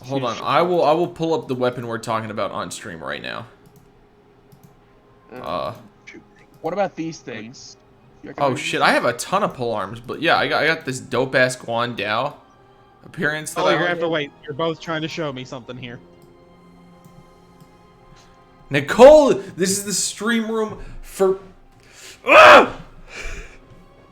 Hold on. I will pull up the weapon we're talking about on stream right now. What about these things? Oh shit! I have a ton of pole arms, but yeah, I got this dope ass Guan Dao appearance. That you're gonna have to wait. You're both trying to show me something here. Nicole, this is the stream room for. Ah!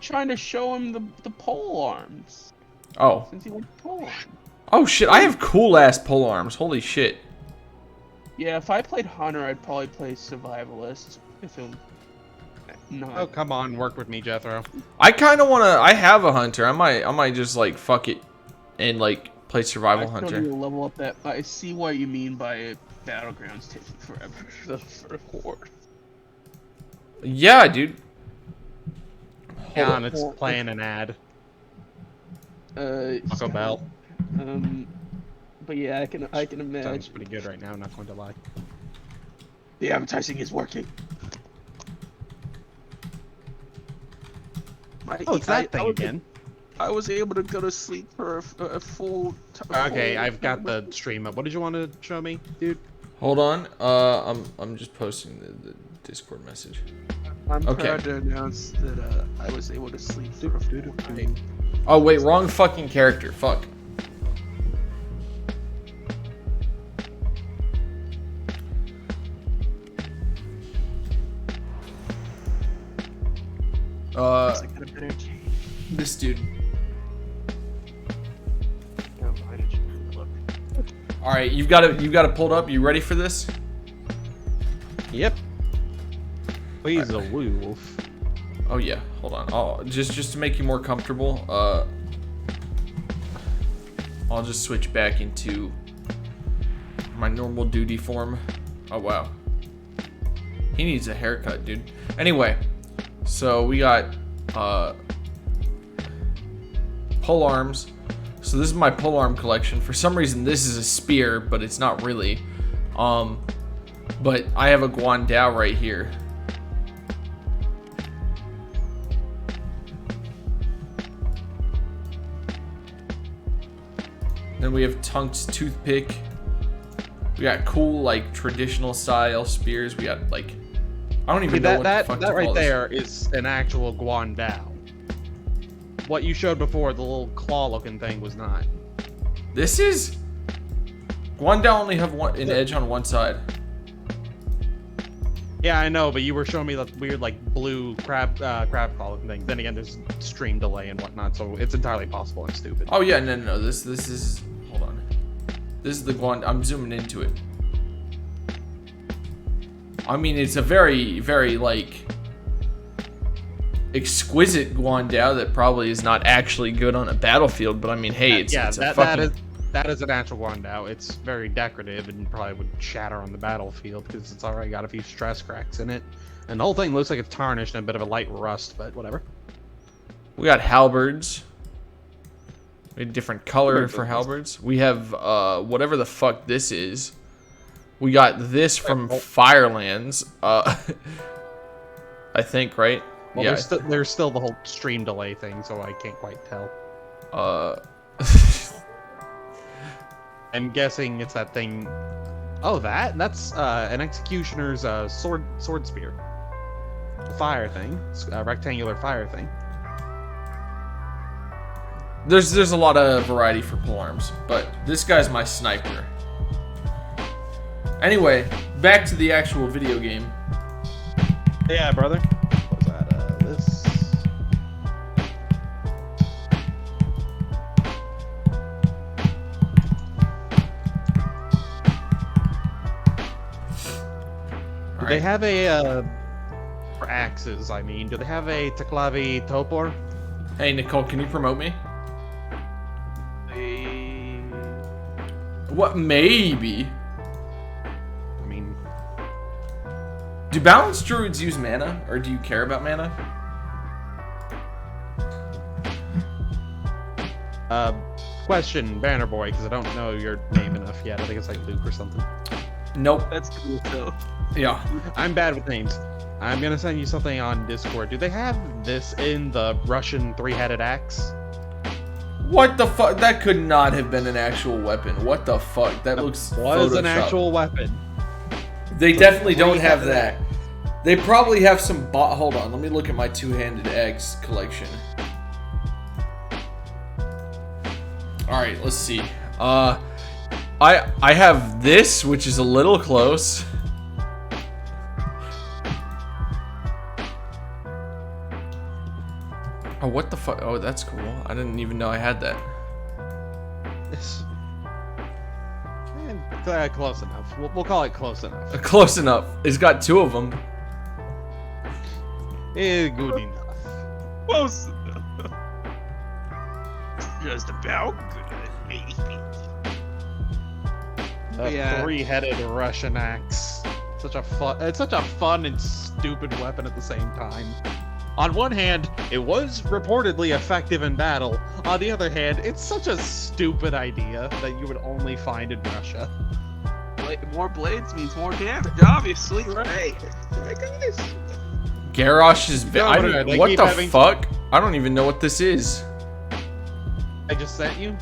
Trying to show him the pole arms. Oh. Since he went pole arms. Oh shit! I have cool ass pole arms. Holy shit. Yeah, if I played Hunter, I'd probably play Survivalist. If it not. Oh come on, work with me, Jethro. I kind of wanna. I have a hunter. I might just like fuck it, and like play survival I hunter. still need to level up that. I see what you mean by Battlegrounds taking forever for Horde. Yeah, dude. Hold on, it's playing an ad. Taco Bell. But yeah, I can imagine. Sounds pretty good right now. I'm not going to lie. The advertising is working. Oh, it's that thing again. I was able to go to sleep for a full. Okay, I've got the stream up. What did you want to show me, dude? Hold on. I'm just posting the Discord message. I'm okay. proud to announce that I was able to sleep for a full night. Oh wait, wrong fucking character. Fuck. This dude. All right, you've got it pulled up. You ready for this? Yep. Please, a wolf. Oh yeah, hold on. Oh, just to make you more comfortable, I'll just switch back into my normal duty form. Oh wow, he needs a haircut, dude. Anyway, so we got pole arms. So this is my pole arm collection. For some reason, this is a spear, but it's not really. But I have a Guan Dao right here. Then we have Tunk's toothpick. We got cool, like, traditional style spears. We got, like, I don't even know what the fuck to that right call this. there is an actual Guan Dao. What you showed before, the little claw-looking thing, was not. This is Guan Dao only have an edge on one side. Yeah, I know, but you were showing me that weird, like, blue crab claw-looking thing. Then again, there's stream delay and whatnot, so it's entirely possible I'm stupid. Oh yeah, no. This is, hold on. This is the Guan. I'm zooming into it. I mean, it's a very, very like exquisite Guan Dao that probably is not actually good on a battlefield, but I mean, hey, it's a fucking... that is an actual Guan Dao. It's very decorative and probably would shatter on the battlefield because it's already got a few stress cracks in it, and the whole thing looks like it's tarnished and a bit of a light rust, but whatever. We got halberds. We have different color for halberds. We have whatever the fuck this is. We got this from Firelands. I think, right? Well, yeah. There's still the whole stream delay thing, so I can't quite tell. I'm guessing it's that thing. Oh, that's an executioner's sword spear. Fire thing. It's a rectangular fire thing. There's a lot of variety for polearms, but this guy's my sniper. Anyway, back to the actual video game. Yeah, brother. What was that? This. Do they have a for axes? I mean, do they have a Teclavi Topor? Hey Nicole, can you promote me? What? Maybe. I mean, do balanced druids use mana, or do you care about mana? Question, Banner Boy, because I don't know your name enough yet. I think it's like Luke or something. Nope. That's cool though. Yeah. I'm bad with names. I'm gonna send you something on Discord. Do they have this in the Russian three-headed axe? What the fuck? That could not have been an actual weapon. What the fuck? That looks Was an Photoshopped. actual weapon. They definitely don't have that. They probably have some hold on, let me look at my two-handed axe collection. Alright, let's see. I have this, which is a little close. Oh, what the fuck? Oh, that's cool. I didn't even know I had that. Close enough. We'll call it close enough. Close enough. It's got two of them. Good enough. Close enough. Just about good, maybe. A three-headed Russian axe. It's such a fun and stupid weapon at the same time. On one hand, it was reportedly effective in battle. On the other hand, it's such a stupid idea that you would only find in Russia. More blades means more damage, obviously, right? Right, guys? Garrosh is. Governor, they What keep the having- fuck? I don't even know what this is. I just sent you?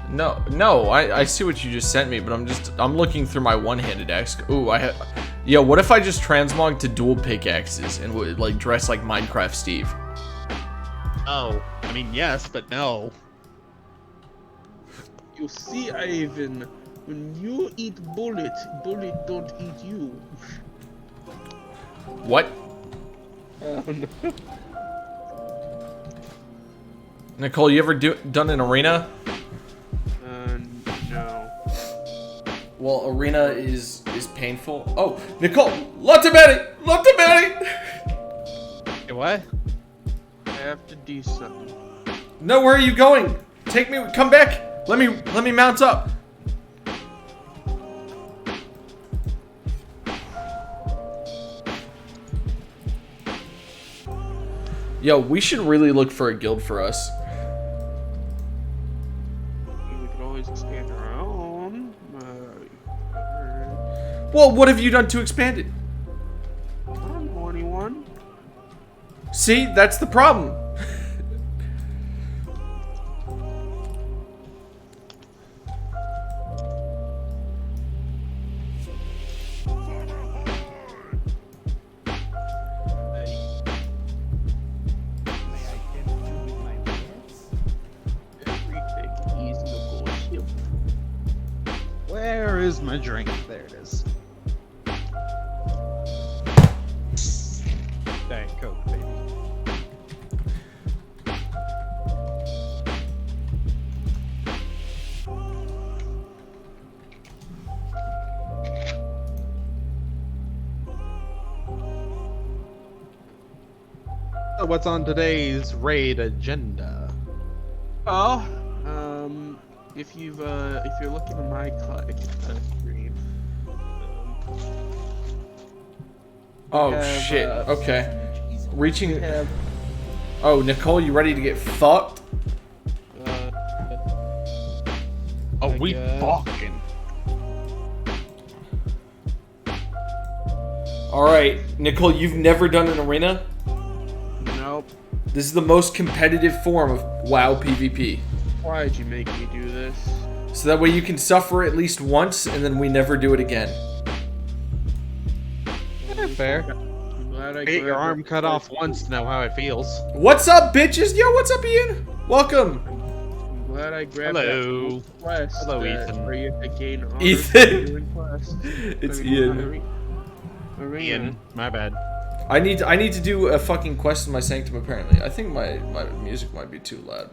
No, I see what you just sent me, but I'm looking through my one-handed axe. Ooh, yo, what if I just transmog to dual pickaxes and would like dress like Minecraft Steve? Oh, I mean yes, but no. You see, Ivan, when you eat bullet, bullet don't eat you. What? Oh no. Nicole, you ever done an arena? No. Well, arena is painful. Oh, Nicole, Lotte Betty! Hey, what? I have to do something. No, where are you going? Take me, come back. Let me mount up. Yo, we should really look for a guild for us. We could always expand our own. Well, what have you done to expand it? I don't know anyone. See, that's the problem. Where is my drink? There it is. Dang, Coke, baby. So what's on today's raid agenda? Oh, if you're looking at my stream, Oh have, shit. Okay. Reaching. we have Oh, Nicole, you ready to get fucked? Oh, I we guess. fucking. All right, Nicole, you've never done an arena. nope. This is the most competitive form of WoW PvP. Why'd you make me do this? So that way you can suffer at least once, and then we never do it again. Fair. I'm glad I Get your grabbed arm it. cut off once to know how it feels. What's up, bitches? Yo, what's up, Ian? Welcome. I'm glad I grabbed Hello. that quest. Hello, that- Ethan. Where you have to gain honor Ethan. for doing quests. It's I mean, Ian. Arena. Ian, my bad. I need to do a fucking quest in my sanctum. Apparently, I think my music might be too loud.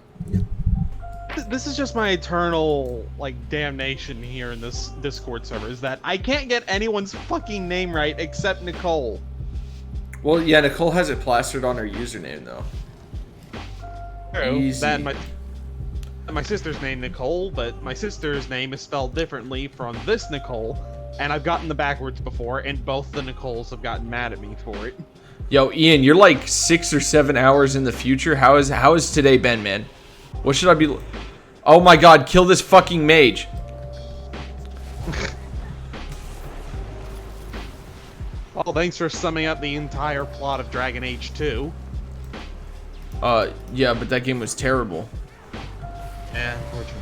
This is just my eternal, like, damnation here in this Discord server, is that I can't get anyone's fucking name right except Nicole. Well, yeah, Nicole has it plastered on her username though. Easy. That my sister's name Nicole, but my sister's name is spelled differently from this Nicole, and I've gotten the backwards before, and both the Nicoles have gotten mad at me for it. Yo, Ian, you're like 6 or 7 hours in the future. How is today been, man? What should I be? Oh my God! Kill this fucking mage. Well, thanks for summing up the entire plot of Dragon Age 2. Yeah, but that game was terrible. Yeah, unfortunately.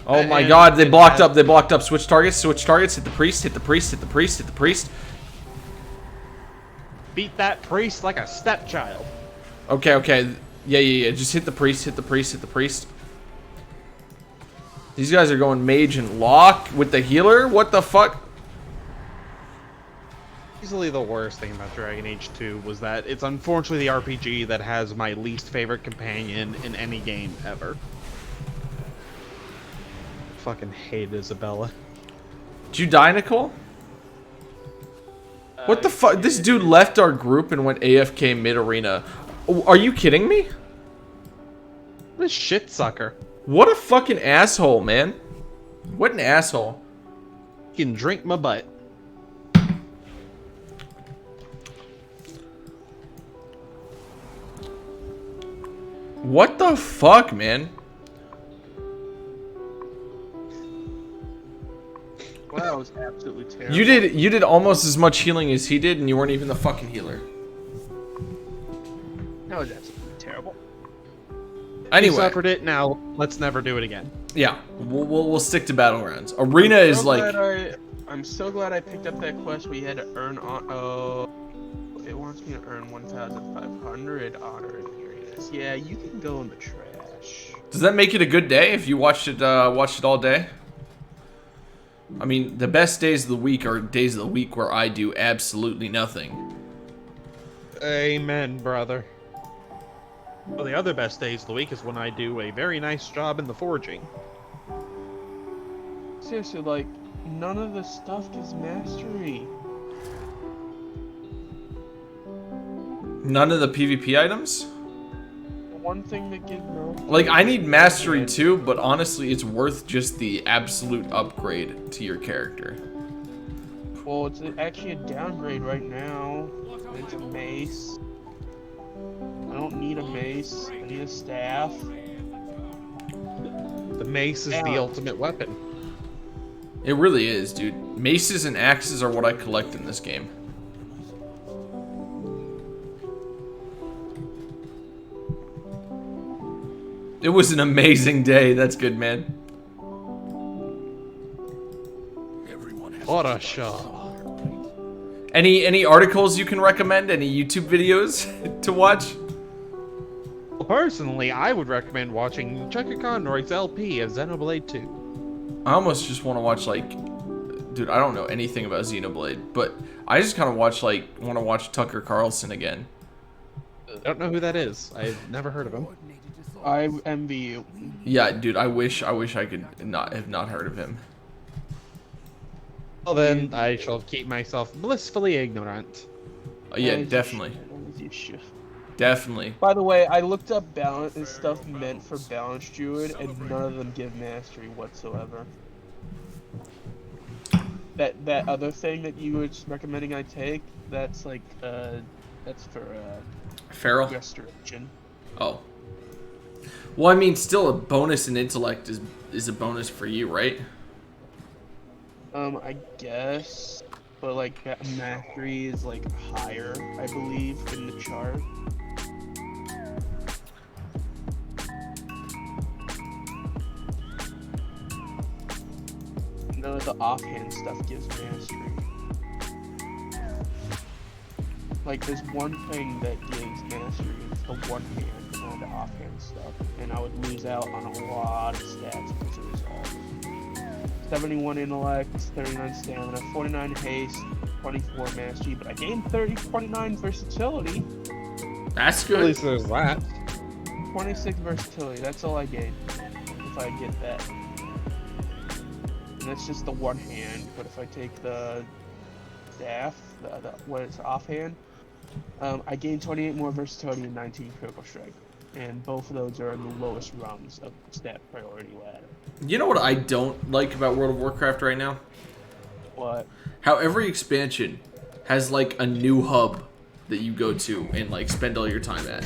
Oh my And god, they it blocked has- up, they blocked up. Switch targets, hit the priest, hit the priest, hit the priest, hit the priest. Beat that priest like a stepchild. Okay, okay. Yeah. Just hit the priest, hit the priest, hit the priest. These guys are going mage and lock with the healer? What the fuck? Easily the worst thing about Dragon Age 2 was that it's unfortunately the RPG that has my least favorite companion in any game ever. Fucking hate Isabella. Did you die, Nicole? What the fuck? This dude left our group and went AFK mid-arena. Are you kidding me? This shit sucker. What a fucking asshole, man. What an asshole. You can drink my butt. What the fuck, man? Well, that was absolutely terrible. You did almost as much healing as he did, and you weren't even the fucking healer. That was absolutely terrible. You Anyway, suffered it, now let's never do it again. yeah, we'll stick to battlegrounds. Arena is like I'm so glad I picked up that quest. We had to earn on. Oh, it wants me to earn 1,500 honor in the arenas. Yeah, you can go in the trash. Does that make it a good day if you watched it all day? I mean, the best days of the week are days of the week where I do absolutely nothing. Amen, brother. Well, the other best days of the week is when I do a very nice job in the forging. Seriously, like, none of the stuff gives mastery. None of the PvP items? The one thing that gives mastery. Like, I need mastery too, but honestly, it's worth just the absolute upgrade to your character. Well, it's actually a downgrade right now. It's a mace. I don't need a mace. I need a staff. The mace is the Yeah. ultimate weapon. It really is, dude. Maces and axes are what I collect in this game. It was an amazing day. That's good, man. What a show. Any articles you can recommend? Any YouTube videos to watch? Well, personally, I would recommend watching Chaka Conroy's LP of Xenoblade 2. I almost just want to watch, like, dude, I don't know anything about Xenoblade, but I just kind of want to watch Tucker Carlson again. I don't know who that is. I've never heard of him. I envy you. Yeah, dude, I wish I could have not heard of him. Well, then I shall keep myself blissfully ignorant. Yeah, As you definitely, should, as you should. definitely. By the way, I looked up balance and stuff meant for Balance Druid, and none of them give mastery whatsoever. That other thing that you were just recommending I take, that's like that's for Feral. restoration. Oh. Well, I mean, still a bonus in intellect is a bonus for you, right? I guess, but like that mastery is like higher, I believe, in the chart. None of the offhand stuff gives mastery. Like, there's one thing that gives mastery, it's the one hand, and all the offhand stuff, and I would lose out on a lot of stats as a result. 71 intellect, 39 stamina, 49 haste, 24 mastery, but I gained 29 versatility, That's At good. least there's that. 26 versatility, that's all I gain, if I get that. And that's just the one hand, but if I take the staff, what it's offhand, I gain 28 more versatility and 19 critical strike. And both of those are in the lowest rungs of the stat priority ladder. You know what I don't like about World of Warcraft right now? What? How every expansion has like a new hub that you go to and like spend all your time at.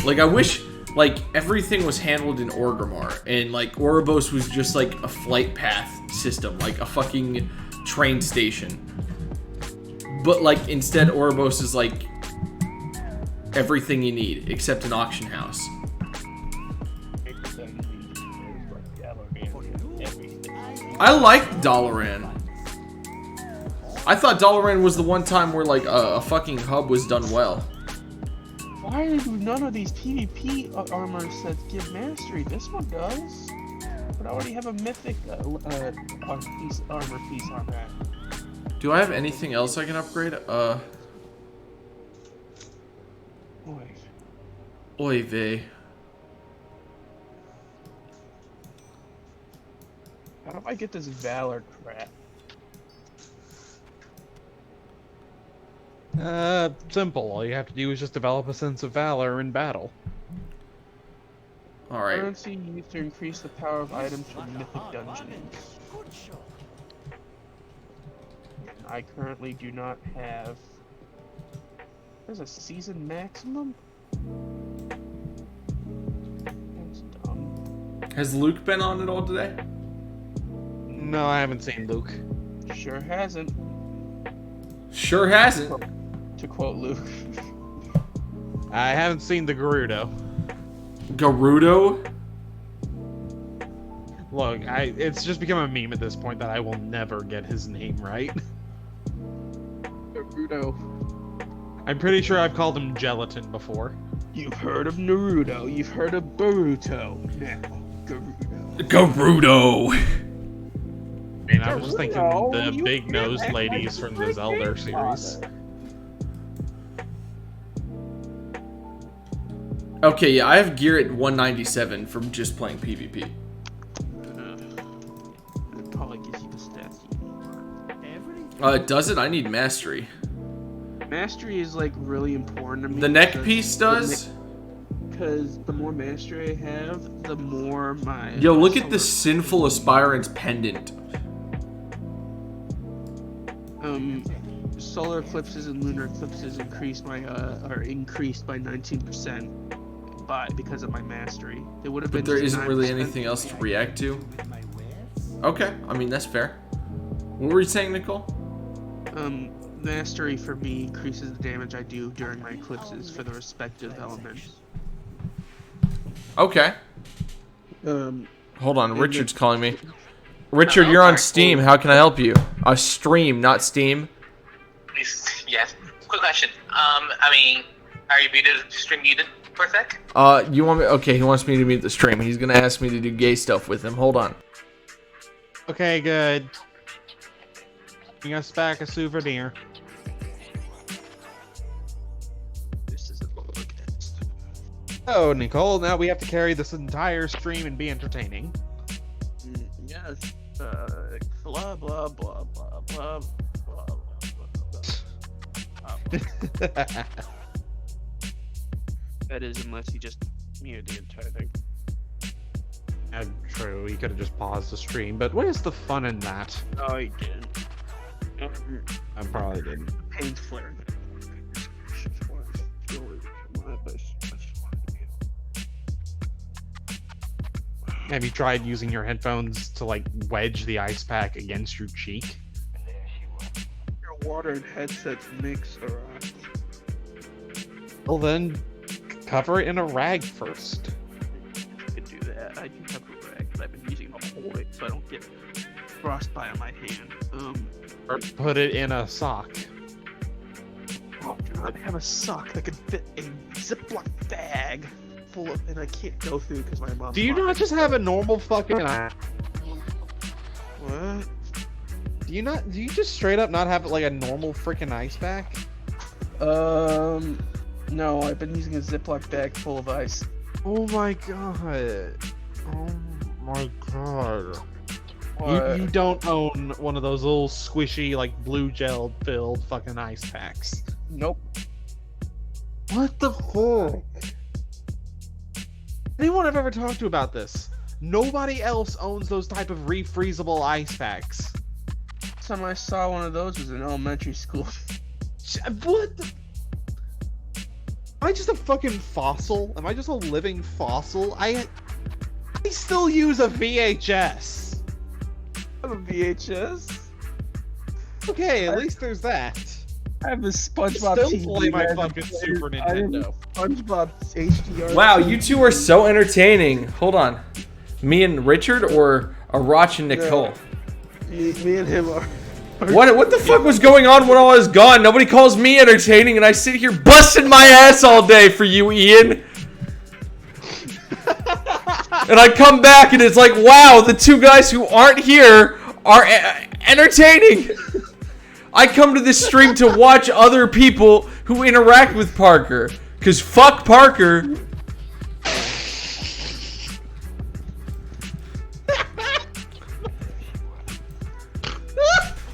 Like, I wish like everything was handled in Orgrimmar and like Oribos was just like a flight path system, like a fucking train station. But like instead Oribos is like everything you need except an auction house. than the like Dalaran and everything. I like Dalaran. I thought Dalaran was the one time where like a fucking hub was done well. Why do none of these PvP armor sets give mastery? This one does. But I already have a mythic armor piece on that. Do I have anything else I can upgrade? Oy vey. How do I get this Valor crap? Simple. All you have to do is just develop a sense of valor in battle. Alright. Currency used to increase the power of items from mythic dungeons. I currently do not have... There's a season maximum? That's dumb. Has Luke been on it all today? No, I haven't seen Luke. Sure hasn't. Sure hasn't. To quote Luke. I haven't seen the Gerudo. Gerudo? Look, it's just become a meme at this point that I will never get his name right. Naruto. I'm pretty sure I've called him Gelatin before. You've heard of Naruto. You've heard of Boruto. Now, Gerudo. Gerudo! I mean, I was just thinking Gerudo, the you big can't nosed act like ladies a from the Zelda freaking series. father. Okay, yeah, I have gear at 197 from just playing PvP. It probably gives you the stats you need. Does it? I need mastery. Mastery is like really important to me. The neck because piece does? Because the more mastery I have, the more my... Yo, look at the Sinful Aspirant's pendant. Solar eclipses and lunar eclipses increased by 19% because of my mastery. It would have been. But there isn't really 9%. anything else to react to. Okay, I mean, that's fair. What were you saying, Nicole? Mastery for me increases the damage I do during my eclipses for the respective elements. Okay. Hold on, Richard's calling me. Richard, Hello, you're on Mark. Steam. How can I help you? A stream, not Steam. Yes. Quick question. I mean, are you muted? Stream muted for a sec? You want me? Okay, he wants me to mute the stream. He's gonna ask me to do gay stuff with him. Hold on. Okay, good. Bring us back a souvenir. This is a podcast. Oh, Nicole, now we have to carry this entire stream and be entertaining. Yes. Blah blah blah blah blah. That is, unless you just mute the entire thing. True, you could have just paused the stream, but what is the fun in that? Oh, you didn't. I probably didn't. Paint flare. Have you tried using your headphones to like wedge the ice pack against your cheek? Your water and headsets mix around. Well then, cover it in a rag first. I could do that. I do have a rag, but I've been using it to hold it so I don't get frostbite on my hand. Or put it in a sock. Oh god, I have a sock that could fit a Ziploc bag full of, and I can't go through because my mom. Do you not just have a normal fucking... What? Do you just straight up not have like a normal freaking ice pack? No, I've been using a Ziploc bag full of ice. Oh my god. Oh my god. What? You don't own one of those little squishy, like blue gel filled fucking ice packs. Nope. What the fuck? Anyone I've ever talked to about this? Nobody else owns those type of refreezable ice packs. Last time I saw one of those was in elementary school. What the... Am I just a fucking fossil? Am I just a living fossil? I still use a VHS. I have a VHS. Okay, at least there's that. I have a SpongeBob Still TV. play my I have fucking a- Super I have a Nintendo. SpongeBob HDR. Wow, TV. you two are so entertaining. Hold on. Me and Richard or Arach and Nicole? Me and him are. What the fuck was going on when I was gone? Nobody calls me entertaining and I sit here busting my ass all day for you, Ian. And I come back and it's like, wow, the two guys who aren't here are entertaining. I come to this stream to watch other people who interact with Parker. Cause fuck Parker.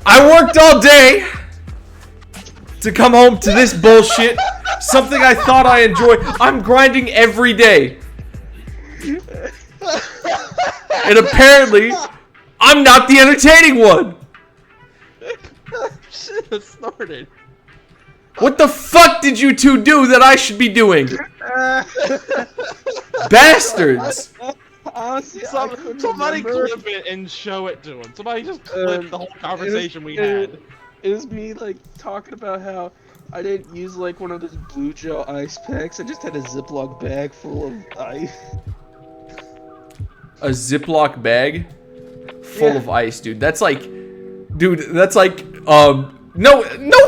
I worked all day to come home to this bullshit. Something I thought I enjoyed. I'm grinding every day. And apparently, I'm not the entertaining one. Shit has started. What the fuck did you two do that I should be doing? Bastards. Honestly, Somebody clip it and show it to him. Somebody just clip the whole conversation we had. It was me like talking about how I didn't use like one of those blue gel ice packs. I just had a Ziploc bag full of ice. A Ziploc bag full Yeah. of ice, dude. That's like, no,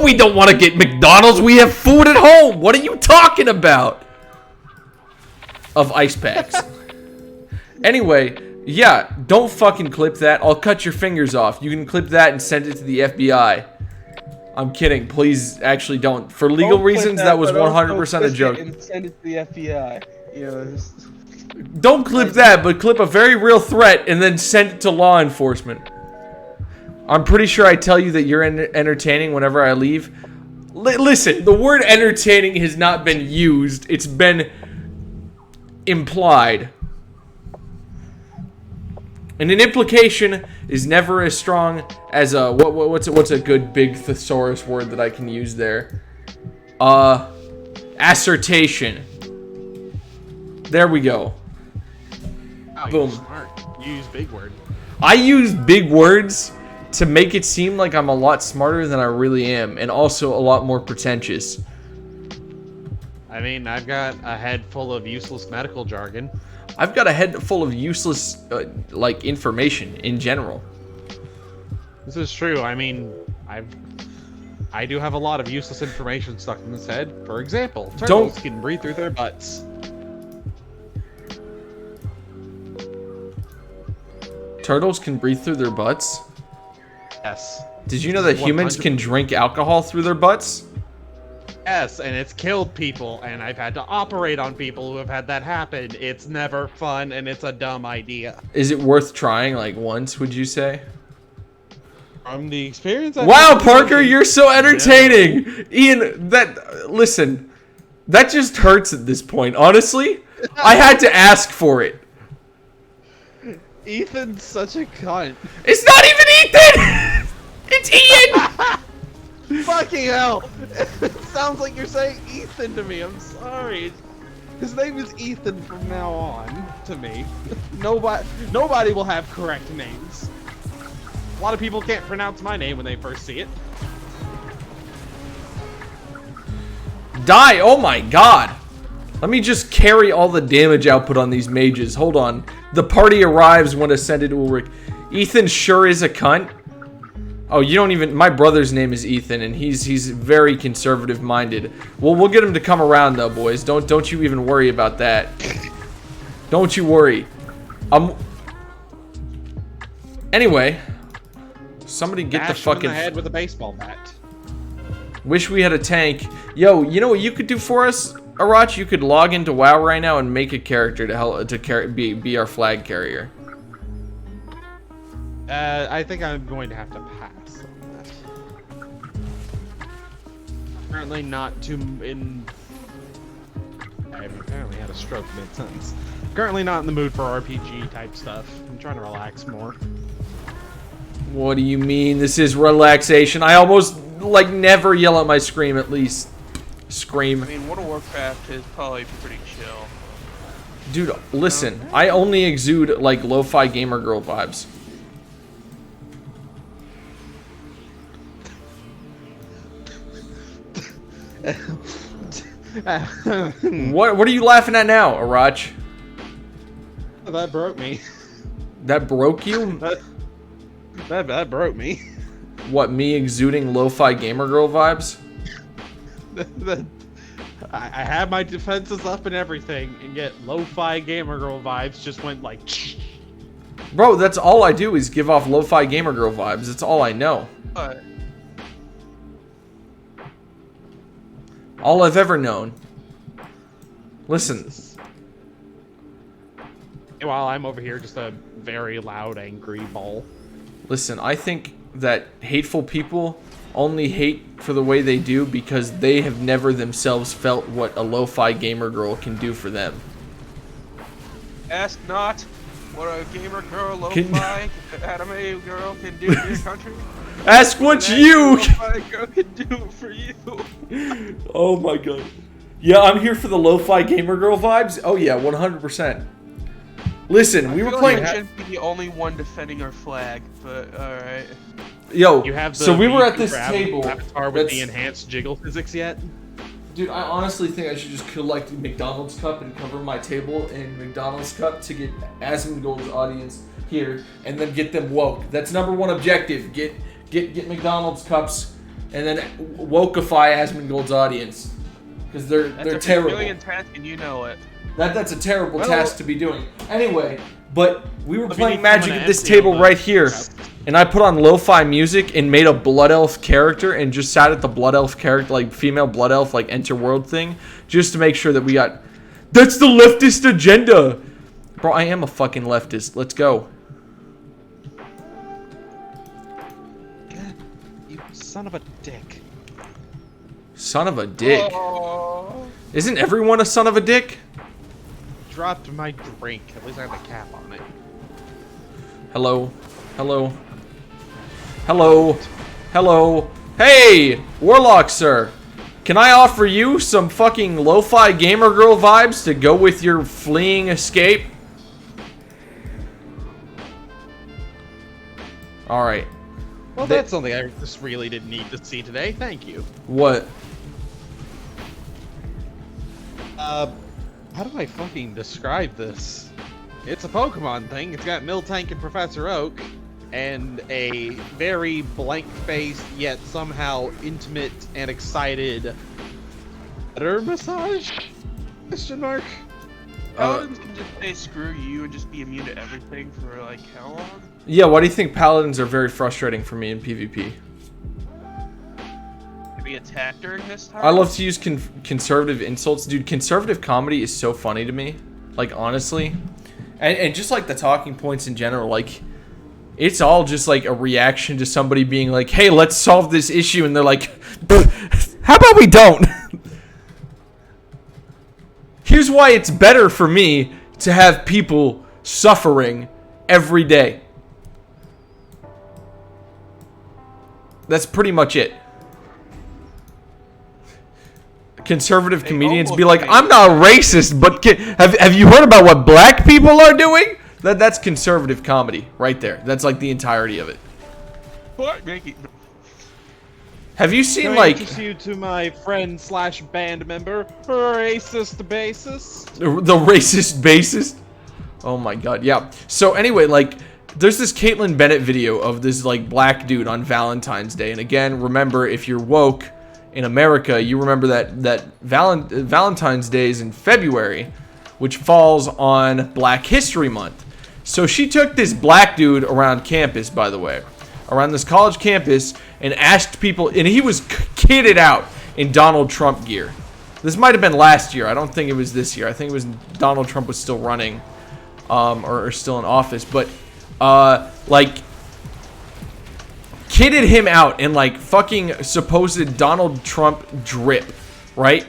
we don't want to get McDonald's. We have food at home. What are you talking about? Of ice packs. Anyway, yeah, don't fucking clip that. I'll cut your fingers off. You can clip that and send it to the FBI. I'm kidding. Please, actually don't. For legal Don't clip reasons, that was but also 100% a clip it joke. And send it to the FBI. You know, just- Don't clip that, but clip a very real threat and then send it to law enforcement. I'm pretty sure I tell you that you're entertaining whenever I leave. Listen, the word entertaining has not been used. It's been implied. And an implication is never as strong as a what's a good big thesaurus word that I can use there? Assertion. There we go. Wow, Boom. you're smart. You use big word. I use big words to make it seem like I'm a lot smarter than I really am, and also a lot more pretentious. I mean, I've got a head full of useless medical jargon. I've got a head full of useless, like, information in general. This is true. I mean, I do have a lot of useless information stuck in this head. For example, turtles can breathe through their butts. Turtles can breathe through their butts? Yes. Did you know that humans 100 can drink alcohol through their butts? Yes, and it's killed people, and I've had to operate on people who have had that happen. It's never fun, and it's a dumb idea. Is it worth trying, like, once, would you say? From the experience I've Wow, had- Parker, you're so entertaining! Ian, listen, that just hurts at this point, honestly. I had to ask for it. Ethan's such a cunt. It's not even Ethan! It's Ian! Fucking hell! It sounds like you're saying Ethan to me. I'm sorry. His name is Ethan from now on to me. Nobody will have correct names. A lot of people can't pronounce my name when they first see it. Die! Oh my god! Let me just carry all the damage output on these mages. Hold on. The party arrives when ascended Ulrich. Ethan sure is a cunt. Oh, you don't even... My brother's name is Ethan, and he's very conservative-minded. Well, we'll get him to come around, though, boys. Don't you even worry about that. Don't you worry. Anyway. Somebody get Bash the him fucking... in the head with a baseball bat. Wish we had a tank. Yo, you know what you could do for us, Arach? You could log into WoW right now and make a character to help be our flag carrier. I think I'm going to have to pass on that. Apparently not too in... I've apparently had a stroke mid-sentence. Currently not in the mood for RPG type stuff. I'm trying to relax more. What do you mean? This is relaxation. I almost, like, never yell at my screen, at least. Scream. I mean, World of Warcraft is probably pretty chill. Dude, listen. I only exude, like, lo-fi gamer girl vibes. What are you laughing at now, Arach? That broke me. That broke you? That broke me. What, me exuding lo-fi gamer girl vibes? I had my defenses up and everything, and yet lo-fi gamer girl vibes just went like. Bro, that's all I do is give off lo-fi gamer girl vibes. That's all I know. But All I've ever known. Listen. While I'm over here, just a very loud, angry ball. Listen, I think that hateful people only hate for the way they do because they have never themselves felt what a lo-fi gamer girl can do for them. ask not what a gamer girl, lo-fi anime girl can do in your country. Ask what That you lo-fi girl can do for you. Oh my god. Yeah, I'm here for the lo-fi gamer girl vibes. Oh yeah, 100%. Listen, we were playing. I shouldn't be the only one defending our flag, but all right. Yo, You have the so we were at VTuber this table. avatar with the that's- enhanced jiggle physics yet? Dude, I honestly think I should just collect a McDonald's cup and cover my table in McDonald's cup to get Asmongold's audience here and then get them woke. That's number one objective. Get McDonald's cups and then wokeify Asmongold's audience because they're That's a terrible. million task, and you know it. That's a terrible Well- task to be doing. Anyway, but we were Let me playing need Magic someone at to this empty all table the right here, cups. and I put on lo-fi music and made a Blood Elf character and just sat at the Blood Elf character, like female Blood Elf, like enter world thing, just to make sure that we got. That's the leftist agenda, bro. I am a fucking leftist. Let's go. You son of a dick. Son of a dick. Oh. Isn't everyone a son of a dick? Dropped my drink. At least I have a cap on it. Hello. Hello. Hello. Hello. Hey, Warlock sir. Can I offer you some fucking lo-fi gamer girl vibes to go with your fleeing escape? Alright. Well, They- that's something I just really didn't need to see today. Thank you. What? How do I fucking describe this? It's a Pokemon thing. It's got Miltank and Professor Oak, and a very blank-faced yet somehow intimate and excited butter massage? Question mark. Paladins can just say screw you and just be immune to everything for like how long? Yeah, why do you think paladins are very frustrating for me in PvP? To be attacked during this time? I love to use conservative insults. Dude, conservative comedy is so funny to me. Like, honestly. And just, like, the talking points in general. Like, it's all just, like, a reaction to somebody being like, hey, let's solve this issue. And they're like, how about we don't? Here's why it's better for me to have people suffering every day. That's pretty much it. Conservative comedians be like, I'm not racist, but have you heard about what black people are doing? That's conservative comedy right there. That's like the entirety of it. What? Make it- Have you seen Can I like introduce you to my friend slash band member, racist bassist? the racist bassist? Oh my god, yeah. So anyway, like, there's this Caitlyn Bennett video of this like black dude on Valentine's Day, and again, remember if you're woke in America, you remember that Valentine's Day is in February, which falls on Black History Month. So she took this black dude around campus, by the way, around this college campus, and asked people, and he was kitted out in Donald Trump gear. This might have been last year. I don't think it was this year. I think it was Donald Trump was still running, or still in office, but like, kitted him out in like fucking supposed Donald Trump drip, right?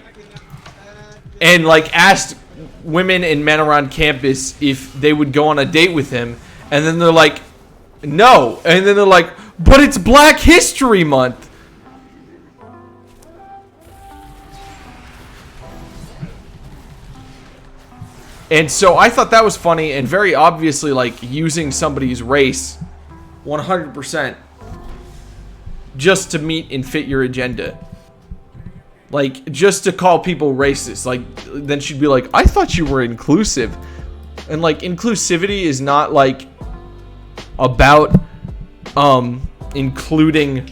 And like asked women and men around campus if they would go on a date with him, and then they're like, no, and then they're like, but it's Black History Month. And so I thought that was funny and very obviously like using somebody's race 100% just to meet and fit your agenda. Like, just to call people racist. Like, then she'd be like, I thought you were inclusive. And, like, inclusivity is not, like, about, including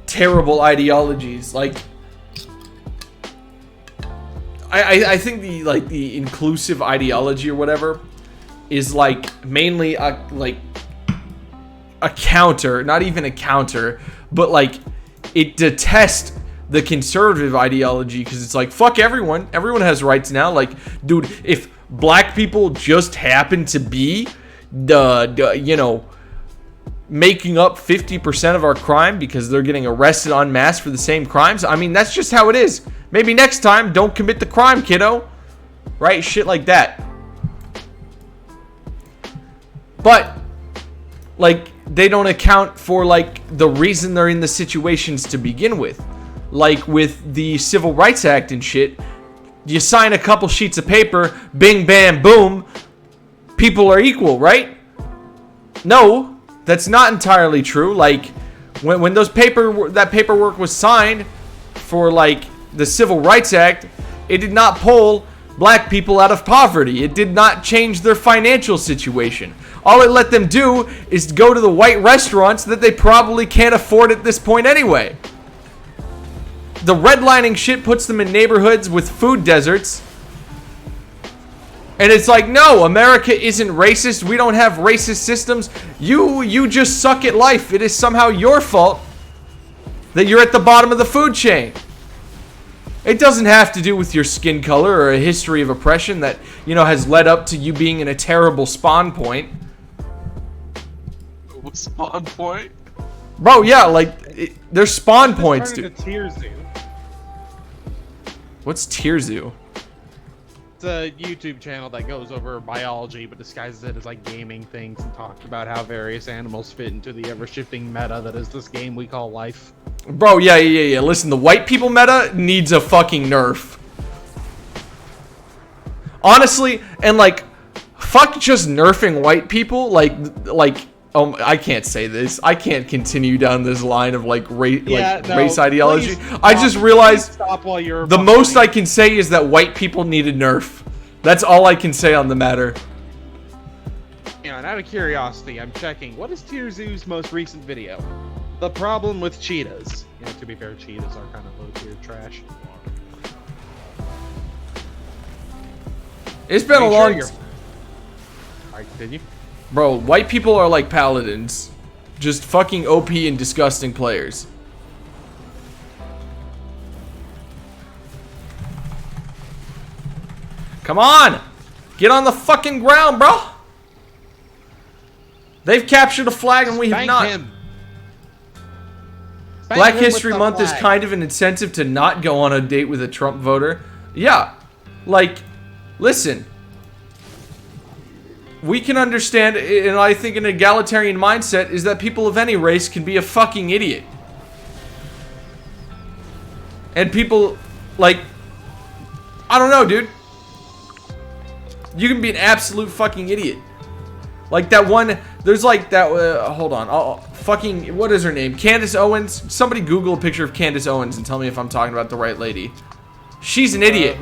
terrible ideologies. Like, I think the inclusive ideology or whatever is, like, mainly a counter, not even a counter, but, like, it detests the conservative ideology, because it's like, fuck everyone. Everyone has rights now. Like, dude, if black people just happen to be you know, making up 50% of our crime because they're getting arrested en masse for the same crimes, I mean, that's just how it is. Maybe next time, don't commit the crime, kiddo. Right? Shit like that. But, like, they don't account for, like, the reason they're in the situations to begin with. Like with the Civil Rights Act and shit, you sign a couple sheets of paper, bing, bam, boom, people are equal, right? No, that's not entirely true. Like, when that paperwork was signed for, like, the Civil Rights Act, it did not pull black people out of poverty. It did not change their financial situation. All it let them do is go to the white restaurants that they probably can't afford at this point anyway. The redlining shit puts them in neighborhoods with food deserts. And it's like, no, America isn't racist. We don't have racist systems. You just suck at life. It is somehow your fault that you're at the bottom of the food chain. It doesn't have to do with your skin color or a history of oppression that, you know, has led up to you being in a terrible spawn point. Spawn point? Bro, yeah, like, there's spawn points, dude. What's Tierzoo? It's a YouTube channel that goes over biology but disguises it as like gaming things and talks about how various animals fit into the ever-shifting meta that is this game we call life. Bro, yeah. Listen, the white people meta needs a fucking nerf. Honestly, and like, fuck just nerfing white people. Like, I can't say this. I can't continue down this line of like race ideology. I just realized the most I can say is that white people need a nerf. That's all I can say on the matter. Yeah, and out of curiosity, I'm checking. What is Tierzoo's most recent video? The problem with cheetahs. You know, to be fair, cheetahs are kind of low-tier trash. It's been a long... Alright, continue. Bro, white people are like paladins. Just fucking OP and disgusting players. Come on! Get on the fucking ground, bro! They've captured a flag and we have not. Black History Month is kind of an incentive to not go on a date with a Trump voter. Yeah. Like, listen. We can understand, and I think an egalitarian mindset is that people of any race can be a fucking idiot. And people, like, I don't know, dude. You can be an absolute fucking idiot. Like that one, there's like that, hold on, fucking, what is her name? Candace Owens? Somebody Google a picture of Candace Owens and tell me if I'm talking about the right lady. She's an idiot.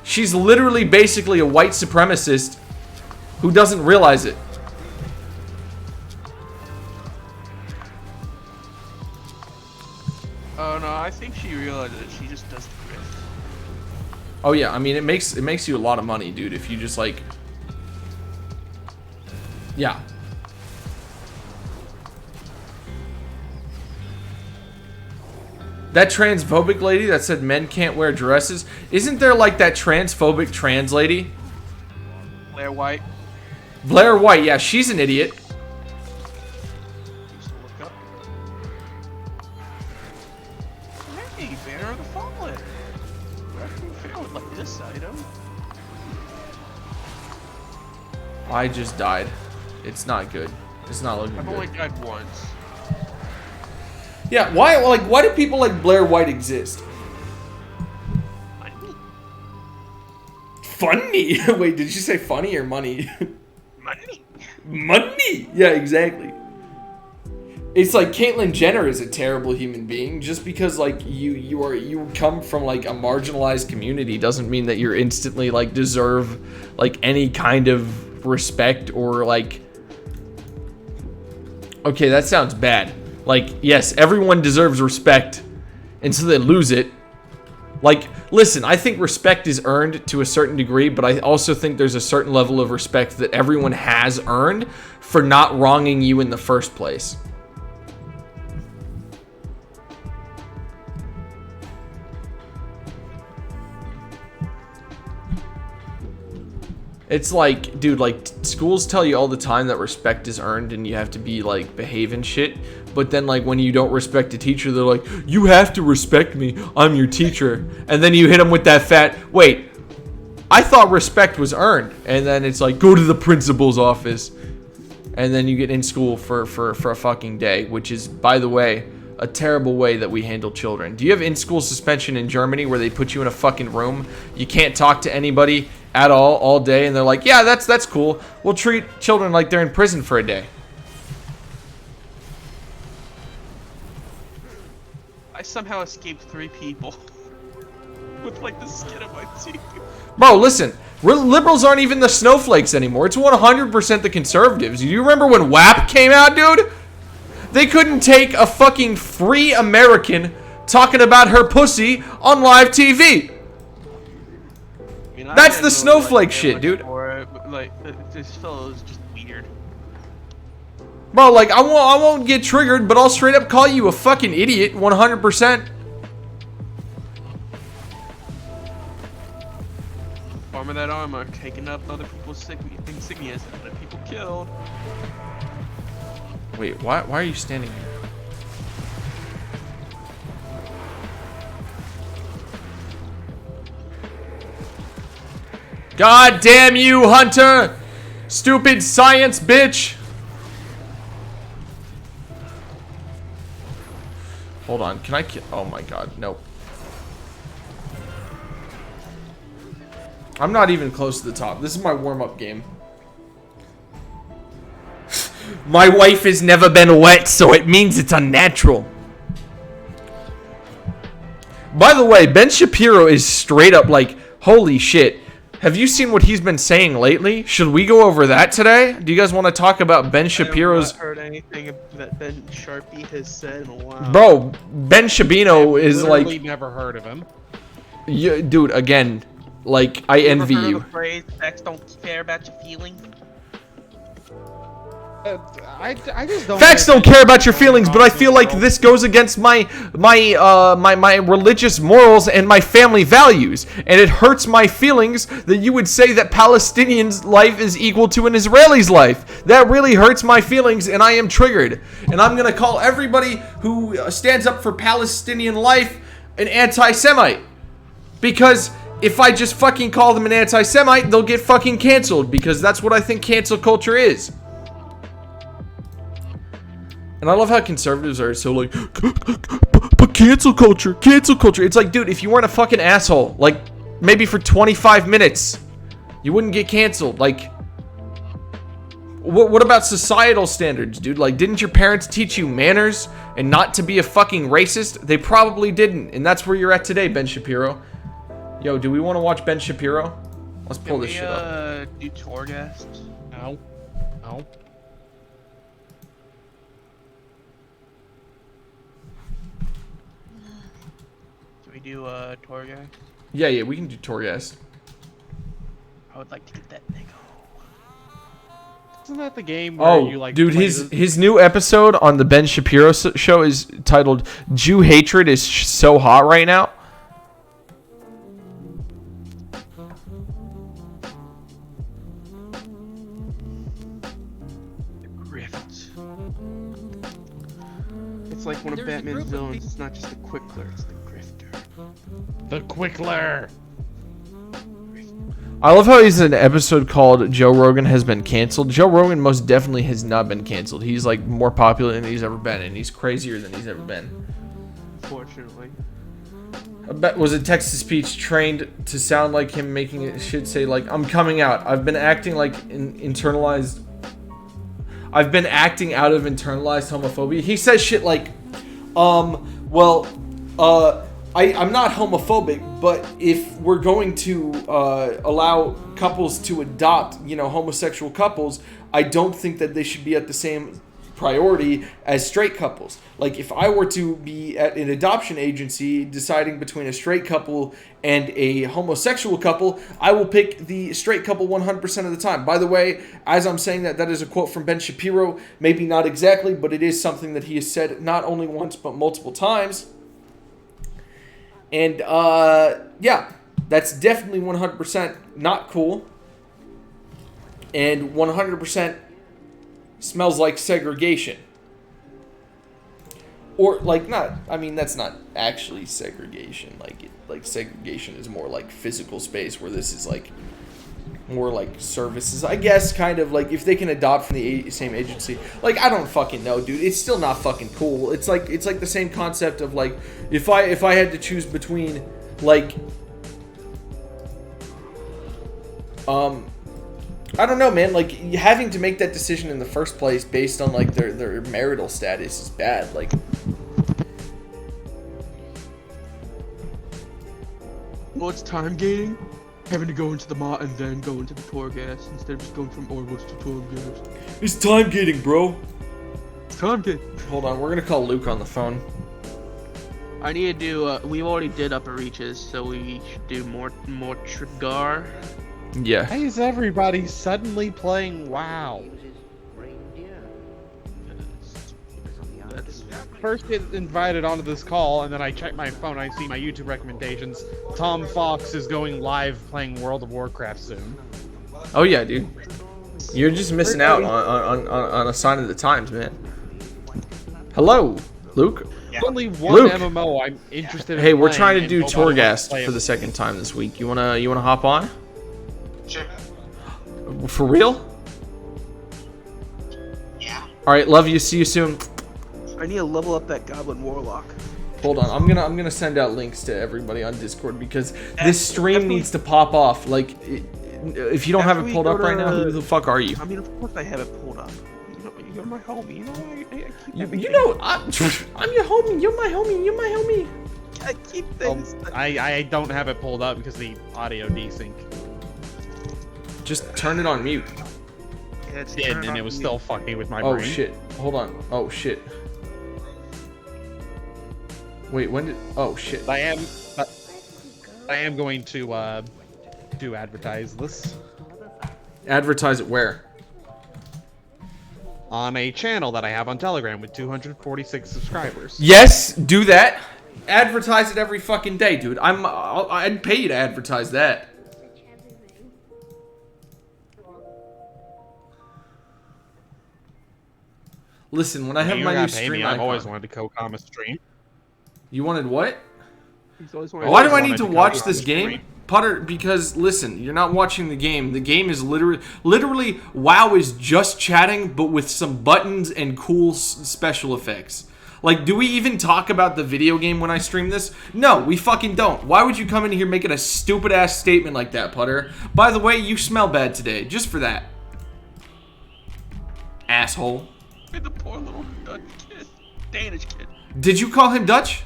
She's literally basically a white supremacist who doesn't realize it. Oh no, I think she realizes it. She just does the grift. Oh yeah, I mean it makes you a lot of money, dude, if you just like, yeah. That transphobic lady that said men can't wear dresses, isn't there like that transphobic trans lady? Blair White. Blair White, yeah, she's an idiot. Look up. Hey, Banner of the Fallen. Where can you fail with like this item? I just died. It's not good. It's not looking I've good. only died once. Yeah, why do people like Blair White exist? Money. Funny? Wait, did you say funny or money? Money. Money? Yeah, exactly. It's like Caitlyn Jenner is a terrible human being. Just because like you come from like a marginalized community doesn't mean that you're instantly like deserve like any kind of respect or like. Okay, that sounds bad. Like, yes, everyone deserves respect, and so they lose it. Like, listen, I think respect is earned to a certain degree, but I also think there's a certain level of respect that everyone has earned for not wronging you in the first place. It's like, dude, like, schools tell you all the time that respect is earned and you have to be, like, behave and shit. But then, like, when you don't respect a teacher, they're like, you have to respect me. I'm your teacher. And then you hit them with that fat, wait, I thought respect was earned. And then it's like, go to the principal's office. And then you get in school for a fucking day, which is, by the way, a terrible way that we handle children. Do you have in-school suspension in Germany where they put you in a fucking room? You can't talk to anybody at all day, and they're like, yeah, that's cool. We'll treat children like they're in prison for a day. I somehow escaped 3 people with like the skin of my teeth. Bro, listen, liberals aren't even the snowflakes anymore. It's 100% the conservatives. Do you remember when WAP came out, dude? They couldn't take a fucking free American talking about her pussy on live TV. I mean, That's the snowflake shit, dude. This fellow is just weird. Bro, like, I won't get triggered, but I'll straight up call you a fucking idiot, 100%. Farming that armor, taking up other people's insignias, and people killed. Wait, why are you standing here? God damn you, Hunter! Stupid science bitch! Hold on, can I kill? Oh my god, nope. I'm not even close to the top. This is my warm-up game. My wife has never been wet, so it means it's unnatural. By the way, Ben Shapiro is straight up like, holy shit. Have you seen what he's been saying lately? Should we go over that today? Do you guys want to talk about Ben Shapiro's... I have not heard anything that Ben Sharpie has said in a while. Bro, Ben Shabino is like... Literally never heard of him. Dude, again, like, I envy you. The phrase, facts don't care about your feelings? I just don't. Facts don't care about your feelings, but I feel like this goes against my religious morals and my family values, and it hurts my feelings that you would say that Palestinians' life is equal to an Israeli's life. That really hurts my feelings, and I am triggered. And I'm gonna call everybody who stands up for Palestinian life an anti-Semite, because if I just fucking call them an anti-Semite, they'll get fucking canceled, because that's what I think cancel culture is. And I love how conservatives are so like, but cancel culture. It's like, dude, if you weren't a fucking asshole, like, maybe for 25 minutes, you wouldn't get canceled. Like, what about societal standards, dude? Like, didn't your parents teach you manners and not to be a fucking racist? They probably didn't. And that's where you're at today, Ben Shapiro. Yo, do we want to watch Ben Shapiro? Let's pull this shit up. Do Torghast? No. No. We do Torghast? Yeah, we can do Torghast. I would like to get that nigga. Isn't that the game where you like? Dude, his new episode on the Ben Shapiro show is titled "Jew Hatred is So Hot Right Now." The Grift. It's like one of Batman's villains. It's not just the Quickler, it's the Grifter. The Quickler. I love how he's in an episode called Joe Rogan has been canceled. Joe Rogan most definitely has not been canceled. He's like more popular than he's ever been, and he's crazier than he's ever been. Unfortunately. I bet, was it text-to-speech trained to sound like him making it should say like, I'm coming out. I've been acting like internalized. I've been acting out of internalized homophobia. He says shit like, I'm not homophobic, but if we're going to allow couples to adopt, homosexual couples, I don't think that they should be at the same priority as straight couples. Like, if I were to be at an adoption agency deciding between a straight couple and a homosexual couple, I will pick the straight couple 100% of the time. By the way, as I'm saying that is a quote from Ben Shapiro. Maybe not exactly, but it is something that he has said not only once, but multiple times. And, yeah, that's definitely 100% not cool. And 100% smells like segregation. Or, like, that's not actually segregation. Like segregation is more like physical space, where this is, like, more like services. I guess, kind of, like, if they can adopt from the same agency. Like, I don't fucking know, dude. It's still not fucking cool. It's like the same concept of, like, if I had to choose between, like, I don't know, man. Like, having to make that decision in the first place based on, like, their marital status is bad. Like, well, it's time gating. Having to go into the mall and then go into the Torghast instead of just going from Orwell's to Torghast. it's time gating, bro. It's time gating. Hold on, we're gonna call Luke on the phone. I need to do. We already did Upper Reaches, so we should do more Trigar. Yeah. Why is everybody suddenly playing WoW? First get invited onto this call, and then I check my phone, I see my YouTube recommendations. Tom Fox is going live playing World of Warcraft soon. Oh yeah, dude. You're just missing out on a sign of the times, man. Hello, Luke. Only one Luke. MMO I'm interested in. Hey, we're playing, trying to and do nobody wants to Torghast play for the it. second time this week. You wanna hop on? Sure. For real? Yeah. All right, love you. See you soon. I need to level up that Goblin Warlock. Hold on, I'm gonna send out links to everybody on Discord because this stream needs to pop off. Like, if you don't have it pulled up right now, who the fuck are you? I mean, of course I have it pulled up. You're my homie. You know, I keep You everything. know, I'm your homie. You're my homie. You're my homie. I keep things. I don't have it pulled up because the audio desync Just turn it on mute. Yeah, it's did, turned and on it was mute. still fucking with my Oh brain. shit. Hold on. Oh shit. Wait, when did? Oh shit. I am going to do advertise this Advertise it where? on a channel that I have on Telegram with 246 subscribers. Yes, do that. Advertise it every fucking day, dude. I'd pay you to advertise that. Listen, when I have You my don't new gotta pay stream me. I've always icon, wanted to co-com a stream. you wanted what? He's always Why wanted do I wanted need to to watch co-op this the game? stream. Putter, because listen, you're not watching the game. The game is literally WoW is just chatting, but with some buttons and cool special effects. Like, do we even talk about the video game when I stream this? No, we fucking don't. Why would you come in here making a stupid ass statement like that, Putter? By the way, you smell bad today, just for that. Asshole. The poor little Dutch kid, Danish kid. Did you call him Dutch?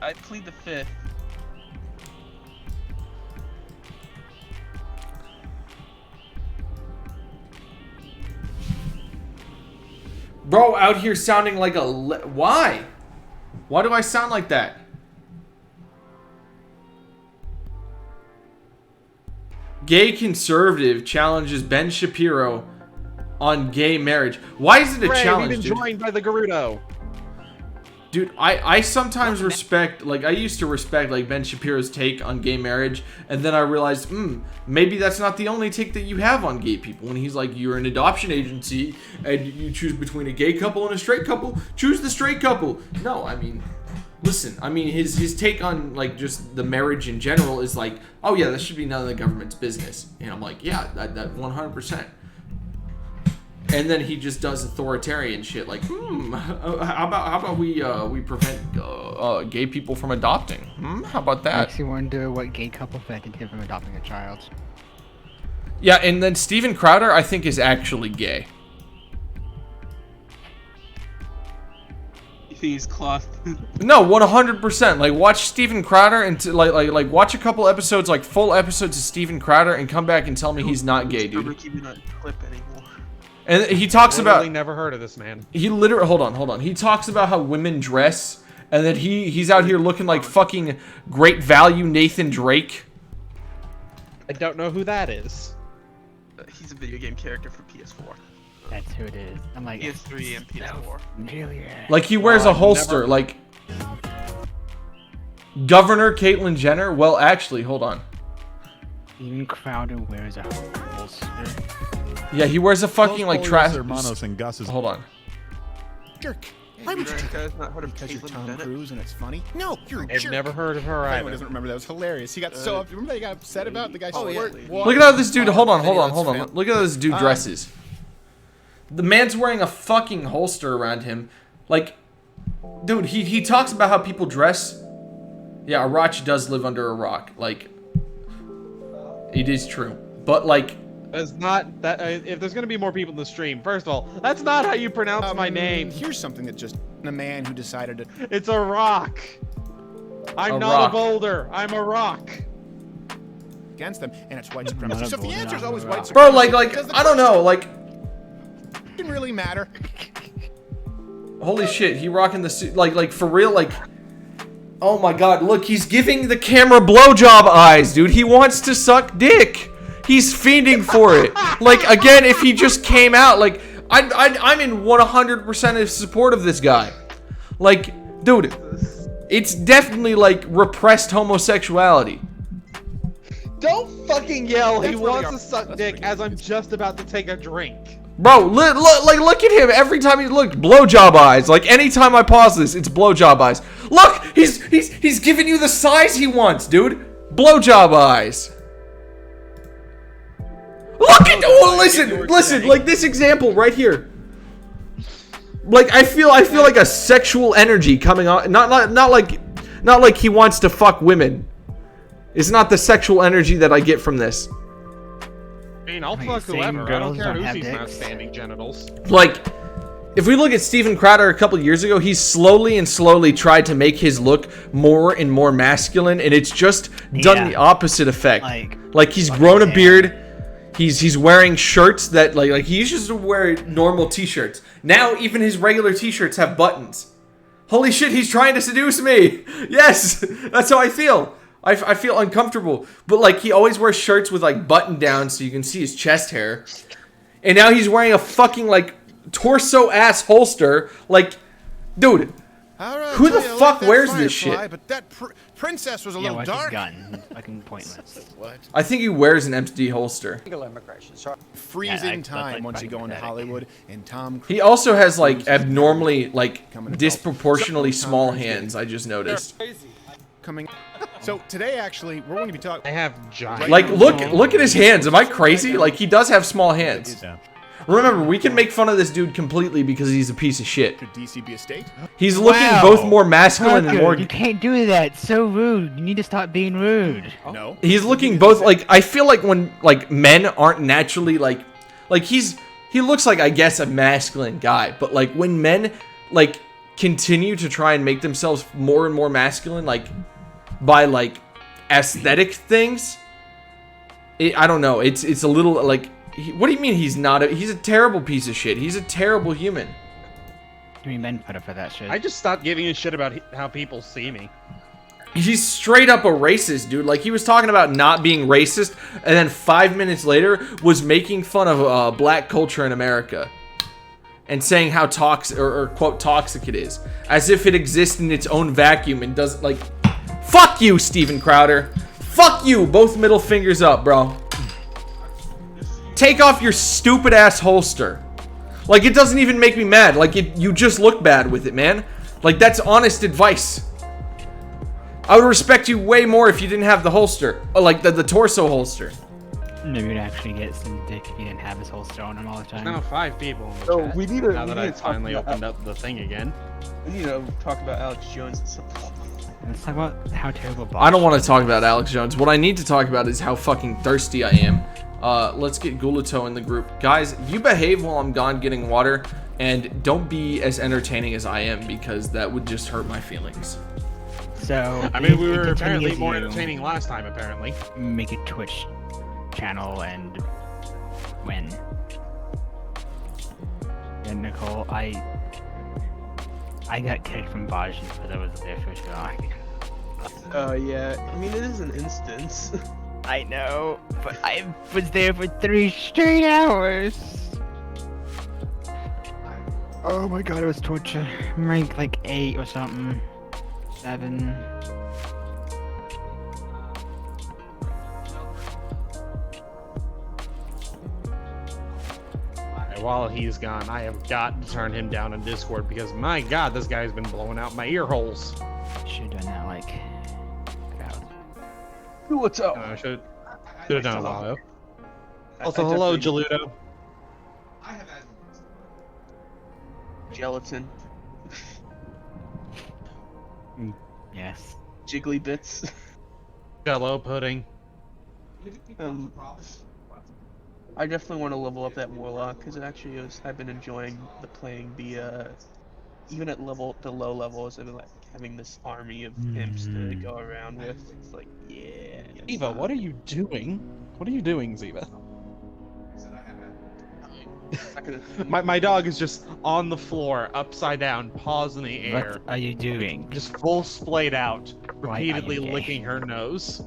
I plead the fifth. Bro, out here sounding like a... Why? Why do I sound like that? Gay conservative challenges Ben Shapiro on gay marriage. Why is it a Hooray, challenge, we've been dude? joined by the Gerudo. Dude, I sometimes respect, like, I used to respect, like, Ben Shapiro's take on gay marriage, and then I realized, maybe that's not the only take that you have on gay people. When he's like, you're an adoption agency, and you choose between a gay couple and a straight couple, choose the straight couple. No, I mean, listen, I mean, his take on, like, just the marriage in general is like, oh yeah, that should be none of the government's business. And I'm like, yeah, that 100%. And then he just does authoritarian shit like, how about we prevent gay people from adopting? How about that? Makes you wonder what gay couples that can get from adopting a child. Yeah, and then Steven Crowder, I think, is actually gay. You think he's cloth? No, 100%. Like, watch Steven Crowder and like watch a couple episodes, like full episodes of Steven Crowder, and come back and tell me he's not gay, I'm dude. keeping that clip anymore. And he talks about. Literally never heard of this man. He literally. Hold on. He talks about how women dress, and that he's out here looking like fucking great value Nathan Drake. I don't know who that is. He's a video game character for PS4. That's who it is. I'm like, PS3 and PS4. familiar. Like he wears a holster. Like Governor Caitlyn Jenner. Well, actually, hold on. Steven Crowder wears a holster. Yeah, he wears a fucking like trash. Hermanos and Gus's. Hold on. Jerk. Why would you guys not heard of Because you're Caitlyn Tom Bennett? Cruise and it's funny? No, you're a I've jerk. never heard of her Anyone either. doesn't remember that. It was hilarious. He got so up. Remember that he got upset about the guy? Oh, yeah. Look at how this dude. Hold on. Look at how this dude dresses. The man's wearing a fucking holster around him. Like, dude, he talks about how people dress. Yeah, Arachi does live under a rock. Like, it is true. But like, That's not that. If there's gonna be more people in the stream, first of all, that's not how you pronounce my name. Here's something that just a man who decided to. It's a rock. I'm A not rock. a boulder. I'm a rock. Against them, and it's white Not supremacy. a So if the bull, answer is not always a white rock. supremacy, bro, like does the I don't know, like, it didn't really matter. holy shit, he rocking the suit, like for real, like. Oh my god, look, he's giving the camera blowjob eyes, dude. He wants to suck dick. He's fiending for it. Like, again, if he just came out, like, I'm in 100% of support of this guy. Like, dude, it's definitely, like, repressed homosexuality. Don't fucking yell. He That's where they wants are. to suck That's dick where as I'm just about to take a drink. Bro, look at him. Every time he look, blowjob eyes. Like, anytime I pause this, it's blowjob eyes. Look, he's giving you the size he wants, dude. Blowjob eyes. Look at, oh, listen, like this example right here. Like I feel like a sexual energy coming on. Not like he wants to fuck women. It's not the sexual energy that I get from this. I mean, I'll Wait, fuck saying whoever. I don't girls care don't who's have these dicks? outstanding genitals. Like, if we look at Steven Crowder a couple years ago, he's slowly tried to make his look more and more masculine, and it's just done Yeah. the opposite effect. Like Like he's grown a beard. He's wearing shirts that like he used to wear normal t-shirts. Now even his regular t-shirts have buttons. Holy shit, he's trying to seduce me. Yes, that's how I feel. I feel uncomfortable. But like he always wears shirts with like button down so you can see his chest hair. And now he's wearing a fucking like torso ass holster. Like, dude, who the fuck wears this shit? But that princess was a yeah, little what's his dark. gun? Fucking pointless. What? I think he wears an empty holster. Freeze Yeah, in that's, time like, once you go into pathetic. Hollywood and Tom Cruise. He also has like abnormally like Coming to disproportionately Tom small Cruise hands. I just noticed. coming. So today, actually, we're going to be talking. I have giant. Like look at his hands. Am I crazy? Like he does have small hands. Remember, we can make fun of this dude completely because he's a piece of shit. Could DC be a state? He's looking Wow. both more masculine and Tucker, more. you can't do that. It's so rude. You need to stop being rude. No. He's looking both like I feel like when like men aren't naturally like he looks like I guess a masculine guy, but like when men like continue to try and make themselves more and more masculine like by like aesthetic things, I don't know. It's a little like what do you mean he's not he's a terrible piece of shit. He's a terrible human. You mean men put up for that shit? I just stopped giving a shit about how people see me. He's straight up a racist, dude. Like, he was talking about not being racist, and then 5 minutes later was making fun of black culture in America. And saying how toxic, or quote, toxic it is. As if it exists in its own vacuum and doesn't, like... Fuck you, Steven Crowder. Fuck you. Both middle fingers up, bro. Take off your stupid-ass holster. Like, it doesn't even make me mad. Like, you just look bad with it, man. Like, that's honest advice. I would respect you way more if you didn't have the holster. Like, the torso holster. No, you'd actually get some dick if you didn't have his holster on him all the time. Now 5 people in the So chat. we need to- now we that need I to talk finally about- opened up the thing again. We need to talk about Alex Jones and stuff. Let's talk about how terrible. I don't want to talk about Alex Jones. What I need to talk about is how fucking thirsty I am Let's get Gulato in the group. Guys, you behave while I'm gone getting water, and don't be as entertaining as I am, because that would just hurt my feelings. So I mean, if we it were apparently continues, more you entertaining last time, apparently. Make a Twitch channel and win. And Nicole, I got kicked from Baji because I was there for so long. Yeah. I mean, it is an instance. I know, but I was there for 3 straight hours. Oh my god, it was torture. I'm ranked like 8 or something. 7. And while he's gone, I have got to turn him down on Discord because my god, this guy's been blowing out my ear holes. Should've done that like. What's up? Should have done a while ago. Also, hello, Geludo. Gelatin. Yes. Jiggly bits. Jello pudding. I definitely want to level up that Warlock because it actually is. I've been enjoying playing the even at the low levels, and like having this army of imps to go around with. It's like, yeah. Ziva, what are you doing? What are you doing, Ziva? My dog is just on the floor, upside down, paws in the air. What are you doing? Just full splayed out, Why are repeatedly you gay? licking her nose.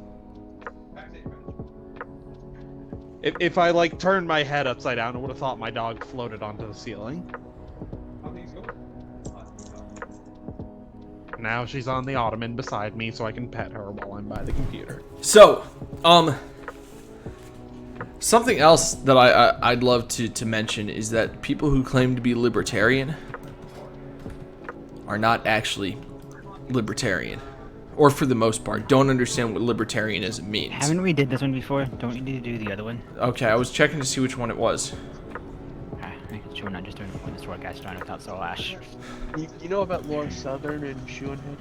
If I like turned my head upside down, I would have thought my dog floated onto the ceiling. Now she's on the ottoman beside me, so I can pet her while I'm by the computer. So, something else that I'd love to mention is that people who claim to be libertarian are not actually libertarian, or for the most part, don't understand what libertarianism means. Haven't we did this one before? Don't we need to do the other one? Okay, I was checking to see which one it was. Making sure we're not just doing when the sword guy's done without Soul Ash. You know about Laura Southern and Shoe and Head?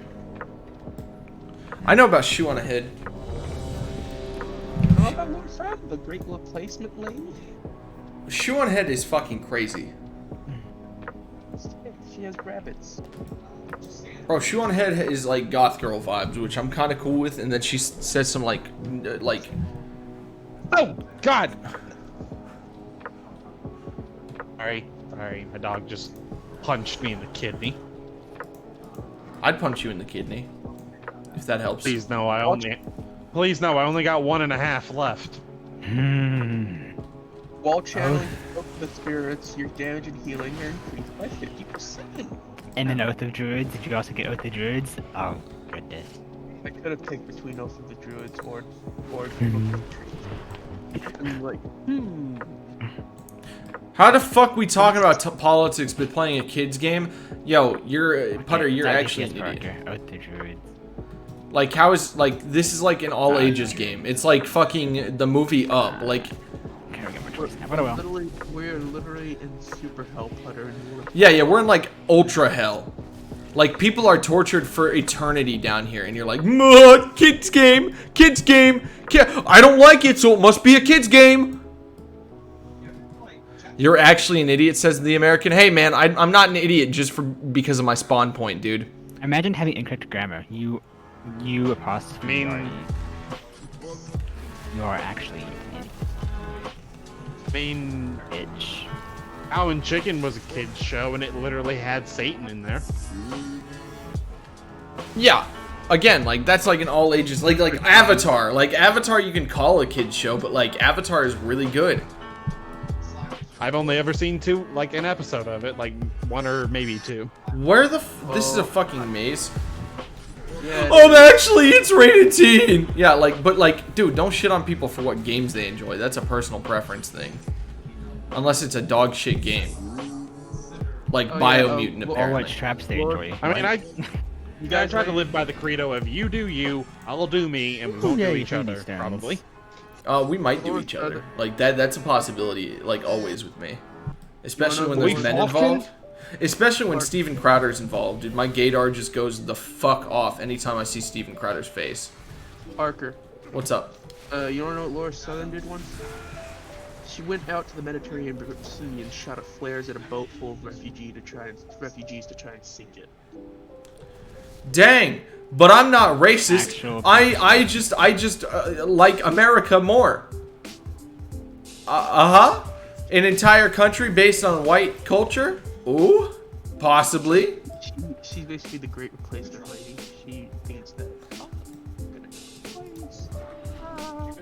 I know about Shoe on a Head. How about Laura Southern, the great replacement lady? Shoe on Head is fucking crazy. She has rabbits. Bro, Shoe on Head is like goth girl vibes, which I'm kind of cool with, and then she says some like Oh God! Sorry, my dog just punched me in the kidney. I'd punch you in the kidney, if that helps. Please no, I only got 1.5 left. While channeling the spirits, your damage and healing are increased by 50%. And an Oath of Druids. Did you also get Oath of Druids? Oh, goodness. I could have picked between Oath of the Druids or I'm like, How the fuck we talking about politics but playing a kids game? Yo, Putter, you're It's actually an PS idiot. Parker, Oath of Druids. Like, how is, like, this is like an all ages game. It's like fucking the movie Up. Like, Okay, we get more choice now, but I will. we're literally in super hell, Putter, and we're yeah, we're in like ultra hell. Like, people are tortured for eternity down here, and you're like, kids game, I don't like it, so it must be a kids game. You're actually an idiot, says the American. Hey, man, I'm not an idiot just because of my spawn point, dude. Imagine having incorrect grammar. You apostrophe. You are actually I mean, bitch. Cow and Chicken was a kid's show, and it literally had Satan in there. Yeah. Again, like, that's like an all ages, like Avatar. Like, Avatar you can call a kid's show, but like, Avatar is really good. I've only ever seen an episode of it, like 1 or maybe 2. Where the this is a fucking maze. yeah, Actually, it's rated teen. Yeah, like, but like, dude, don't shit on people for what games they enjoy. That's a personal preference thing. Unless it's a dog shit game. Like Biomutant, Or what apparently. traps they enjoy. I mean, you I guys try to like- live by the credo of you do you, I'll do me, and we won't yeah, do you each can other, use stones. probably. We might do each other. Like, that's a possibility, like, always with me. Especially when We there's men often- involved. Especially when Steven Crowder's involved. Dude, my gaydar just goes the fuck off anytime I see Steven Crowder's face. Parker. What's up? You wanna know what Laura Southern did once? She went out to the Mediterranean Sea and shot at flares at a boat full of refugees to try and sink it. Dang, but I'm not racist. Actual- I just like America more. An entire country based on white culture? Ooh, possibly. She's basically the great replacement lady. She thinks that. Oh, I'm gonna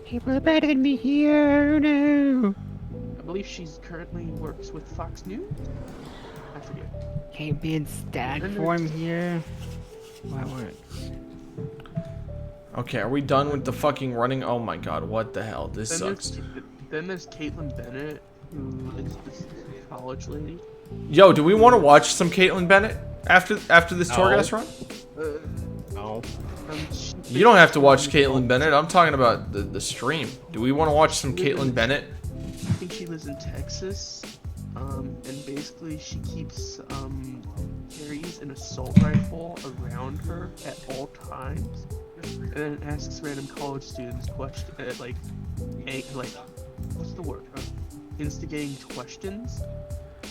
People are better than me here. No. I believe she's currently works with Fox News. I forget. Can't be in stag form here. What works? Okay, are we done with the fucking running? Oh my god, what the hell? This sucks. Then there's Caitlin Bennett, who is this college lady. Yo, do we want to watch some Caitlin Bennett after this Torghast run? No. You don't have to watch Caitlin Bennett. I'm talking about the stream. Do we want to watch some Caitlin Bennett? I think she lives in Texas. And basically she keeps carries an assault rifle around her at all times, and then asks random college students what's the word? Instigating questions.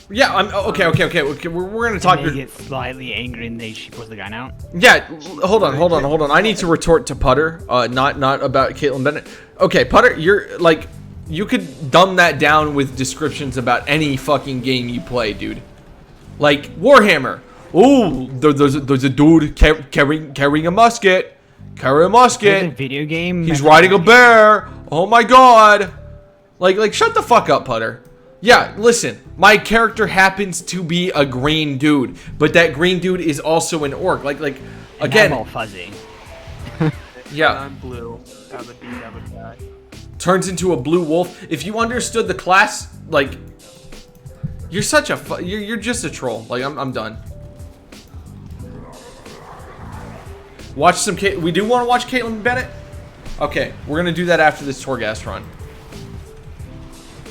Yeah, I'm okay. We're gonna talk. They get slightly angry and she pulls the gun out. Yeah, hold on. I need to retort to Putter. Not about Caitlin Bennett. Okay, Putter, you're like, you could dumb that down with descriptions about any fucking game you play, dude. Like Warhammer. Ooh, there's a dude carrying a musket. Carry a It's a musket. video game. He's riding a bear. Oh my god. Like shut the fuck up, Putter. Yeah, listen, my character happens to be a green dude, but that green dude is also an orc. Like And again, I'm all fuzzy. yeah, I'm blue. I'm a guy. turns into a blue wolf. If you understood the class, like, you're such a you're just a troll. Like I'm done. Watch some we do want to watch Caitlin Bennett? Okay, we're gonna do that after this Torghast run.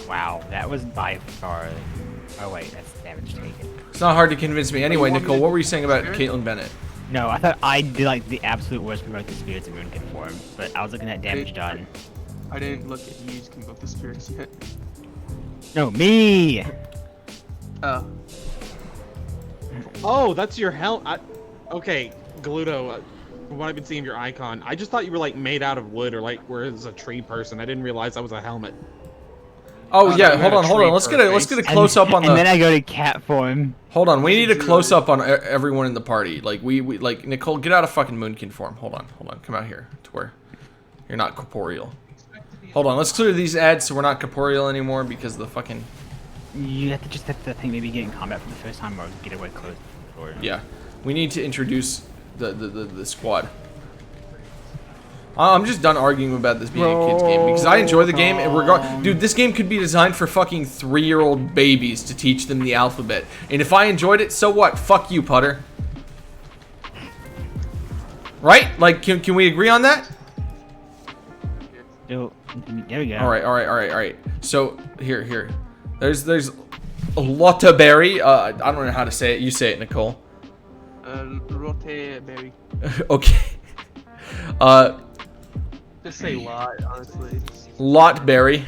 Wow, that was by far. Oh wait, that's damage taken. It's not hard to convince me. Anyway, Nicole, what were you saying about Caitlin Bennett? No, I thought I did like the absolute worst for both the spirits of Moonkin form, but I was looking at damage done. I didn't look at you can book the spirits yet. No, me! Oh, that's your okay, Gluto. From what I've been seeing of your icon, I just thought you were like made out of wood or like where it's a tree person. I didn't realize that was a helmet. Oh yeah, no, hold on. Let's get a close up on And then the. I go to cat form. Hold on, we need a close up on everyone in the party. Like we like Nicole, get out of fucking Moonkin form. Hold on, come out here to where you're not corporeal. Hold on, let's clear these ads so we're not corporeal anymore because the fucking. You have to think maybe get in combat for the first time or get away close. Or... Yeah, we need to introduce the squad. I'm just done arguing about this being a kid's game because I enjoy the game. And dude, this game could be designed for fucking 3-year-old babies to teach them the alphabet. And if I enjoyed it, so what? Fuck you, Putter. Right? Like, can we agree on that? So, there we go. All right. So here. There's a Lotta Berry. I don't know how to say it. You say it, Nicole. Rote berry. Okay. Just say lot, honestly. Lotberry.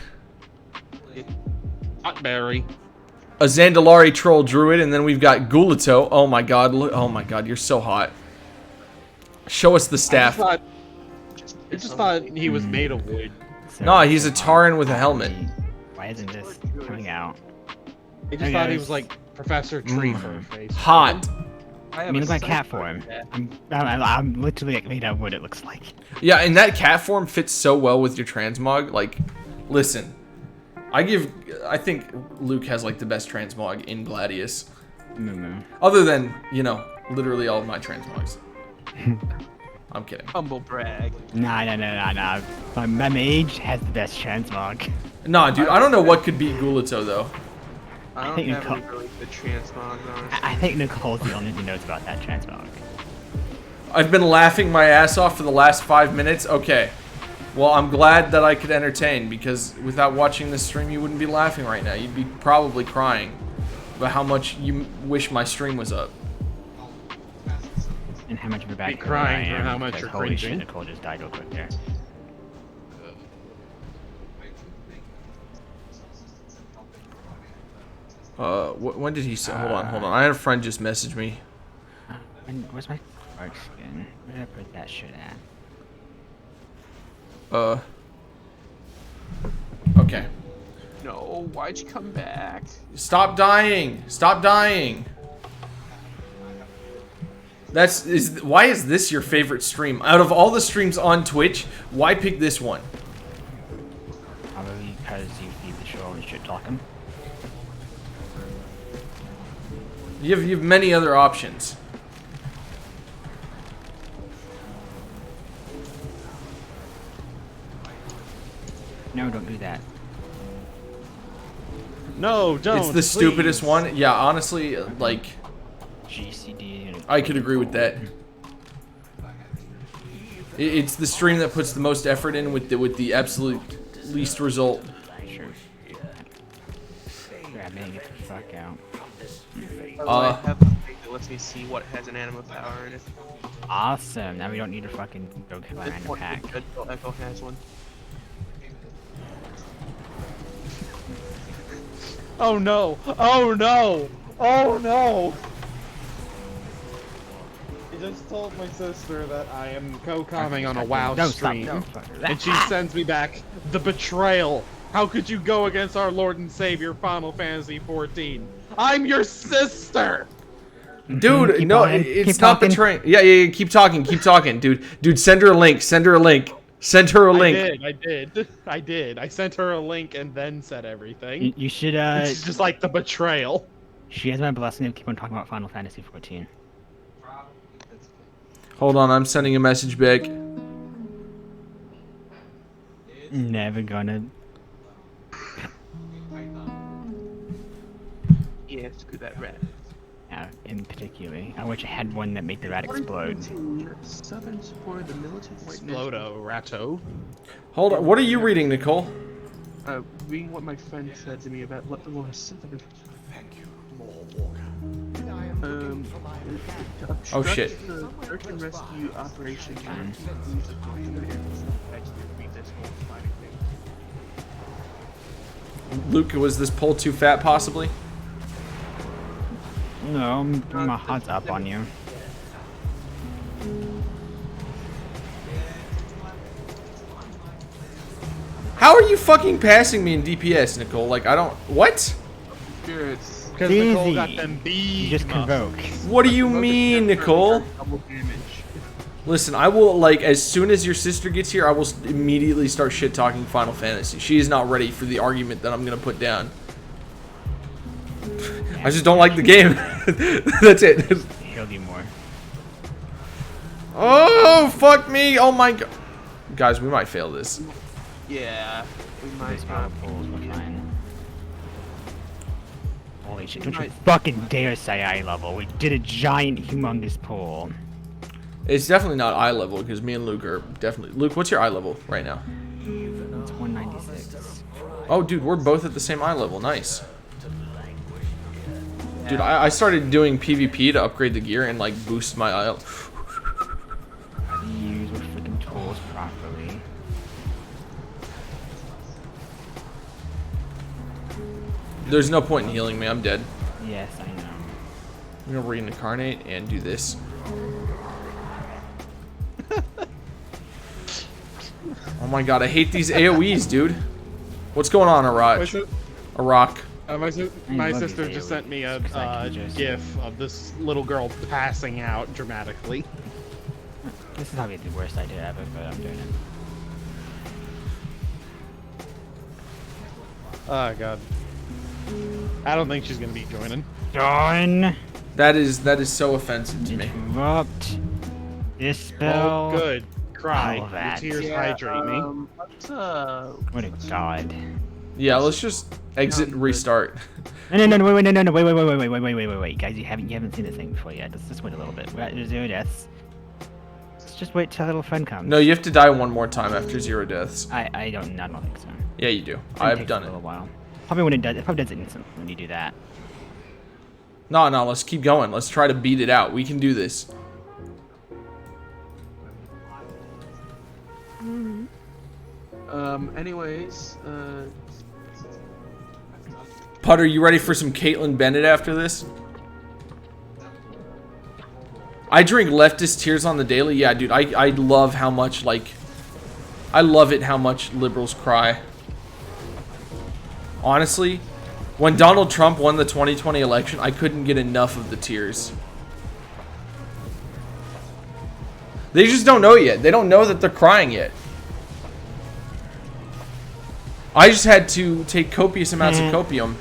Hotberry. A Zandalari Troll Druid, and then we've got Gulito. Oh my god, oh my god, you're so hot. Show us the staff. I just thought he was made of wood. So, Nah, he's a Tauren with a helmet. Why isn't this coming out? I just Hey, thought he guys. was like Professor Tree for a face. Hot. I mean, look at my cat form. I'm literally like made out of wood, it looks like. Yeah, and that cat form fits so well with your transmog. Like, listen, I think Luke has like the best transmog in Gladius. Other than, you know, literally all of my transmogs. I'm kidding. Humble brag. Nah. My mage has the best transmog. Nah, dude, I don't know what could beat Gulito though. I don't think have Nicole- any really good transmogs, honestly. I think Nicole's the only one who knows about that transmog. I've been laughing my ass off for the last 5 minutes. Okay. Well, I'm glad that I could entertain because without watching this stream, you wouldn't be laughing right now. You'd be probably crying about how much you wish my stream was up. And how much of a bad Be crying I for am, how much because you're holy shit, cringing. Nicole just died real quick there. When did he say? Hold on. I had a friend just message me. Where's my card skin? Where did I put that shit at? Okay. No, why'd you come back? Stop dying! Stop dying! Why is this your favorite stream? Out of all the streams on Twitch, why pick this one? Probably because you feed the show and shit talking. You have many other options. No, don't do that. No, don't. It's the stupidest please. one. Yeah, honestly, like, GCD. I could agree with that. It's the stream that puts the most effort in with the absolute least result. Sure. Grab it and get the fuck out. I have a thing that lets me see what has an anima power in it. Awesome. Now we don't need to fucking go kill a random pack. Echo has one. Oh no! Oh no! Oh no! I just told my sister that I am co-commenting on a WoW No, stop. stream, Don't fuck and she sends me back the betrayal. How could you go against our Lord and Savior, Final Fantasy XIV? I'm your sister. Dude, Keep no, going. it's Keep not talking. betraying. Yeah, keep talking, dude. Dude, send her a link. Send her a link. Send her a link. I did. I sent her a link and then said everything. You should, It's just like the betrayal. she has my blessing to keep on talking about Final Fantasy 14. Hold on, I'm sending a message back. Never gonna. Yeah, screw that rat. In particular. I wish I had one that made the rat explode. Southern supported the militant white Explodo, Ratto. Hold on, what are you reading, Nicole? Reading what my friend said to me about what the Lord Southern. Oh, shit. The search and rescue operation. Luke, was this poll too fat, possibly? No, I'm putting my hearts up on you. How are you fucking passing me in DPS, Nicole? Like, I don't... What? Spirits. Because Nicole Easy. got them bees. You just convoke. What do you mean, Nicole? Double damage. Listen, I will, like, as soon as your sister gets here, I will immediately start shit-talking Final Fantasy. She is not ready for the argument that I'm gonna put down. I just don't like the game. That's it. Healed you more. Oh, fuck me. Oh my god. Guys, we might fail this. Yeah, we might. These power pools were fine. Holy shit, don't you Might- fucking dare say eye level. We did a giant, humongous pool. It's definitely not eye level, because me and Luke are definitely... Luke, what's your eye level right now? It's 196. Oh, dude, we're both at the same eye level. Nice. Dude, I started doing PvP to upgrade the gear and, like, boost my eye. Use with freaking tools properly. There's no point in healing me. I'm dead. Yes, I know. I'm gonna reincarnate and do this. Oh my god, I hate these AoEs, dude. What's going on, Arach? Arak. My love sister these just sent me a AoEs, 'cause I can just- gif of this little girl passing out dramatically. This is probably the worst idea ever, but I'm doing it. Oh god. I don't think she's gonna be joining. Done! That is so offensive to me. Interrupt. Dispel. Oh, good. Cry. All that. Your tears hydrate me. Let's, What a god. Yeah, let's just exit and restart. No, wait, wait, guys, you haven't seen this thing before yet. Let's just wait a little bit. We're at 0 deaths. Let's just wait till our little friend comes. No, you have to die one more time after 0 deaths. I don't think so. Yeah, you do. It I've takes done a it. little while. Probably when it does. It probably does it instantly when you do that. No, let's keep going. Let's try to beat it out. We can do this. anyways, Putter, you ready for some Caitlin Bennett after this? I drink leftist tears on the daily. Yeah, dude, I love how much, like... I love it how much liberals cry. Honestly, when Donald Trump won the 2020 election, I couldn't get enough of the tears. They just don't know yet. They don't know that they're crying yet. I just had to take copious amounts of copium.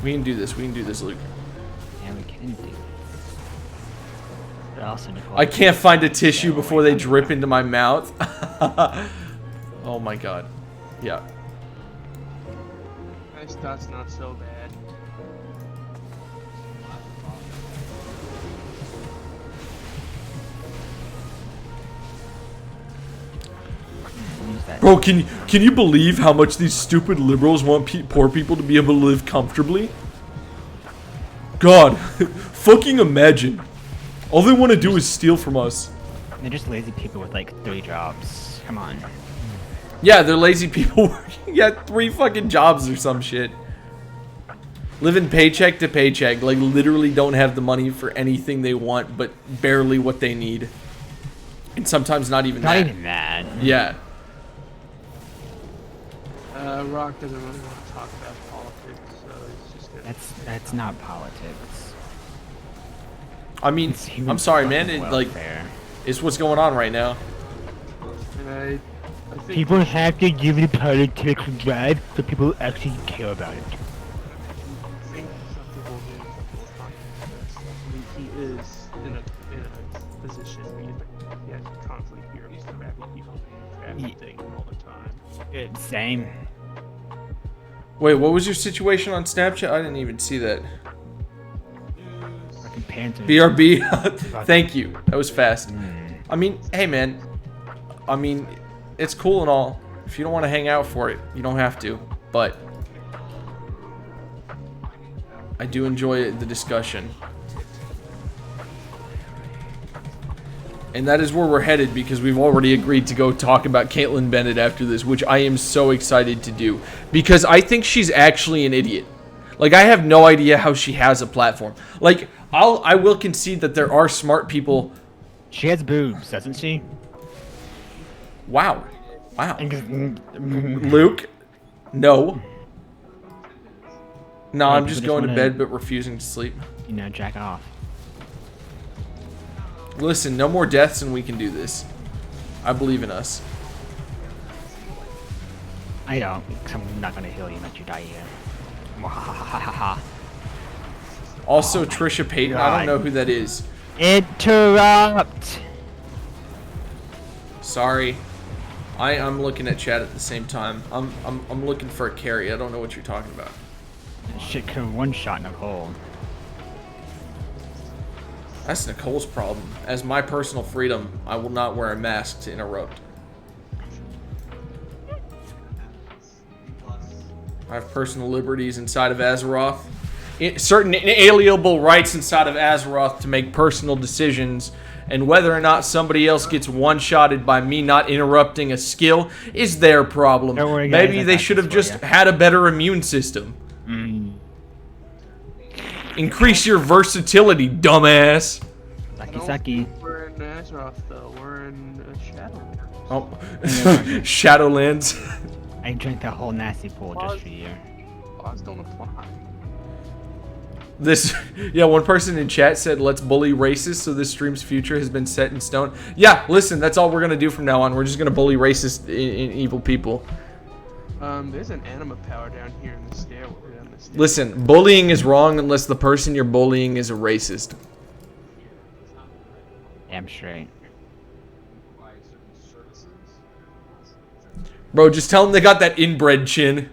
We can do this. We can do this, Luke. Yeah, we can do. But also, Nicole, I can't find a tissue before they drip into my mouth. Oh my god. Yeah. That's not so bad. use that. Bro, can you believe how much these stupid liberals want poor people to be able to live comfortably? God, fucking imagine. All they want to do is steal from us. They're just lazy people with like 3 jobs. Come on. Yeah, they're lazy people working at 3 fucking jobs or some shit. Living paycheck to paycheck, like literally don't have the money for anything they want, but barely what they need. And sometimes not even Not that. even that. Yeah. Rock doesn't really want to talk about politics, so it's just gonna... That's not politics. I mean, It's human I'm sorry, man. fucking It, like, welfare. it's what's going on right now. And I think People have to give the politics a drive so people actually care about it. I think some people do, some people can't do this. I mean, he is in a position where he has to constantly hear these crappy people crappy things all the time. Same. Wait, what was your situation on Snapchat? I didn't even see that. Fucking parents are- BRB, thank you. That was fast. Mm. I mean, hey man. I mean, it's cool and all. If you don't want to hang out for it, you don't have to. But I do enjoy the discussion. And that is where we're headed because we've already agreed to go talk about Caitlin Bennett after this, which I am so excited to do. Because I think she's actually an idiot. Like, I have no idea how she has a platform. Like, I will concede that there are smart people. She has boobs, doesn't she? Wow. Wow. You Luke? No. No, I'm people just just going to wanna- bed but refusing to sleep. know, jack off. Listen, no more deaths and we can do this. I believe in us. I don't, because I'm not gonna heal you unless you die here. Mwahahaha. Also, Trisha Payton, I don't know who that is. Interrupt! Sorry. I'm looking at chat at the same time. I'm looking for a carry. I don't know what you're talking about. Shit could have one-shot Nicole. That's Nicole's problem. As my personal freedom, I will not wear a mask to interrupt. I have personal liberties inside of Azeroth. Certain inalienable rights inside of Azeroth to make personal decisions. And whether or not somebody else gets one-shotted by me not interrupting a skill is their problem. Don't worry, guys, Maybe I they got should have this for just ya. had a better immune system. Mm. Increase your versatility, dumbass. Sucky don't sucky. think we're in Azeroth, though. We're in Shadowlands. Oh, Shadowlands. I drank that whole nasty pool just for you. Laws don't apply. This, yeah, one person in chat said, let's bully racists, so this stream's future has been set in stone. Yeah, listen, that's all we're going to do from now on. We're just going to bully racist and evil people. There's an anima power down here in the stairway. Listen, bullying is wrong unless the person you're bullying is a racist. Damn straight. Bro, just tell them they got that inbred chin.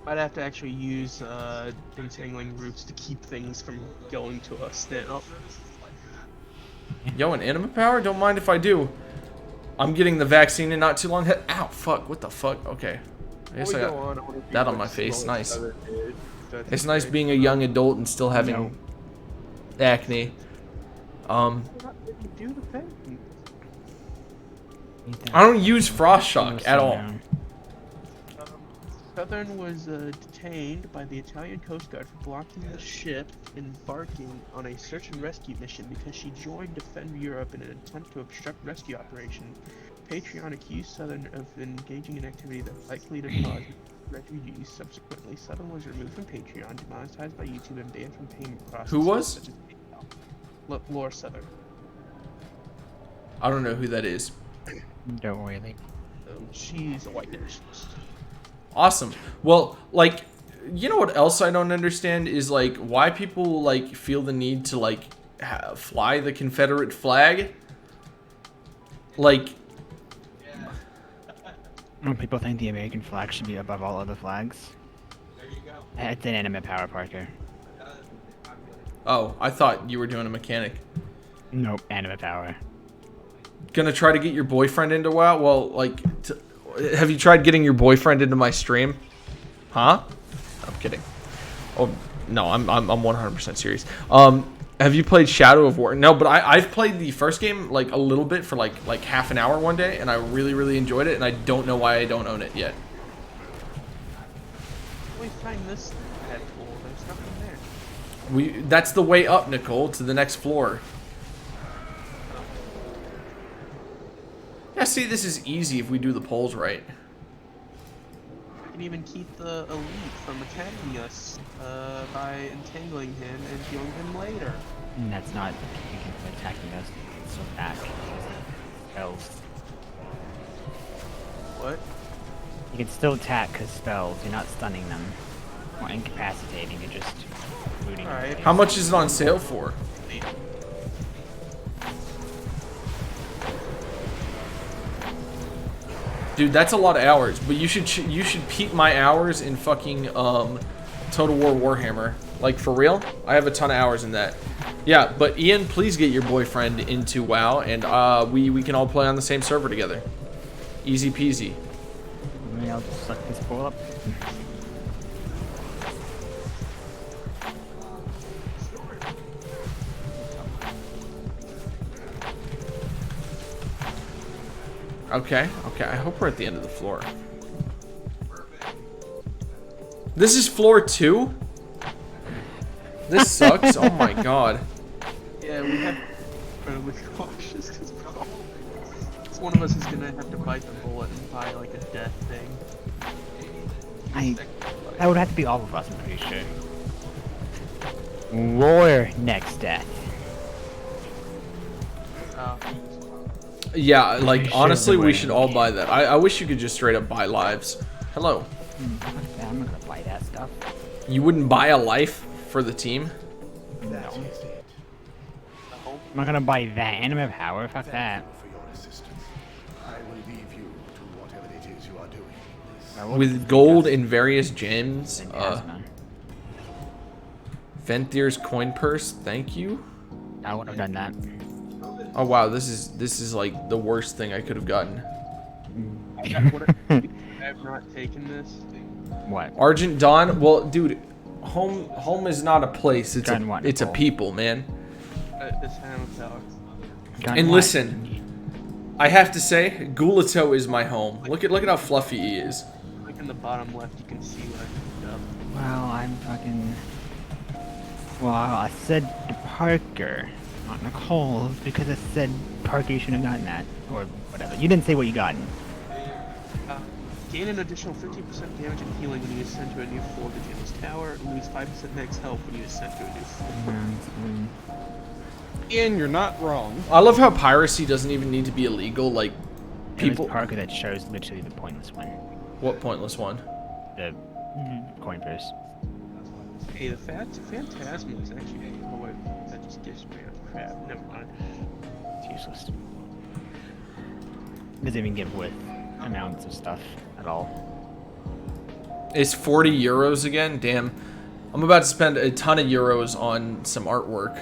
I'd have to actually use entangling roots to keep things from going to us now. Yo, an anima power? Don't mind if I do. I'm getting the vaccine in not too long. Ow, fuck, what the fuck? Okay. I guess I got that on my face. Nice. It's nice being a young adult and still having acne. Do the thing. I don't use Frost Shock at all. Southern was detained by the Italian Coast Guard for blocking the ship embarking on a search and rescue mission because she joined Defend Europe in an attempt to obstruct rescue operations. Patreon accused Southern of engaging in activity that likely to cause refugees. Subsequently, Southern was removed from Patreon, demonetized by YouTube, and banned from payment processes. Who was? Such as Laura Southern. I don't know who that is. Don't really. She's a white nationalist. Awesome. Well, like, you know what else I don't understand is like why people like feel the need to like fly the Confederate flag. Like, People think the American flag should be above all other flags. It's an anime power, Parker. oh, I thought you were doing a mechanic. Nope, anime power. Gonna try to get your boyfriend into WoW? Well, like, have you tried getting your boyfriend into my stream? Huh? I'm kidding. Oh no, I'm 100% serious. Have you played Shadow of War? No, but I've played the first game like a little bit for like half an hour one day, and I really enjoyed it, and I don't know why I don't own it yet. We find this head pool. There's nothing there. That's the way up, Nicole, to the next floor. Yeah, see, this is easy if we do the polls right. We can even keep the elite from attacking us by entangling him and killing him later. And that's not keeping from attacking us. It's still back. Spells. What? You can still attack because spells. You're not stunning them or incapacitating. You're just looting. their Alright. face. How much is it on sale for? Dude, that's a lot of hours, but you should peep my hours in fucking Total War Warhammer. Like, for real? I have a ton of hours in that. Yeah, but Ian, please get your boyfriend into WoW, and we can all play on the same server together. Easy peasy. Maybe I'll just suck this ball up. Okay, I hope we're at the end of the floor. This is floor 2? This sucks. Oh my god. Yeah, we have to be cautious because one of us is gonna have to bite the bullet and buy like a death thing. That would have to be all of us, I'm pretty sure. Roar next death. Yeah, like, should honestly, be we winning. should all buy that. I wish you could just straight up buy lives. Hello. I'm not gonna buy that stuff. You wouldn't buy a life for the team? No. I'm not gonna buy that. Anime power, fuck that. For your assistance. I will leave you to whatever it is you are doing. With gold and various gems. Phantasma. Venthier's coin purse, thank you. I would have done that. Oh wow, this is like the worst thing I could have gotten. I have not taken this. What? Argent Dawn, well, dude, home is not a place. It's Done a what, it's a Nicole? people, man. This hammer power. Done And what? listen, I have to say, Gulato is my home. Look at how fluffy he is. Like in the bottom left, you can see what I picked up. Well, I'm fucking. Well, I said Parker, not Nicole, because I said Parker you shouldn't have gotten that, or whatever. You didn't say what you got. Gain an additional 15% damage and healing when you ascend to a new floor of the Janus Tower. Lose 5% max health when you ascend to a new floor. Ian, you're not wrong. I love how piracy doesn't even need to be illegal. Like, People. people. Parker that shows literally the pointless one. What pointless one? The coin purse. Hey, the Phantasma is actually. Oh wait, that just gives me a crap. Never mind. It's useless. Doesn't even give with amounts of stuff at all. It's 40 euros again. Damn, I'm about to spend a ton of euros on some artwork.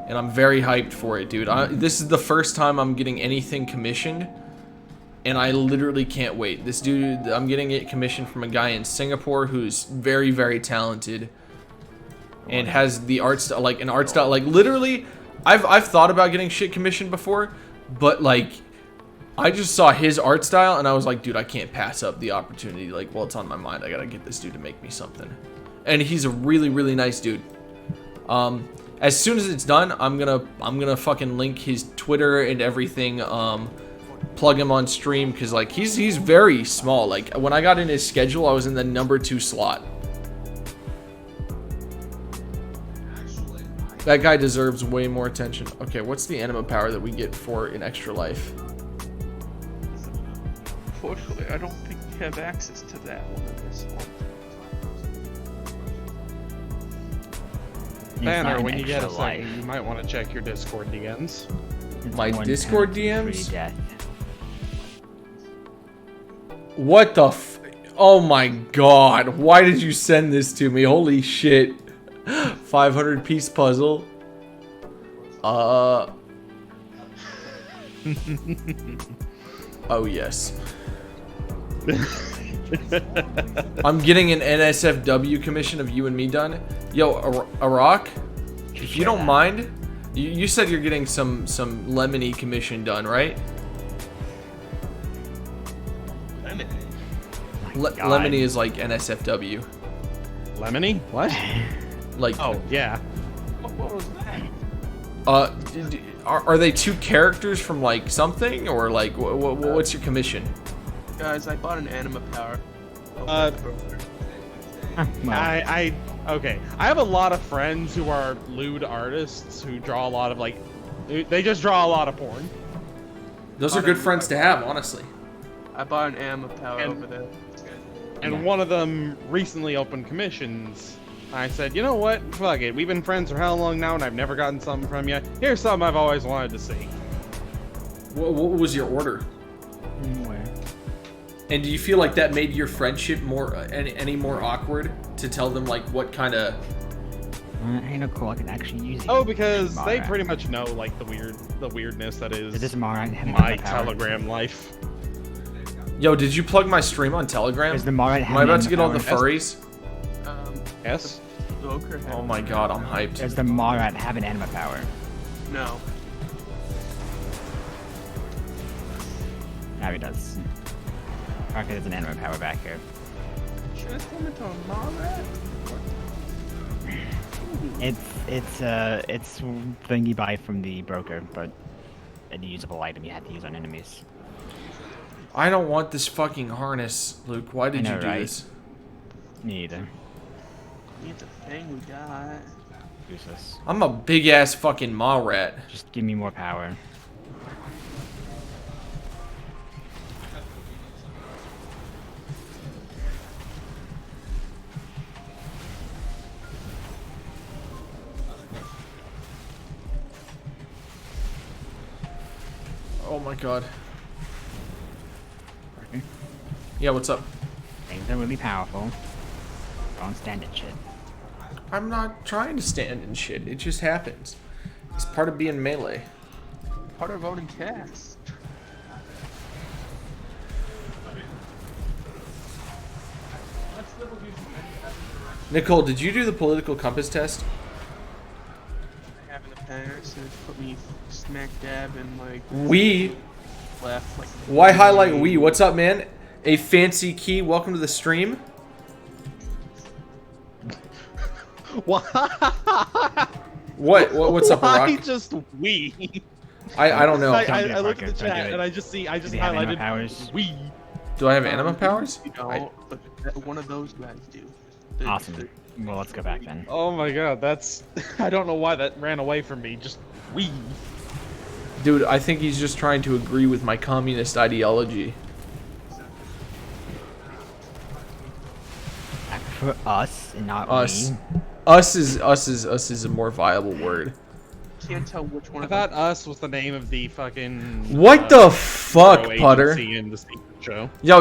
And I'm very hyped for it, dude. This is the first time I'm getting anything commissioned. And I literally can't wait. This dude, I'm getting it commissioned from a guy in Singapore who's very talented. And has the art style, like an art style, like literally, I've thought about getting shit commissioned before. But like, I just saw his art style and I was like, dude, I can't pass up the opportunity. Like, well, it's on my mind. I gotta get this dude to make me something. And he's a really, really nice dude. As soon as it's done, I'm gonna fucking link his Twitter and everything. Plug him on stream because like he's very small. Like when I got in his schedule, I was in the #2 slot. That guy deserves way more attention. Okay, what's the anima power that we get for an extra life? Unfortunately, I don't think we have access to that one in this one. It's not Banner, an when you get a extra second, you might want to check your Discord DMs. It's My 1 Discord penalty, DMs? free death. What the f- Oh my god, why did you send this to me? Holy shit. 500 piece puzzle. Oh yes. I'm getting an NSFW commission of you and me done. Yo, Iraq, if you don't mind, you said you're getting some lemony commission done, right? God. Lemony is like NSFW. Lemony? What? Like, Oh, yeah. What was that? are they two characters from like something or like what's your commission? Guys, I bought an anima power. Okay. I have a lot of friends who are lewd artists who draw a lot of like, they just draw a lot of porn. Those are good friends to have, honestly. I bought an anima power And- over there. And one of them recently opened commissions. I said, you know what? Fuck it. We've been friends for how long now and I've never gotten something from you. Here's something I've always wanted to see. What was your order? Where? And do you feel like that made your friendship more any more awkward to tell them like what kind of? Hey, no, cool. I can actually use it. Oh, because they Mara. pretty much know like the weirdness that Does is this Mara have my anima power? Telegram life. Yo, did you plug my stream on Telegram? Does the Mara have Am I about to anima get all the power? furries? Yes? Joker had Oh my god, I'm hyped. Does the Mara have an anima power? No. No, he does. Okay, there's an anima power back here. Should I turn into a Mara? It's thing you buy from the broker, but a usable item you have to use on enemies. I don't want this fucking harness, Luke. Why did I know, you do right? this? Me either. Need the thing we got. Useless. I'm a big ass fucking ma rat. Just give me more power. Oh my god. Yeah, what's up? Things are really powerful. Don't stand it shit. I'm not trying to stand in shit. It just happens. It's part of being melee. Part of owning cast. Nicole, did you do the political compass test? Having a parents and put me smack dab in like We. left. Like, Why highlight we? What's up, man? A fancy key. Welcome to the stream. What? What's up, Why Rock? just we? I don't know. I Don't do it, look at the Parker, don't do chat it. and I just Do they have anima highlighted powers? we. Do I have anima powers? You know, but one of those guys do. Awesome. Well, let's go back then. Oh my god, that's I don't know why that ran away from me. Just we. Dude, I think he's just trying to agree with my communist ideology. For us and not Us. we. Us is a more viable word. Can't tell which one I of thought them. us was the name of the fucking. What the fuck, show Putter? agency in the secret show. Yo,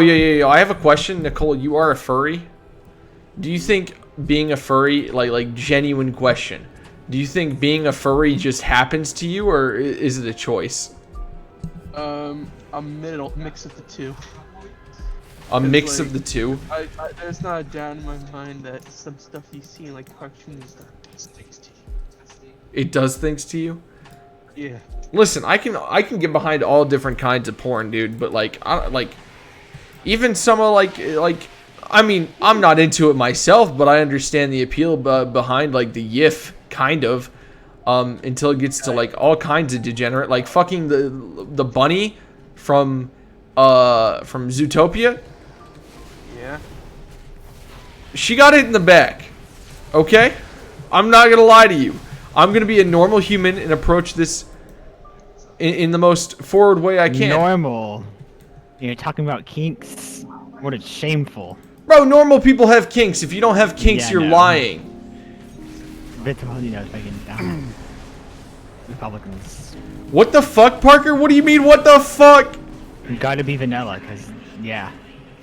I have a question, Nicole. You are a furry. Do you think being a furry, like genuine question, do you think being a furry just happens to you, or is it a choice? A mix of the two. A mix like- of the two. There's not a doubt in my mind that some stuff you see in like cartoons does things to you. It does things to you. Yeah. Listen, I can get behind all different kinds of porn, dude. But like, even some of like, I mean, I'm not into it myself, but I understand the appeal behind like the yiff kind of. Until it gets to like all kinds of degenerate, like fucking the bunny from Zootopia. Yeah. She got hit in the back. Okay? I'm not gonna lie to you. I'm gonna be a normal human and approach this in the most forward way I can. Normal. You're talking about kinks. What is shameful. Bro, normal people have kinks. If you don't have kinks, Yeah, you're no. lying. Bits of you know, fucking down. Republicans. What the fuck, Parker? What do you mean, what the fuck? You gotta be vanilla, cause yeah,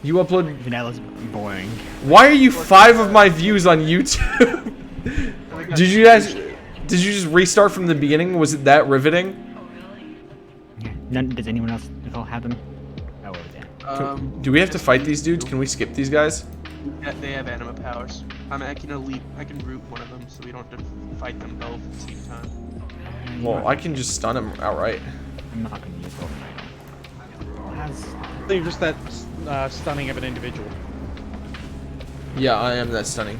You upload. vanilla's boring. Why are you 5 of my views on YouTube? Did you guys? Did you just restart from the beginning? Was it that riveting? Yeah. Does anyone else have them? Oh, yeah. Do we have to fight these dudes? Can we skip these guys? They have anima powers. I can root one of them, so we don't have to fight them both at the same time. Well, I can just stun him outright. I'm not gonna use both. They're just that stunning of an individual. Yeah, I am that stunning.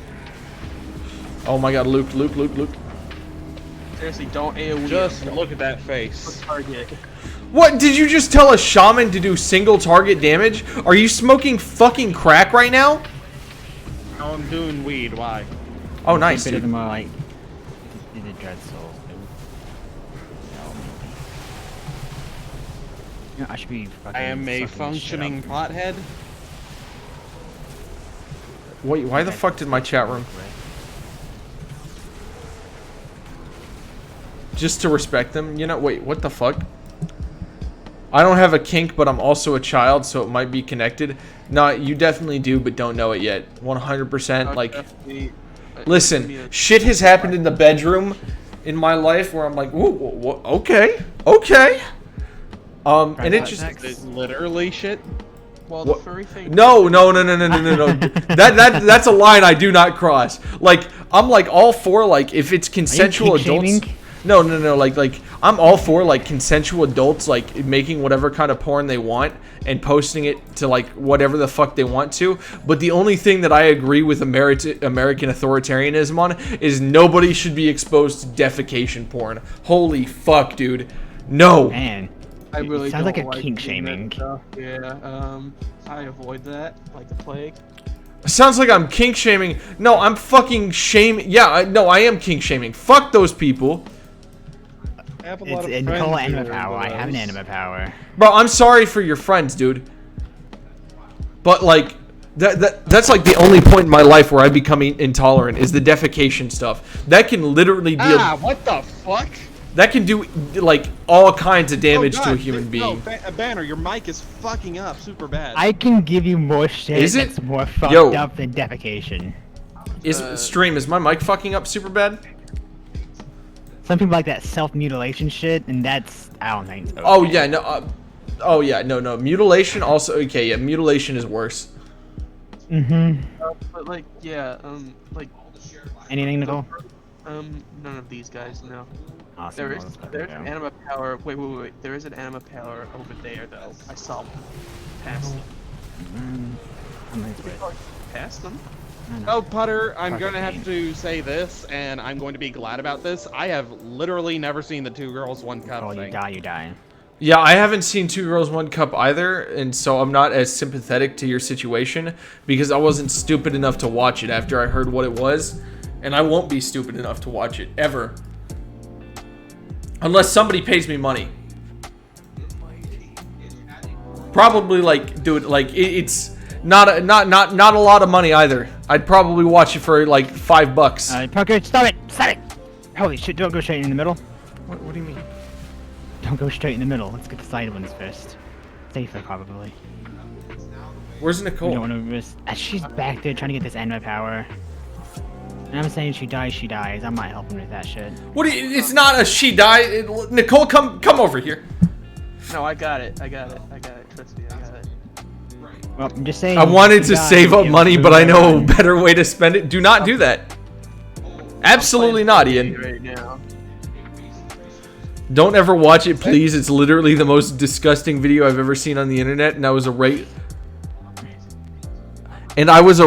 Oh my god, Luke. Seriously, don't AoE. Just look at that face. Target. What? Did you just tell a shaman to do single target damage? Are you smoking fucking crack right now? No, I'm doing weed. Why? Oh, nice, Bit of dude. them are like the Dread Souls. Yeah, I should be. I am a fucking functioning shit up. pothead. Wait, why the fuck did my chat room? Just to respect them? You know, wait, what the fuck? I don't have a kink, but I'm also a child, so it might be connected. No, you definitely do, but don't know it yet. 100%. Like, listen, shit has happened in the bedroom in my life where I'm like, whoa, okay. And it just... It's literally shit. Well, the furry thing. No. That's a line I do not cross. Like, I'm like all for like if it's consensual kink adults. shaming? No. Like I'm all for like consensual adults like making whatever kind of porn they want and posting it to like whatever the fuck they want to. But the only thing that I agree with American authoritarianism on is nobody should be exposed to defecation porn. Holy fuck, dude. No. Man, I really sounds like don't a kink doing that shaming. stuff. Yeah. I avoid that like the plague. Sounds like I'm kink shaming. No, I'm fucking shaming. Yeah, I am kink shaming. Fuck those people. I have a lot it's of Nicole friends who anima are power. I have an those. anima power. Bro, I'm sorry for your friends, dude. But like that's like the only point in my life where I become intolerant is the defecation stuff. That can literally deal What the fuck? that can do like all kinds of damage Oh, to a God, human being. No, Banner, your mic is fucking up super bad. I can give you more shit Is it? that's more fucked Yo. up than defecation. Is my mic fucking up super bad? Some people like that self-mutilation shit, and that's I don't think so. Oh yeah, no. Mutilation also okay, yeah, mutilation is worse. But like, yeah, like, Anything, Nicole? none of these guys, no. Awesome. There's well, let's go. an anima power. Wait. There is an anima power over there though. I saw one. Past them. I'm gonna quit. Past them. Oh, Putter, I'm Fucking gonna have to say this, and I'm going to be glad about this. I have literally never seen the Two Girls, One Cup Oh, thing. you die. Yeah, I haven't seen Two Girls, One Cup either, and so I'm not as sympathetic to your situation because I wasn't stupid enough to watch it after I heard what it was, and I won't be stupid enough to watch it ever. Unless somebody pays me money. Probably like, dude, like it's not a lot of money either. I'd probably watch it for like $5. Parker, stop it! Stop it! Holy shit! Don't go straight in the middle. What do you mean? Don't go straight in the middle. Let's get the side ones first. Safer, probably. Where's We Nicole? don't want to risk. She's back there trying to get this anima power. And I'm saying she dies, she dies. I'm not helping with that shit. What? Do you, it's not a she died. Nicole, come over here. No, I got it. Trust me, I got it. Well, I'm just saying. I wanted she to dies, save up you money, move but I know a around. better way to spend it. Do not do that. Absolutely not, Ian. Right now. Don't ever watch it, please. It's literally the most disgusting video I've ever seen on the internet, and I was a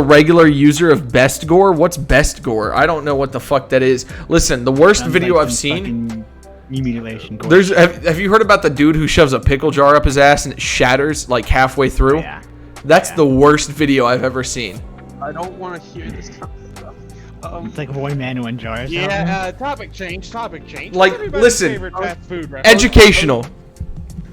regular user of Best Gore. What's Best Gore? I don't know what the fuck that is. Listen, the worst Sounds video like I've some seen. fucking mutilation. Gore. There's have you heard about the dude who shoves a pickle jar up his ass and it shatters like halfway through? Yeah. That's the worst video I've ever seen. I don't want to hear this kind of stuff. It's like one man, one jar. Or something. Yeah, topic change, topic change. Like, Everybody's listen, favorite fast food reference. Educational.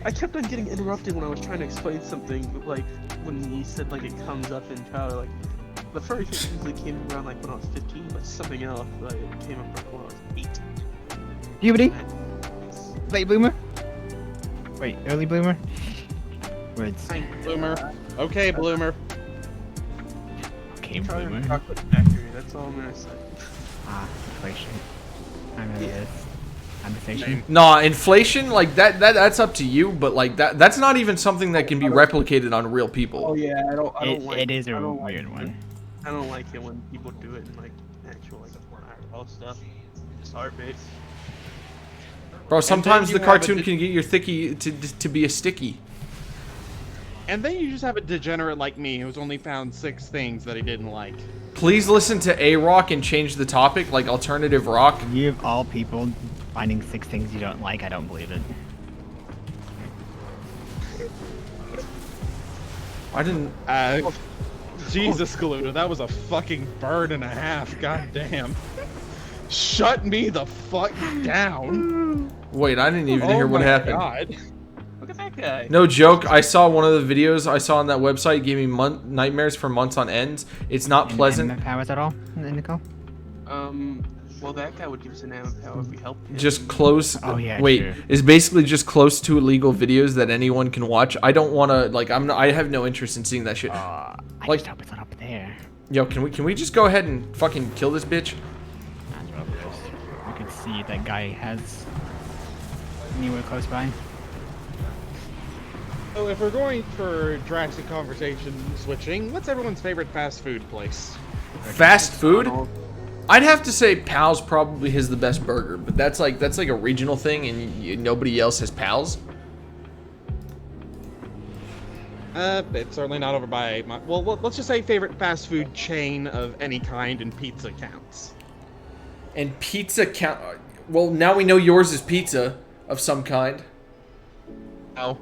I kept on getting interrupted when I was trying to explain something, like when he said like it comes up in childhood. Like the furry thing usually came around like when I was 15, but something else like it came up when I was 8. Puberty? Late bloomer? Wait, early bloomer? Words. Bloomer. Okay, Bloomer. Okay, Charlie bloomer. Chocolate Factory. That's all I'm gonna say. Ah, inflation. I remember this. Conversation. Nah, inflation like that's up to you, but like that's not even something that can be replicated on real people. Oh yeah, I don't like. It is I a don't like weird it. one. I don't like it when people do it in like actual like IRL stuff. It's art based. Bro, sometimes you the have a cartoon di- can get your thicky to be a sticky. And then you just have a degenerate like me who's only found 6 things that he didn't like. Please listen to A-Rock and change the topic, like alternative rock. You of all people finding 6 things you don't like, I don't believe it. I didn't. Jesus, Galuda, that was a fucking bird and a half. God damn. Shut me the fuck down. Wait, I didn't even hear what happened. God. Look at that guy. No joke. I saw one of the videos I saw on that website gave me nightmares for months on end. It's not pleasant. Anime powers at all, Nicole? Well, that guy would give us an ammo power if we helped him. Just close. Oh, yeah, Wait, true. is basically just close to illegal videos that anyone can watch. I don't want to like. I have no interest in seeing that shit. I Like- just hope it's not up there. Yo, can we just go ahead and fucking kill this bitch? That's what it is. We could see if that guy has anywhere close by. So if we're going for drastic conversation switching, what's everyone's favorite fast food place? Fast food? I'd have to say Pal's probably has the best burger, but that's like a regional thing, and nobody else has Pal's. It's certainly not over by my... Well, let's just say favorite fast food chain of any kind, and pizza counts. And pizza count. Well, now we know yours is pizza of some kind. No,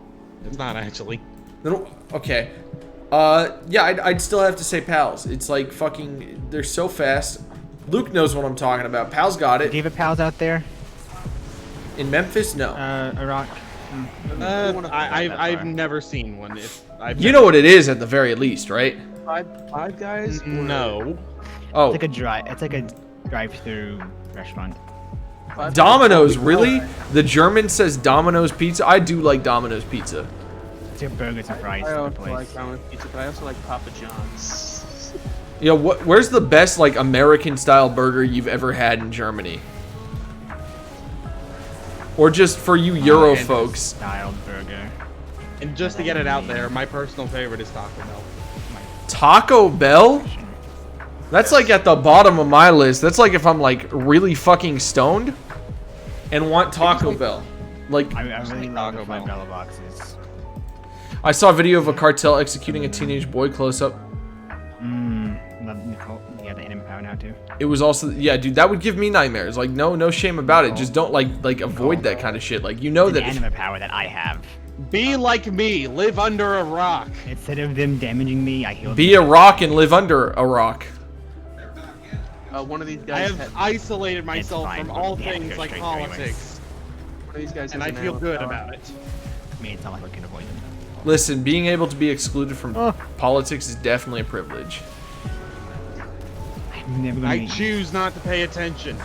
it's not actually. No, okay. Yeah, I'd still have to say Pal's. It's like fucking. They're so fast. Luke knows what I'm talking about. Pal's got Do it. you have a pals out there? In Memphis, no. Iraq? I've never seen one. You know what it is at the very least, right? Five Guys? or- No. Oh, It's like a drive-through restaurant. Five Domino's, Guys- really? The German says Domino's pizza. I do like Domino's pizza. It's your burgers and fries I at the also place. like Domino's pizza, but I also like Papa John's. You know, where's the best like American style burger you've ever had in Germany? Or just for you Euro folks. Styled burger. And just to get it out there, my personal favorite is Taco Bell. Taco Bell? That's like at the bottom of my list. That's like if I'm like really fucking stoned and want Taco Bell. Like, I really love the Taco Five Bell. Dollar boxes. I saw a video of a cartel executing a teenage boy close up. Love Nicole. You got the anime power now too. It was also, yeah, dude, that would give me nightmares. Like, no shame about it. Just don't like avoid that kind of shit. Like, you know The that. anime power that I have. Be like me, live under a rock. Instead of them damaging me, I heal Be a rock and live under a rock. One of these I guys have had, isolated myself fine. from all Yeah, things go like straight through anyways. politics, one of these guys and has I an feel ammo good power. about it. I mean, it's not like we can avoid them. Listen, being able to be excluded from Oh. politics is definitely a privilege. I'm never gonna I be- choose not to pay attention.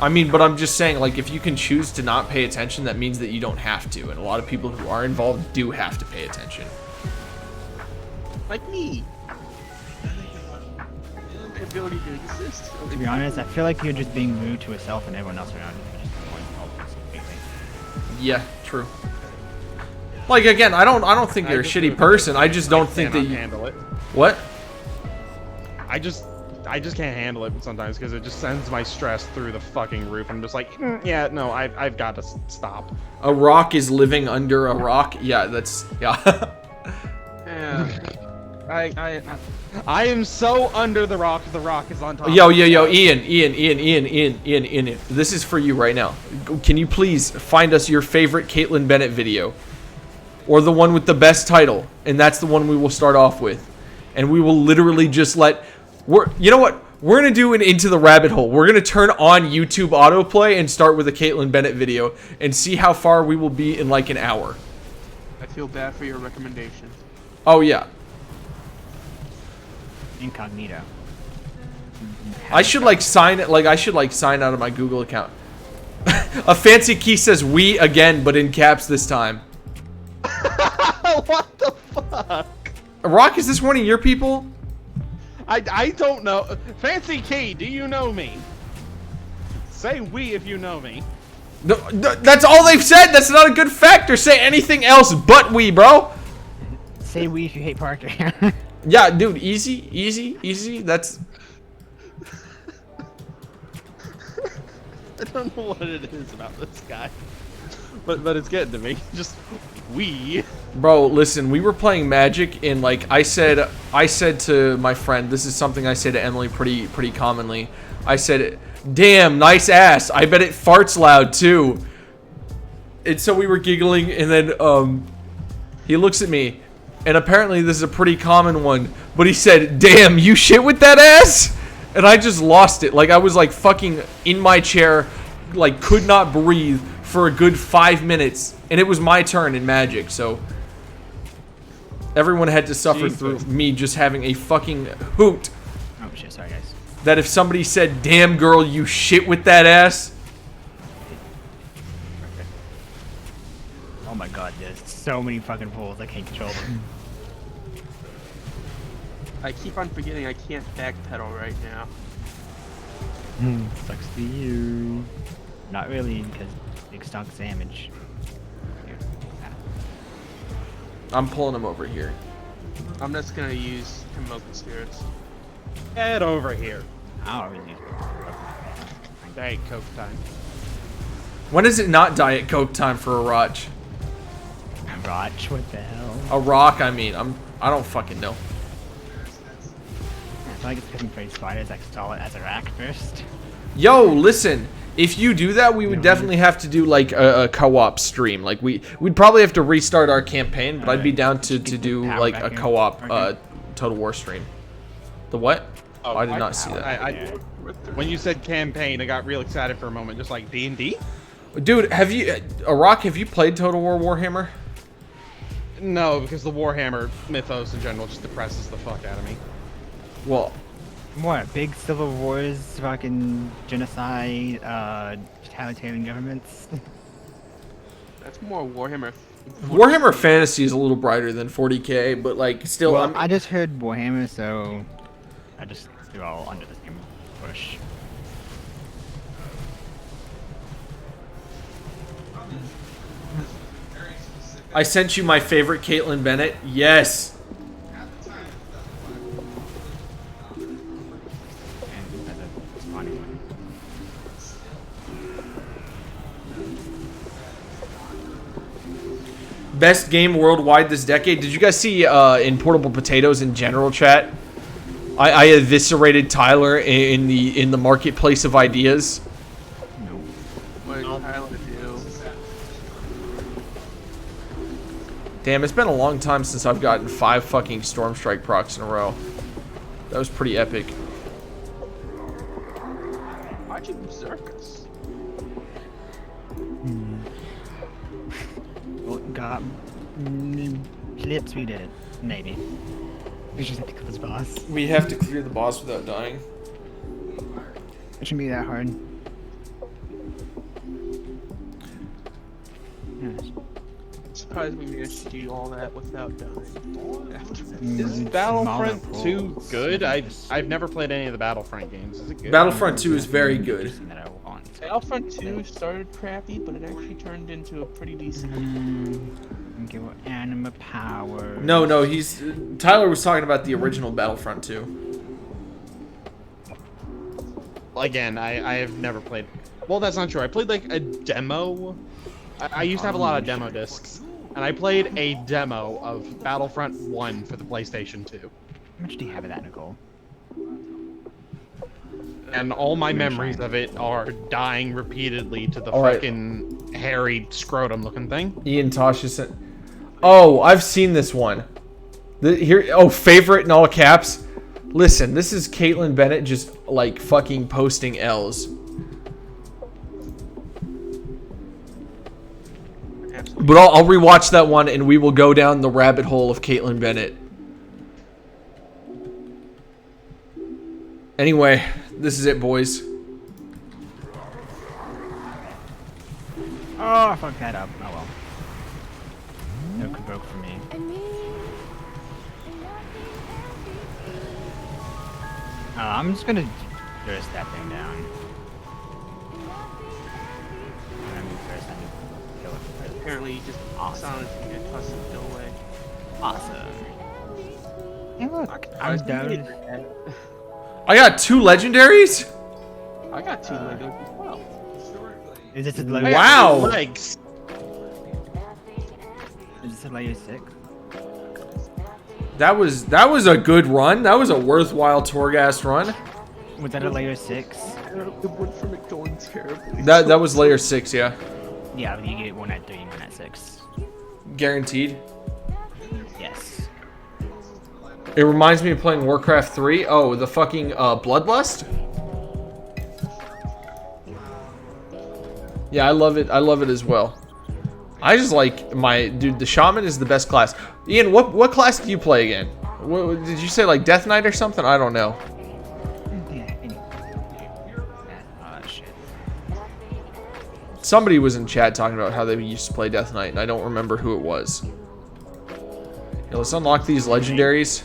I mean, but I'm just saying, like, if you can choose to not pay attention, that means that you don't have to. And a lot of people who are involved do have to pay attention. Like me. My ability to exist. To be honest, I feel like you're just being rude to yourself and everyone else around you. Just avoiding politics completely. Yeah, true. Like, again, I don't think you're a just shitty do it. person. I just don't think that cannot you. handle it. What? I I just can't handle it sometimes because it just sends my stress through the fucking roof. I'm just like, yeah, no, I've got to stop. A rock is living under a rock. Yeah, that's yeah. Yeah. I am so under the rock is on top. Yo, Ian. This is for you right now. Can you please find us your favorite Caitlyn Bennett video? Or the one with the best title. And that's the one we will start off with. And we will literally just you know what? We're going to do an Into the Rabbit Hole. We're going to turn on YouTube autoplay and start with a Caitlyn Bennett video. And see how far we will be in like an hour. I feel bad for your recommendations. Oh, yeah. Incognito. I should like sign it. Like I should like sign out of my Google account. A fancy key says "we" again, but in caps this time. What the fuck? Rock, is this one of your people? I don't know. Fancy Key, do you know me? Say "we" if you know me. No, that's all they've said. That's not a good factor. Say anything else but "we," bro. Say we if you hate Parker. Yeah, dude, easy. That's. I don't know what it is about this guy, but it's getting to me. Just we. Bro, listen, we were playing Magic and like I said to my friend, this is something I say to Emily pretty commonly. I said, "Damn, nice ass. I bet it farts loud too." And so we were giggling, and then he looks at me. And apparently this is a pretty common one, but he said, "Damn, you shit with that ass?" And I just lost it. Like I was like fucking in my chair, like could not breathe for a good 5 minutes, and it was my turn in Magic, so everyone had to suffer through me just having a fucking hoot. Oh shit, sorry guys. That if somebody said, "Damn girl, you shit with that ass." Oh my god, there's so many fucking pulls, I can't control them. I keep on forgetting I can't backpedal right now. Sucks to you. Not really, because big stunk damage. Here. I'm pulling him over here. I'm just gonna use Convoke the Spirits. Get over here. I don't really use Diet Coke time. When is it not Diet Coke time for a Roch? Roch, what the hell? A rock, I mean. I don't fucking know. I feel like it's picking for spiders, I install it as a rack first. Yo, listen. If you do that, we would definitely have to do like a co-op stream. Like we'd probably have to restart our campaign, but I'd be down to do like a co-op Total War stream. The what? Oh, I did not see that. When you said campaign, I got real excited for a moment, just like D&D. Dude, have you, Rock? Have you played Total War Warhammer? No, because the Warhammer mythos in general just depresses the fuck out of me. Well, What, big civil wars, fucking genocide, totalitarian governments? That's more Warhammer. Warhammer Fantasy is a little brighter than 40k, but like still. Well, I just heard Warhammer, so I just threw all under the same bush. I sent you my favorite Caitlyn Bennett. Yes. Best game worldwide this decade. Did you guys see in Portable Potatoes in general chat? I eviscerated Tyler in the marketplace of ideas. What did Tyler do? Damn, it's been a long time since I've gotten 5 fucking Stormstrike procs in a row. That was pretty epic. Why'd you berserk us? Well, got clips, we did it. Maybe. We just have to kill this boss. We have to clear the boss without dying. It shouldn't be that hard. Yes. Surprised we managed to do all that without dying. Is Battlefront 2 good? I've never played any of the Battlefront games. Is it good? Battlefront 2 is very good. Battlefront 2 started crappy, but it actually turned into a pretty decent. Give anima power. No, he's Tyler was talking about the original Battlefront 2. again, I have never played. Well, that's not true. I played like a demo. I used to have a lot of demo discs, and I played a demo of Battlefront 1 for the PlayStation 2. How much do you have of that, Nicole? And all my memories of it are dying repeatedly to the All right. fucking hairy scrotum-looking thing. Ian Tosh just sent. Oh, I've seen this one. Here. Oh, favorite in all caps. Listen, this is Caitlin Bennett just like fucking posting L's. But I'll rewatch that one and we will go down the rabbit hole of Caitlin Bennett. Anyway, this is it, boys. Oh, I fucked that up. Oh well. No convoke for me. I'm just gonna burst that thing down. And then burst that kill it first. Apparently, you just silenced me and tossed it away. Awesome. Hey, look, I'm down. I got 2 legendaries? I got 2 Legos as well. Is this a I layer? got Wow. 2 legs. Is this a layer 6? That was a good run. That was a worthwhile Torghast run. Was that a layer 6? The one from it going terribly. That was layer 6, yeah. Yeah, but you get one at 3 and one at 6. Guaranteed. Yes. It reminds me of playing Warcraft 3. Oh, the fucking Bloodlust? Yeah, I love it. I love it as well. I just like my dude. The shaman is the best class. Ian, what class do you play again? What, did you say like Death Knight or something? I don't know. Shit. Somebody was in chat talking about how they used to play Death Knight, and I don't remember who it was. Yeah, let's unlock these legendaries.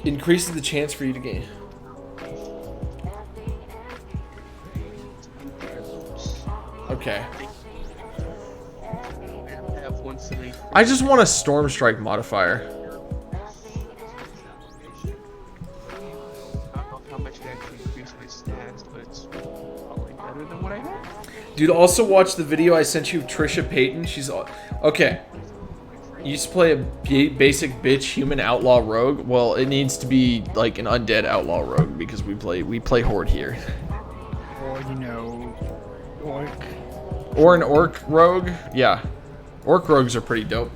Increases the chance for you to gain. Okay. I have 173. I just want a Storm Strike modifier. I don't know how much it actually increased my stats, but it's probably better than what I had. Dude, also watch the video I sent you of Trisha Payton. She's okay. You used to play a basic bitch human outlaw rogue. Well, it needs to be like an undead outlaw rogue because we play horde here. Or, you know, orc. Or an orc rogue. Yeah. Orc rogues are pretty dope.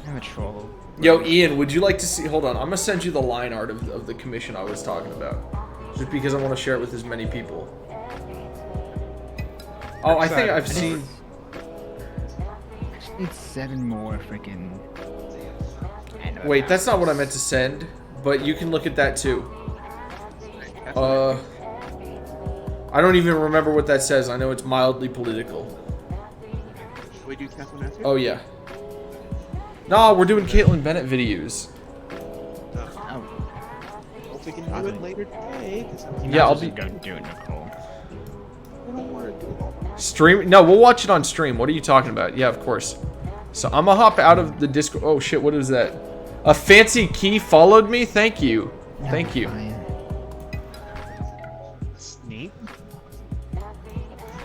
I'm a troll. Yo, Ian, would you like to see... Hold on. I'm going to send you the line art of the commission I was talking about. Just because I want to share it with as many people. Oh, I think I've seen... I just need 7 more freaking... Wait, that's not what I meant to send. But you can look at that too. I don't even remember what that says. I know it's mildly political. Should we do Catherine after? Oh, yeah. No, we're doing Caitlin Bennett videos. Oh, Hope we can do it later today. Yeah, I'll be... Go do it, Nicole. I don't want to do it all. Stream? No, we'll watch it on stream. What are you talking about? Yeah, of course. So I'm gonna hop out of the Discord. Oh, shit, what is that? A fancy key followed me? Thank you. Thank you. Neat.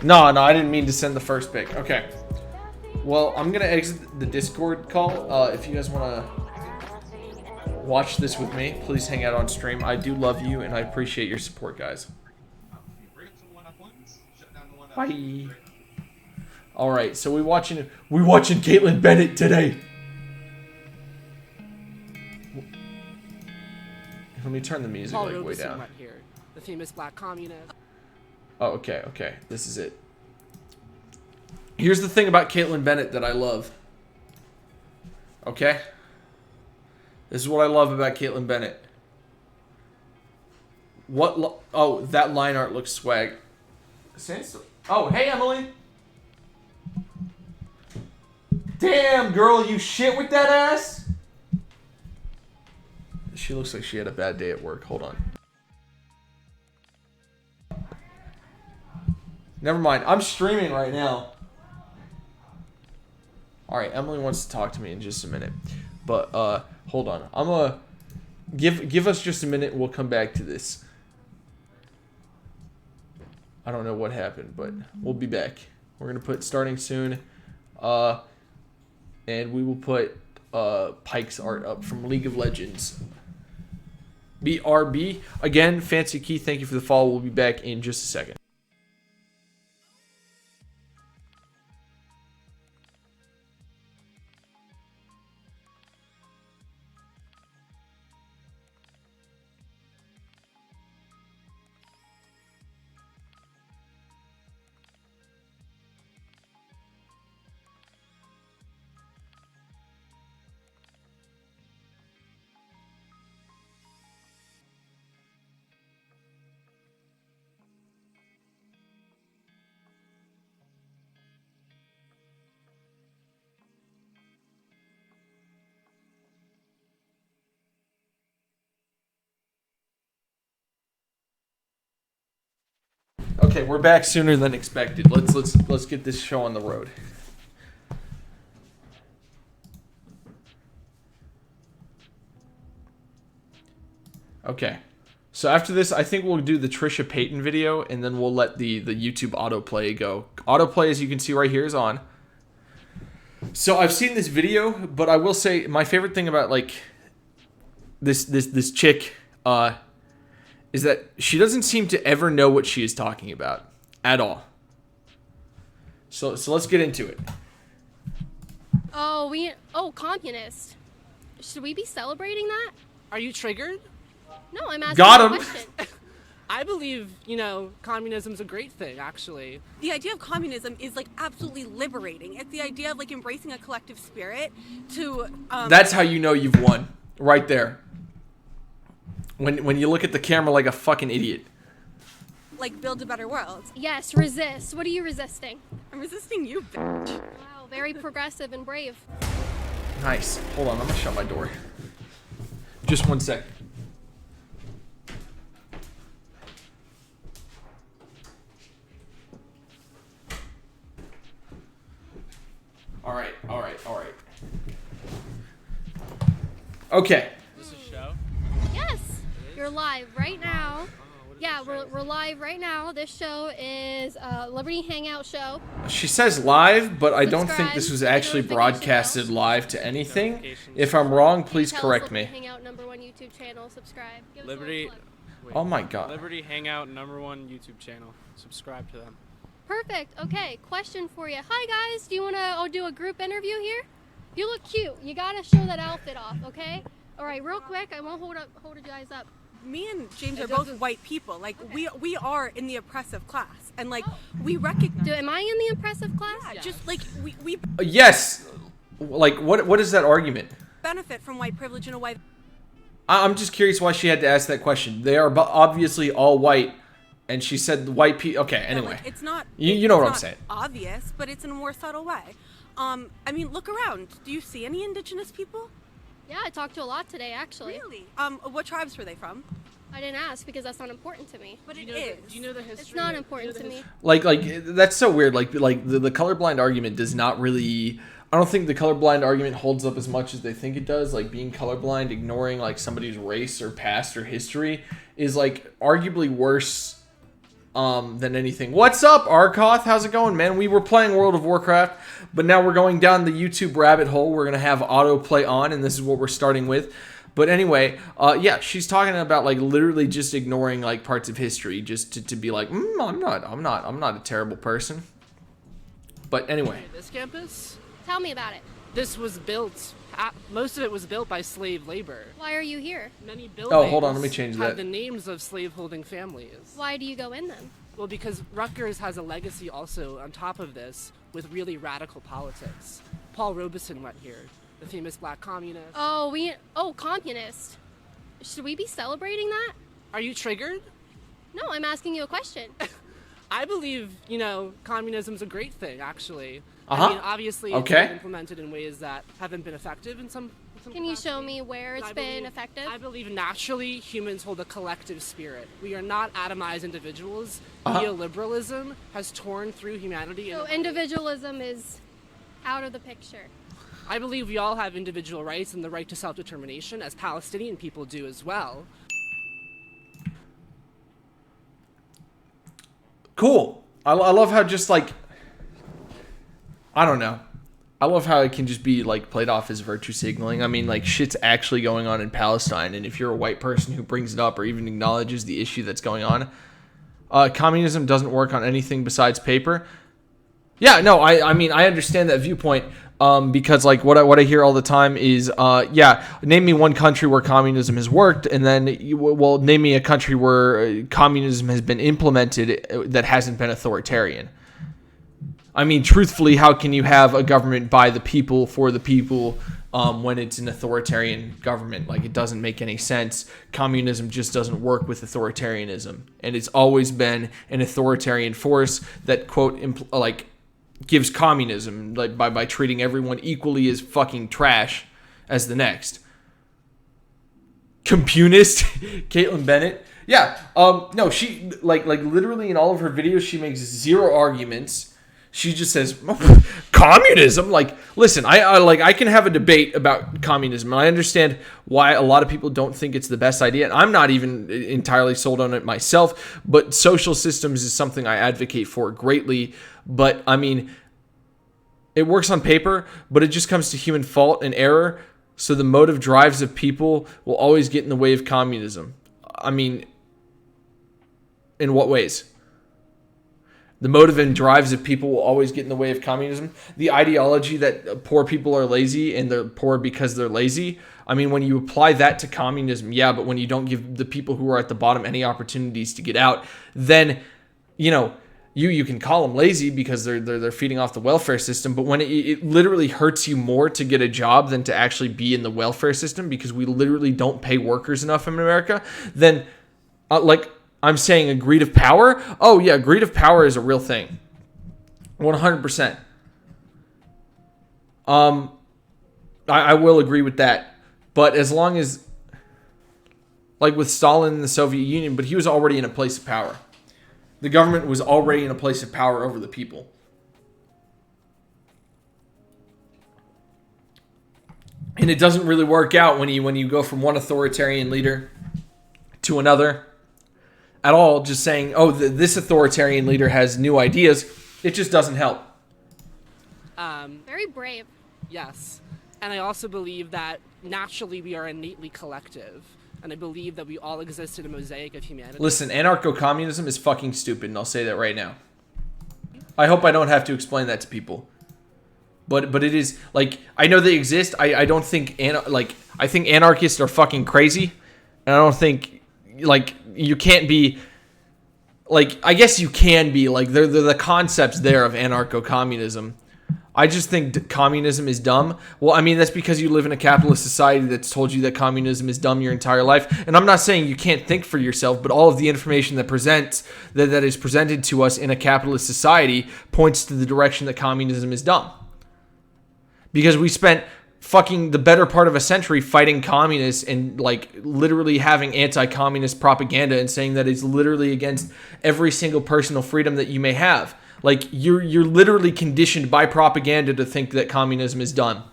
No, I didn't mean to send the first pick. Okay. Well, I'm gonna exit the Discord call. If you guys wanna watch this with me, please hang out on stream. I do love you, and I appreciate your support, guys. Bye. All right, so we watching Caitlin Bennett today. Let me turn the music like way down. Right here. The famous black communist. Oh, okay. This is it. Here's the thing about Caitlin Bennett that I love. Okay? This is what I love about Caitlin Bennett. Oh, that line art looks swag. Oh, hey, Emily. Damn, girl, you shit with that ass? She looks like she had a bad day at work. Hold on. Never mind. I'm streaming right now. Alright, Emily wants to talk to me in just a minute. But hold on. I'm gonna give us just a minute. We'll come back to this. I don't know what happened, but we'll be back. We're gonna put starting soon, and we will put Pike's art up from League of Legends. BRB again. Fancy Key, thank you for the follow. We'll be back in just a second. Okay, we're back sooner than expected. Let's get this show on the road. Okay. So after this, I think we'll do the Trisha Payton video, and then we'll let the YouTube autoplay go. Autoplay, as you can see right here, is on. So I've seen this video, but I will say my favorite thing about like this chick is that she doesn't seem to ever know what she is talking about at all. So let's get into it. Oh, communist. Should we be celebrating that? Are you triggered? No, I'm asking Got a him. question. I believe, communism's a great thing, actually. The idea of communism is like absolutely liberating. It's the idea of like embracing a collective spirit to That's how you know you've won. Right there. When you look at the camera like a fucking idiot. like build a better world. Yes, resist. What are you resisting? I'm resisting you, bitch. Wow, very progressive and brave. Nice. Hold on, I'm gonna shut my door. Just 1 sec. Alright. Okay. Is this a show? Yes, you're live right now. Yeah, we're live right now. This show is Liberty Hangout show. She says live, but I don't think Subscribe, this was hit actually notification broadcasted bell. live to anything. If I'm wrong, please Tell us correct Liberty me. Hangout #1 YouTube channel. Subscribe. Give us a Liberty. little plug. Oh my god. Liberty Hangout #1 YouTube channel. Subscribe to them. Perfect. Okay, question for you. Hi guys, do you want to do a group interview here? You look cute. You gotta show that outfit off, okay? All right, real quick. I won't hold you guys up. Me and James are both white people. Like we are in the oppressive class, and like we recognize. Am I in the impressive class? Yeah, just like we Yes. Like what is that argument? benefit from white privilege in a way. I'm just curious why she had to ask that question. They are obviously all white, and she said white people. Okay, anyway. Like, it's not. You know what I'm not saying. Obvious, but it's in a more subtle way. I mean, look around. Do you see any indigenous people? Yeah, I talked to a lot today, actually. Really? What tribes were they from? I didn't ask because that's not important to me. But Do it you know is. do you know the history? It's not important to me. Like that's so weird. Like the colorblind argument does not really. I don't think the colorblind argument holds up as much as they think it does. Like being colorblind, ignoring like somebody's race or past or history is like arguably worse than anything. What's up, Arkoth? How's it going, man? We were playing World of Warcraft, but now we're going down the YouTube rabbit hole. We're gonna have autoplay on, and this is what we're starting with. But anyway, yeah, she's talking about like literally just ignoring like parts of history just to be like, I'm not a terrible person. But anyway, This campus? Tell me about it. This was built. Most of it was built by slave labor. Why are you here? Many buildings. Oh, hold on, let me change have that. the names of slave-holding families. Why do you go in them? Well, because Rutgers has a legacy also on top of this with really radical politics. Paul Robeson went here, the famous black communist. Oh, communist. Should we be celebrating that? Are you triggered? No, I'm asking you a question. I believe, communism's a great thing, actually. Uh-huh. I mean, obviously, it's Okay. been implemented in ways that haven't been effective in some Can you show capacity. me where it's I been believe- effective? I believe naturally humans hold a collective spirit. We are not atomized individuals. Uh-huh. Neoliberalism has torn through humanity. So individualism is out of the picture. I believe we all have individual rights and the right to self-determination, as Palestinian people do as well. Cool. I love how just like, I don't know. I love how it can just be like played off as virtue signaling. I mean, like, shit's actually going on in Palestine, and if you're a white person who brings it up or even acknowledges the issue that's going on, communism doesn't work on anything besides paper. Yeah, no, I mean, I understand that viewpoint, because like what I hear all the time is, yeah, name me one country where communism has worked, and then name me a country where communism has been implemented that hasn't been authoritarian. I mean, truthfully, how can you have a government by the people for the people when it's an authoritarian government? Like, it doesn't make any sense. Communism just doesn't work with authoritarianism, and it's always been an authoritarian force that, quote, gives communism, like, by treating everyone equally as fucking trash as the next. Communist, Caitlin Bennett. Yeah, no, she like literally in all of her videos, she makes zero arguments. She just says communism. Like, listen, I can have a debate about communism, and I understand why a lot of people don't think it's the best idea. And I'm not even entirely sold on it myself. But social systems is something I advocate for greatly. But I mean, it works on paper, but it just comes to human fault and error. So the motive drives of people will always get in the way of communism. I mean, in what ways? The motive and drives of people will always get in the way of communism. The ideology that poor people are lazy and they're poor because they're lazy. I mean, when you apply that to communism, yeah, but when you don't give the people who are at the bottom any opportunities to get out, then, you know, you can call them lazy because they're feeding off the welfare system. But when it literally hurts you more to get a job than to actually be in the welfare system, because we literally don't pay workers enough in America, then I'm saying a greed of power. Oh yeah, greed of power is a real thing. 100%. I will agree with that. But as long as, like with Stalin in the Soviet Union, but he was already in a place of power. The government was already in a place of power over the people. And it doesn't really work out when you go from one authoritarian leader to another at all, just saying, oh, this authoritarian leader has new ideas. It just doesn't help. Very brave. Yes. And I also believe that naturally we are innately collective. And I believe that we all exist in a mosaic of humanity. Listen, anarcho-communism is fucking stupid, and I'll say that right now. I hope I don't have to explain that to people. But it is, like, I know they exist. I don't think, I think anarchists are fucking crazy. And I don't think, like, you can't be, like, I guess you can be, like, they're the concepts there of anarcho-communism. I just think communism is dumb. Well, I mean, that's because you live in a capitalist society that's told you that communism is dumb your entire life. And I'm not saying you can't think for yourself, but all of the information that is presented to us in a capitalist society points to the direction that communism is dumb. Because we spent fucking the better part of a century fighting communists and, like, literally having anti-communist propaganda and saying that it's literally against every single personal freedom that you may have. Like, you're literally conditioned by propaganda to think that communism is done.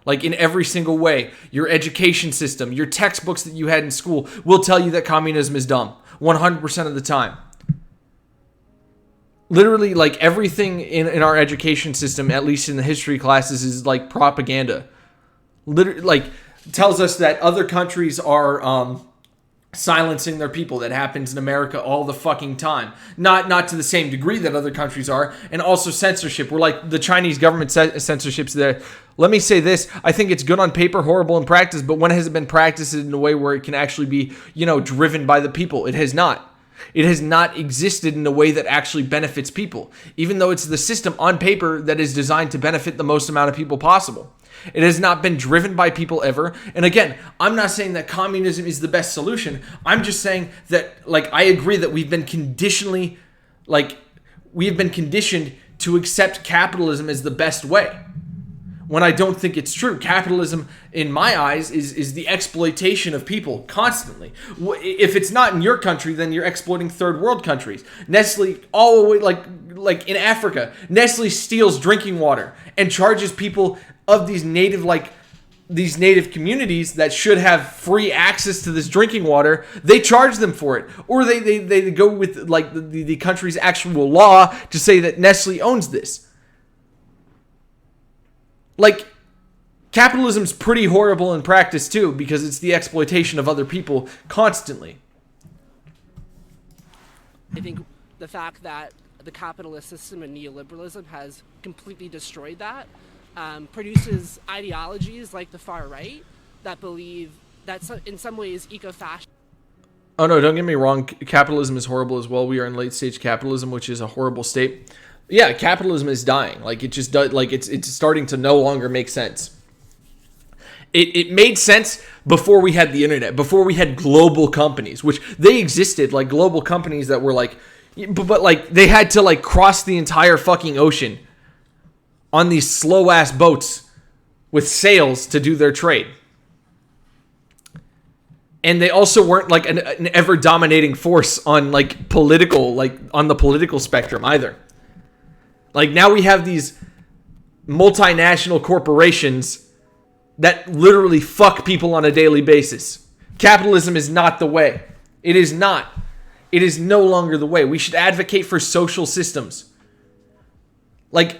Like, in every single way. Your education system, your textbooks that you had in school will tell you that communism is dumb. 100% of the time. Literally, like, everything in our education system, at least in the history classes, is, like, propaganda. Literally, like, tells us that other countries are, silencing their people. That happens in America all the fucking time. Not to the same degree that other countries are. And also censorship. We're like the Chinese government censorship's there. Let me say this. I think it's good on paper, horrible in practice, but when has it been practiced in a way where it can actually be, driven by the people? It has not. It has not existed in a way that actually benefits people. Even though it's the system on paper that is designed to benefit the most amount of people possible. It has not been driven by people ever. And again, I'm not saying that communism is the best solution. I'm just saying that, like, I agree that we've been conditioned to accept capitalism as the best way. When I don't think it's true. Capitalism, in my eyes, is the exploitation of people constantly. If it's not in your country, then you're exploiting third world countries. Nestle, all the way, like in Africa, Nestle steals drinking water and charges people of these native communities that should have free access to this drinking water, they charge them for it. Or they go with like the country's actual law to say that Nestle owns this. Like, capitalism's pretty horrible in practice too, because it's the exploitation of other people constantly. I think the fact that the capitalist system and neoliberalism has completely destroyed that produces ideologies like the far right that believe that in some ways eco-fascism. Oh no, don't get me wrong. Capitalism is horrible as well. We are in late stage capitalism, which is a horrible state. Yeah, capitalism is dying. Like, it just does. Like, it's starting to no longer make sense. It made sense before we had the internet, before we had global companies, which they existed, like global companies that were like, but like they had to like cross the entire fucking ocean on these slow ass boats with sails to do their trade. And they also weren't like an ever dominating force on like political, like on the political spectrum either. Like, now we have these multinational corporations that literally fuck people on a daily basis. Capitalism is not the way. It is not. It is no longer the way. We should advocate for social systems. Like,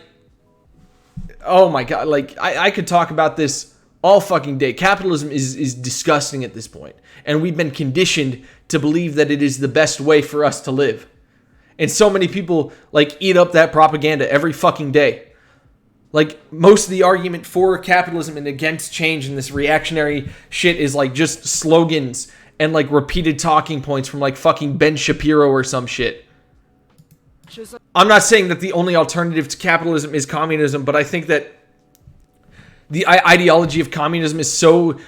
oh my God, like, I could talk about this all fucking day. Capitalism is disgusting at this point. And we've been conditioned to believe that it is the best way for us to live. And so many people, like, eat up that propaganda every fucking day. Like, most of the argument for capitalism and against change and this reactionary shit is, like, just slogans and, like, repeated talking points from, like, fucking Ben Shapiro or some shit. I'm not saying that the only alternative to capitalism is communism, but I think that the ideology of communism is so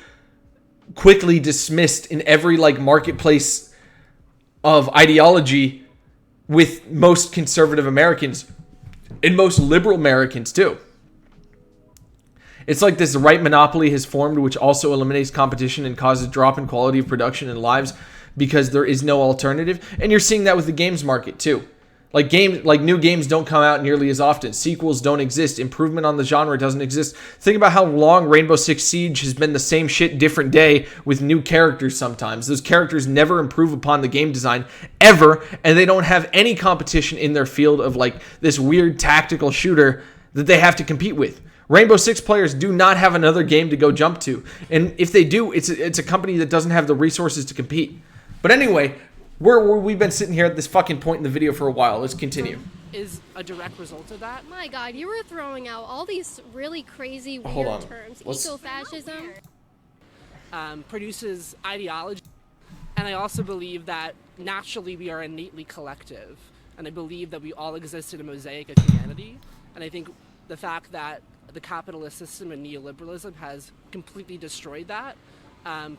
quickly dismissed in every, like, marketplace of ideology with most conservative Americans and most liberal Americans too. It's like this right monopoly has formed, which also eliminates competition and causes a drop in quality of production and lives because there is no alternative. And you're seeing that with the games market too. Like new games don't come out nearly as often. Sequels don't exist. Improvement on the genre doesn't exist. Think about how long Rainbow Six Siege has been the same shit, different day with new characters sometimes. Those characters never improve upon the game design ever, and they don't have any competition in their field of like this weird tactical shooter that they have to compete with. Rainbow Six players do not have another game to go jump to. And if they do, it's a company that doesn't have the resources to compete. But anyway, we've been sitting here at this fucking point in the video for a while. Let's continue. Is a direct result of that. My God, you were throwing out all these really crazy, weird Hold on. terms. Let's- Eco-fascism. Produces ideology. And I also believe that naturally we are innately collective. And I believe that we all exist in a mosaic of humanity. And I think the fact that the capitalist system and neoliberalism has completely destroyed that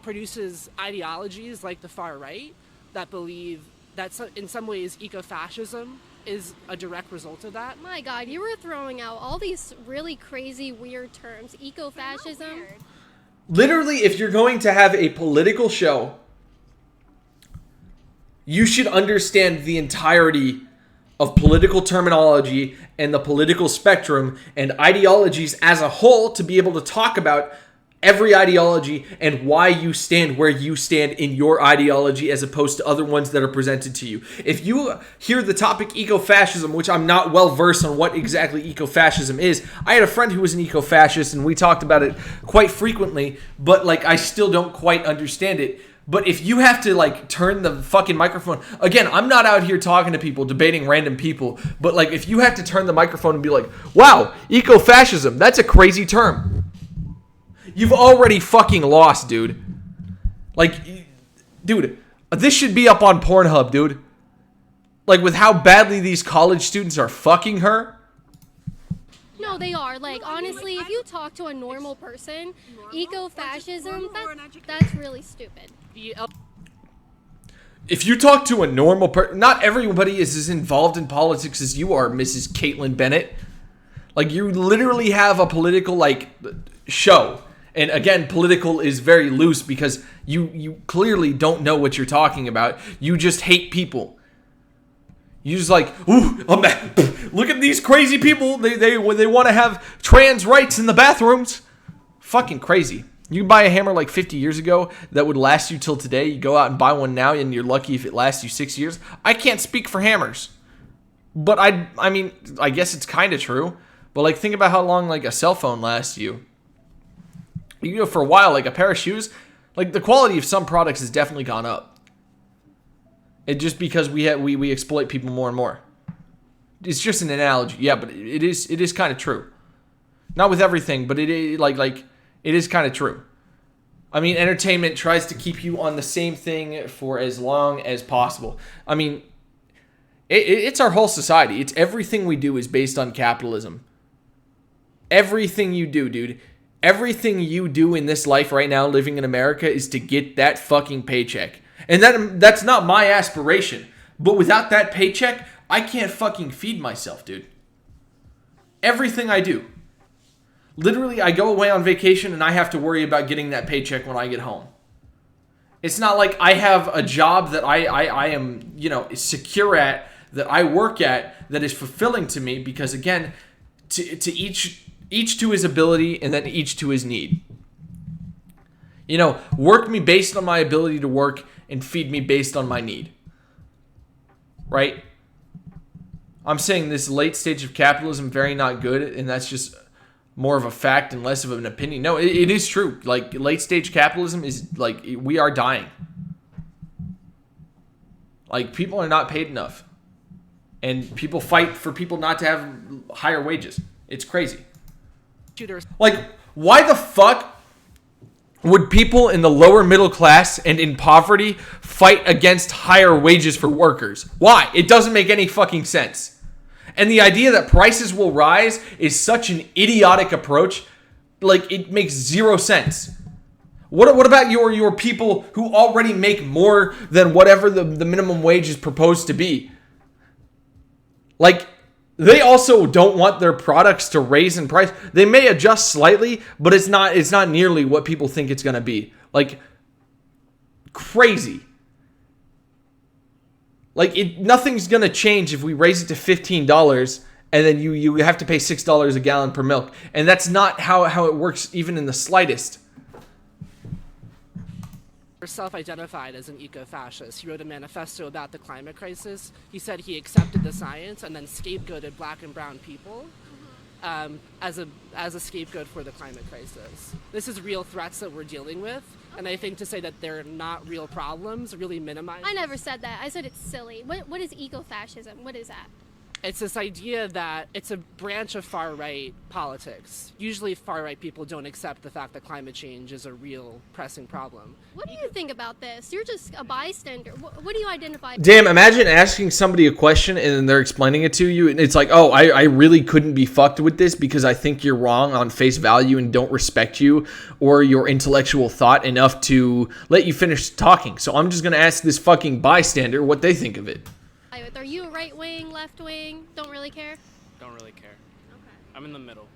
produces ideologies like the far right that believe that in some ways eco-fascism is a direct result of that. My God, you were throwing out all these really crazy, weird terms. Eco-fascism. Literally, if you're going to have a political show, you should understand the entirety of political terminology and the political spectrum and ideologies as a whole to be able to talk about every ideology and why you stand where you stand in your ideology as opposed to other ones that are presented to you. If you hear the topic eco-fascism, which I'm not well versed on what exactly eco-fascism is, I had a friend who was an eco-fascist and we talked about it quite frequently, but like I still don't quite understand it. But if you have to like turn the fucking microphone, again, I'm not out here talking to people, debating random people, but like if you have to turn the microphone and be like, wow, eco-fascism, that's a crazy term. You've already fucking lost, dude. Like, dude, this should be up on Pornhub, dude. Like, with how badly these college students are fucking her. No, they are. Like, honestly, if you talk to a normal person, eco-fascism, that's really stupid. If you talk to a normal person, not everybody is as involved in politics as you are, Mrs. Caitlin Bennett. Like, you literally have a political, like, show. And again, political is very loose because you clearly don't know what you're talking about. You just hate people. You just like, ooh, look at these crazy people. They want to have trans rights in the bathrooms. Fucking crazy. You buy a hammer like 50 years ago that would last you till today. You go out and buy one now, and you're lucky if it lasts you 6 years. I can't speak for hammers, but I mean, I guess it's kind of true. But like, think about how long like a cell phone lasts you. You know, for a while, like a pair of shoes, like the quality of some products has definitely gone up. It just because we exploit people more and more. It's just an analogy, yeah, but it is kind of true. Not with everything, but it is like it is kind of true. I mean, entertainment tries to keep you on the same thing for as long as possible. I mean, it's our whole society. It's everything we do is based on capitalism. Everything you do, dude. Everything you do in this life right now, living in America, is to get that fucking paycheck. And that's not my aspiration. But without that paycheck, I can't fucking feed myself, dude. Everything I do. Literally, I go away on vacation and I have to worry about getting that paycheck when I get home. It's not like I have a job that I am, you know, secure at, that I work at, that is fulfilling to me, because again, to each to his ability and then each to his need. You know, work me based on my ability to work and feed me based on my need. Right? I'm saying this late stage of capitalism, very not good, and that's just more of a fact and less of an opinion. No, it is true. Like, late stage capitalism is, like, we are dying. Like, people are not paid enough. And people fight for people not to have higher wages. It's crazy. Like, why the fuck would people in the lower middle class and in poverty fight against higher wages for workers? Why? It doesn't make any fucking sense. And the idea that prices will rise is such an idiotic approach. Like, it makes zero sense. What about your people who already make more than whatever the minimum wage is proposed to be? Like, they also don't want their products to raise in price. They may adjust slightly, but it's not nearly what people think it's going to be. Like, crazy. Like, nothing's going to change if we raise it to $15 and then you have to pay $6 a gallon per milk. And that's not how it works even in the slightest. Self-identified as an eco-fascist. He wrote a manifesto about the climate crisis. He said he accepted the science and then scapegoated black and brown people as a scapegoat for the climate crisis. This is real threats that we're dealing with, and I think to say that they're not real problems really minimizes. I never said that. I said it's silly. What is eco-fascism? What is that? It's this idea that it's a branch of far-right politics. Usually far-right people don't accept the fact that climate change is a real pressing problem. What do you think about this? You're just a bystander. What do you identify? Damn, imagine asking somebody a question and then they're explaining it to you, and it's like, oh, I really couldn't be fucked with this because I think you're wrong on face value and don't respect you or your intellectual thought enough to let you finish talking. So I'm just going to ask this fucking bystander what they think of it. Are you a right wing, left wing? Don't really care? Don't really care. Okay. I'm in the middle.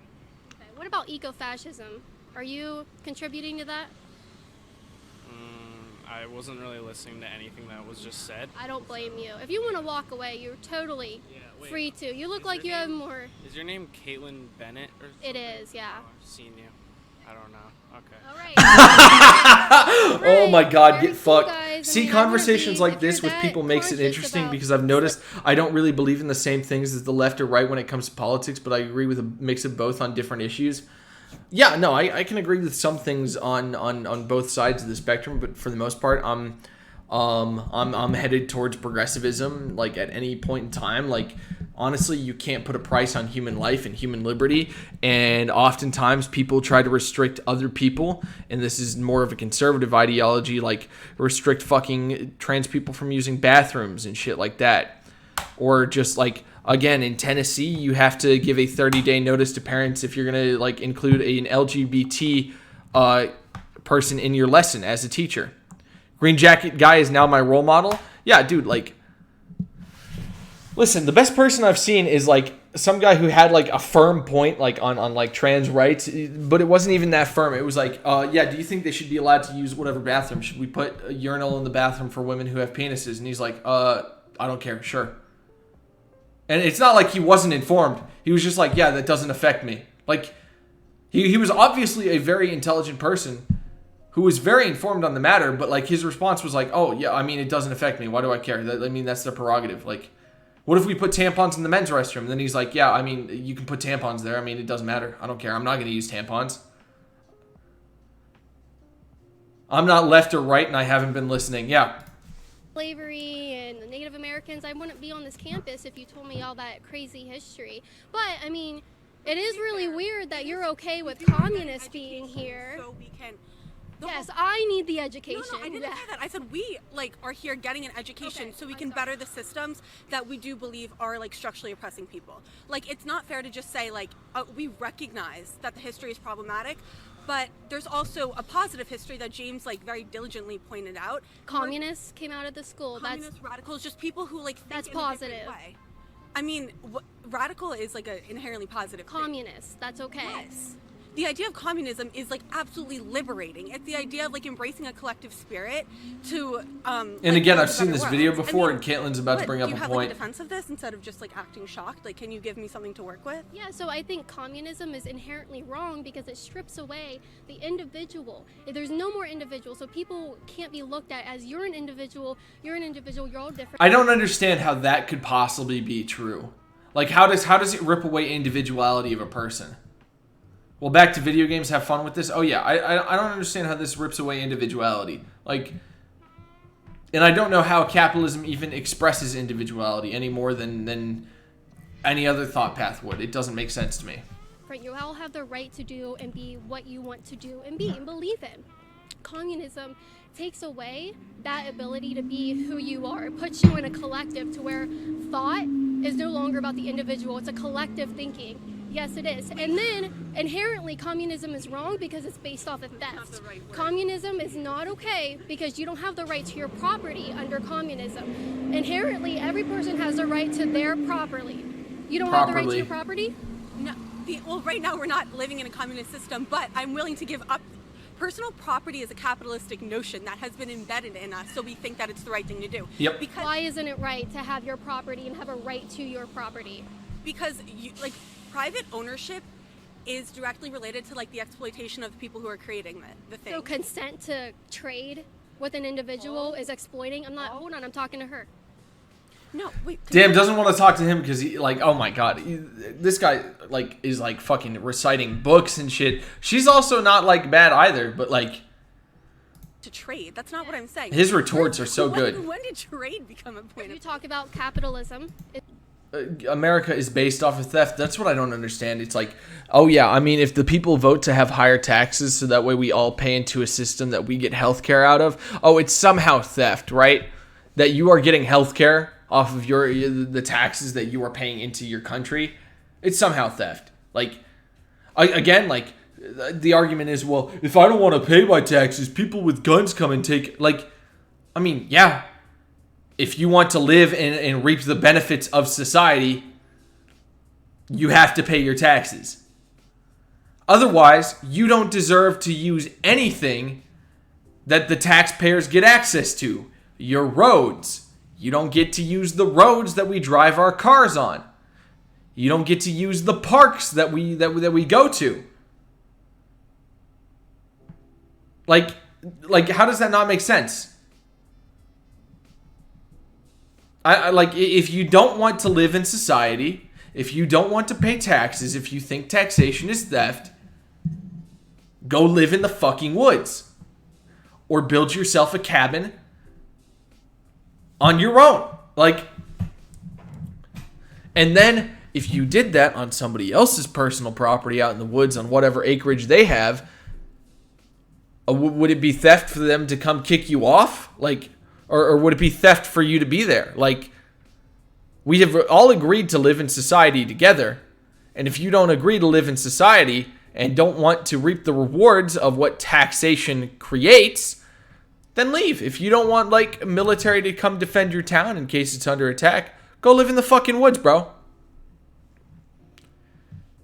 Okay. What about eco-fascism? Are you contributing to that? I wasn't really listening to anything that was just said. I don't blame you. If you want to walk away, you're totally free to. You look like you have more. Is your name Caitlin Bennett? Or it is, yeah. Oh, I've seen you. I don't know. Okay. All right. Oh my God, Very get fucked. guys. See, I mean, conversations like if you're this with that people makes it conscious interesting about because I've noticed I don't really believe in the same things as the left or right when it comes to politics, but I agree with a mix of both on different issues. Yeah, no, I can agree with some things on both sides of the spectrum, but for the most part, I'm headed towards progressivism. Like, at any point in time, like, honestly, you can't put a price on human life and human liberty, and oftentimes people try to restrict other people, and this is more of a conservative ideology, like restrict fucking trans people from using bathrooms and shit like that. Or just like, again, in Tennessee, you have to give a 30-day notice to parents if you're going to like include an LGBT person in your lesson as a teacher. Green Jacket guy is now my role model. Yeah, dude, like, listen, the best person I've seen is like some guy who had like a firm point like on like trans rights, but it wasn't even that firm. It was like, yeah, do you think they should be allowed to use whatever bathroom? Should we put a urinal in the bathroom for women who have penises? And he's like, I don't care, sure. And it's not like he wasn't informed. He was just like, yeah, that doesn't affect me. Like, he was obviously a very intelligent person who was very informed on the matter, but like his response was like, oh, yeah, I mean, it doesn't affect me. Why do I care? I mean, that's their prerogative. Like, what if we put tampons in the men's restroom? And then he's like, yeah, I mean, you can put tampons there. I mean, it doesn't matter. I don't care. I'm not going to use tampons. I'm not left or right, and I haven't been listening. Yeah. Slavery and the Native Americans, I wouldn't be on this campus if you told me all that crazy history. But, I mean, it is really weird that you're okay with communists being here. So we can. Yes, I need the education. No, I didn't say that. I said we are here getting an education so we can better the systems that we do believe are structurally oppressing people. Like, it's not fair to just say we recognize that the history is problematic, but there's also a positive history that James very diligently pointed out. Communists came out of the school. Communist radicals, just people who think that's in positive. A different way. I mean, radical is an inherently positive communist thing. That's okay. Yes. The idea of communism is absolutely liberating. It's the idea of embracing a collective spirit to and again, I've seen this video before, and Caitlin's about to bring up a point. Do you have a defense of this instead of just acting shocked? Can you give me something to work with? Yeah, so I think communism is inherently wrong because it strips away the individual. There's no more individual, so people can't be looked at as you're an individual, you're all different. I don't understand how that could possibly be true. How does it rip away individuality of a person? Well, back to video games, have fun with this. Oh yeah, I don't understand how this rips away individuality. And I don't know how capitalism even expresses individuality any more than any other thought path would. It doesn't make sense to me. Right, you all have the right to do and be what you want to do and be and believe in. Communism takes away that ability to be who you are. It puts you in a collective to where thought is no longer about the individual. It's a collective thinking. Yes, it is. And then, inherently, communism is wrong because it's based off of theft. Communism is not okay because you don't have the right to your property under communism. Inherently, every person has the right to their property. You don't have the right to your property? No. Well, right now we're not living in a communist system, but I'm willing to give up. Personal property is a capitalistic notion that has been embedded in us, so we think that it's the right thing to do. Yep. Because why isn't it right to have your property and have a right to your property? Because private ownership is directly related to the exploitation of the people who are creating the thing. So consent to trade with an individual is exploiting. Hold on, I'm talking to her. No, wait. Damn, doesn't want to talk to him because he oh my god, this guy is fucking reciting books and shit. She's also not bad either, but to trade. That's not what I'm saying. His retorts are so good. When did trade become a point? You talk about capitalism. America is based off of theft. That's what I don't understand. It's oh yeah, I mean, if the people vote to have higher taxes so that way we all pay into a system that we get healthcare out of, oh, it's somehow theft, right? That you are getting healthcare off of the taxes that you are paying into your country, it's somehow theft. Again, the argument is, well, if I don't want to pay my taxes, people with guns come and take, I mean, yeah. If you want to live and reap the benefits of society, you have to pay your taxes. Otherwise, you don't deserve to use anything that the taxpayers get access to. Your roads. You don't get to use the roads that we drive our cars on. You don't get to use the parks that we go to. How does that not make sense? If you don't want to live in society, if you don't want to pay taxes, if you think taxation is theft, go live in the fucking woods. Or build yourself a cabin on your own. And then, if you did that on somebody else's personal property out in the woods on whatever acreage they have, would it be theft for them to come kick you off? Or would it be theft for you to be there? We have all agreed to live in society together. And if you don't agree to live in society and don't want to reap the rewards of what taxation creates, then leave. If you don't want military to come defend your town in case it's under attack, go live in the fucking woods, bro.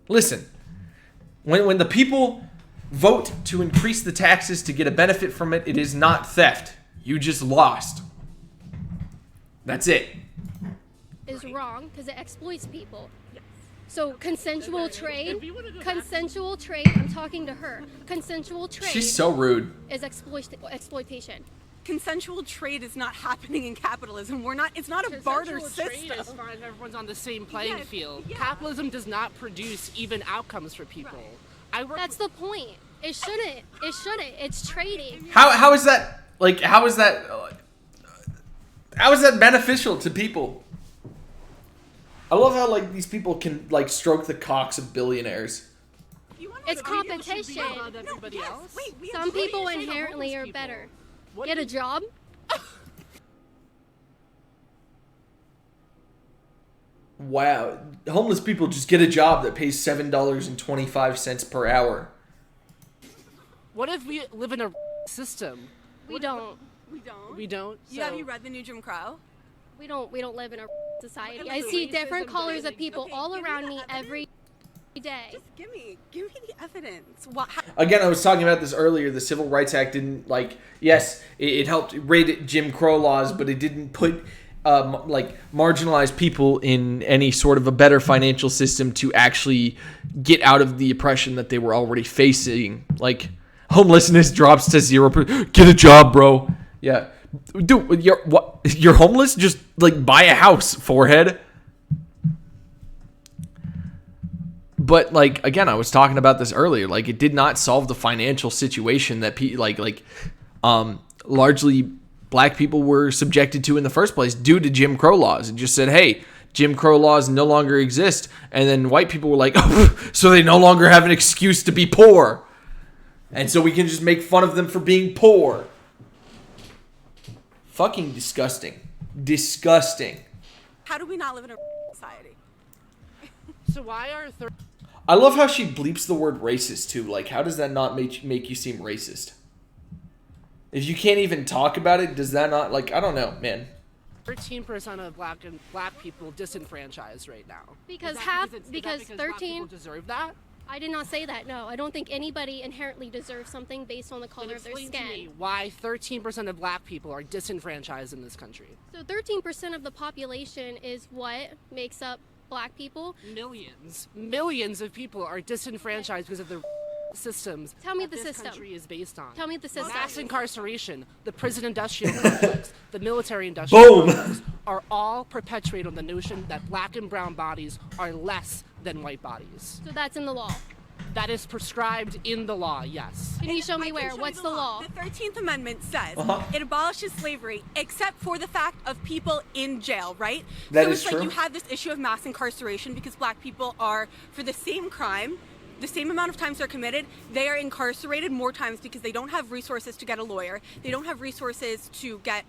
Listen, when the people vote to increase the taxes to get a benefit from it, it is not theft. You just lost. That's it. is wrong because it exploits people. So consensual trade, I'm talking to her. Consensual trade. She's so rude. Is exploitation. Consensual trade is not happening in capitalism. It's not a barter system. Trade is fine if everyone's on the same playing field. Yeah. Capitalism does not produce even outcomes for people. That's the point. It shouldn't. It's trading. How is that like? How is that beneficial to people? I love how like these people can like stroke the cocks of billionaires. It's competition. Some people inherently are better. Get a job. Wow, homeless people just get a job that pays $7.25 per hour. What if we live in a system? We don't. We don't. Have you read the new Jim Crow? We don't live in a society. I see different colors of people all around me every day. Just give me the evidence. Again, I was talking about this earlier. The Civil Rights Act didn't like. Yes, it helped raid Jim Crow laws, but it didn't put like marginalized people in any sort of a better financial system to actually get out of the oppression that they were already facing. Like homelessness drops to 0%. Get a job, bro. Yeah, dude, you're homeless? Just like buy a house, forehead. But like again, I was talking about this earlier. Like it did not solve the financial situation that largely black people were subjected to in the first place due to Jim Crow laws. It just said, hey, Jim Crow laws no longer exist, and then white people were like, oh, so they no longer have an excuse to be poor, and so we can just make fun of them for being poor. Fucking disgusting. Disgusting. How do we not live in a society? So why are I love how she bleeps the word racist too. Like, how does that not make you seem racist? If you can't even talk about it, does that not, like, I don't know, man. 13% of black people disenfranchised right now? Because 13 black people deserve that? I did not say that. No, I don't think anybody inherently deserves something based on the color of their Explain to me skin. why 13% of black people are disenfranchised in this country. So 13% of the population is what makes up black people. Millions of people are disenfranchised because of the systems. Tell me that the this system. country is based on. Tell me the system. Mass incarceration, the prison industrial complex, the military industrial complex are all perpetuated on the notion that black and brown bodies are less than white bodies. So that's in the law. That is prescribed in the law, yes. Can you show me where? What's the law? The 13th Amendment says it abolishes slavery except for the fact of people in jail, right? That so is it's true. like you have this issue of mass incarceration because black people are, for the same crime, the same amount of times they're committed, they are incarcerated more times because they don't have resources to get a lawyer. They don't have resources to get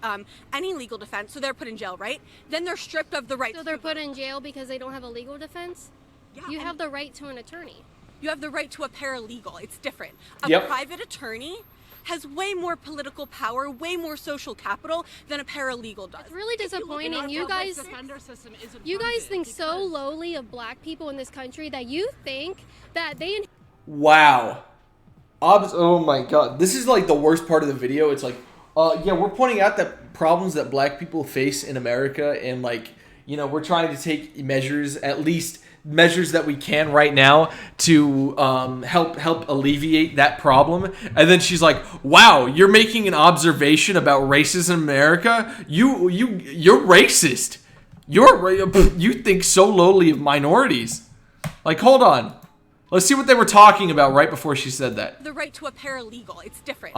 any legal defense, so they're put in jail, right? Then they're stripped of the right. So they're put in jail because they don't have a legal defense? Yeah, You have the right to an attorney. You have the right to a paralegal. It's different. A Yep. private attorney has way more political power, way more social capital than a paralegal does. It's really disappointing. You guys think so lowly of black people in this country that you think that they Wow. Oh my god. This is like the worst part of the video. It's like, yeah, we're pointing out that problems that black people face in America, and like, you know, we're trying to take measures, at least measures that we can right now to help alleviate that problem. And then she's like, wow, you're making an observation about racism in America? You're racist. You think so lowly of minorities. Like, hold on. Let's see what they were talking about right before she said that. The right to a paralegal. It's different.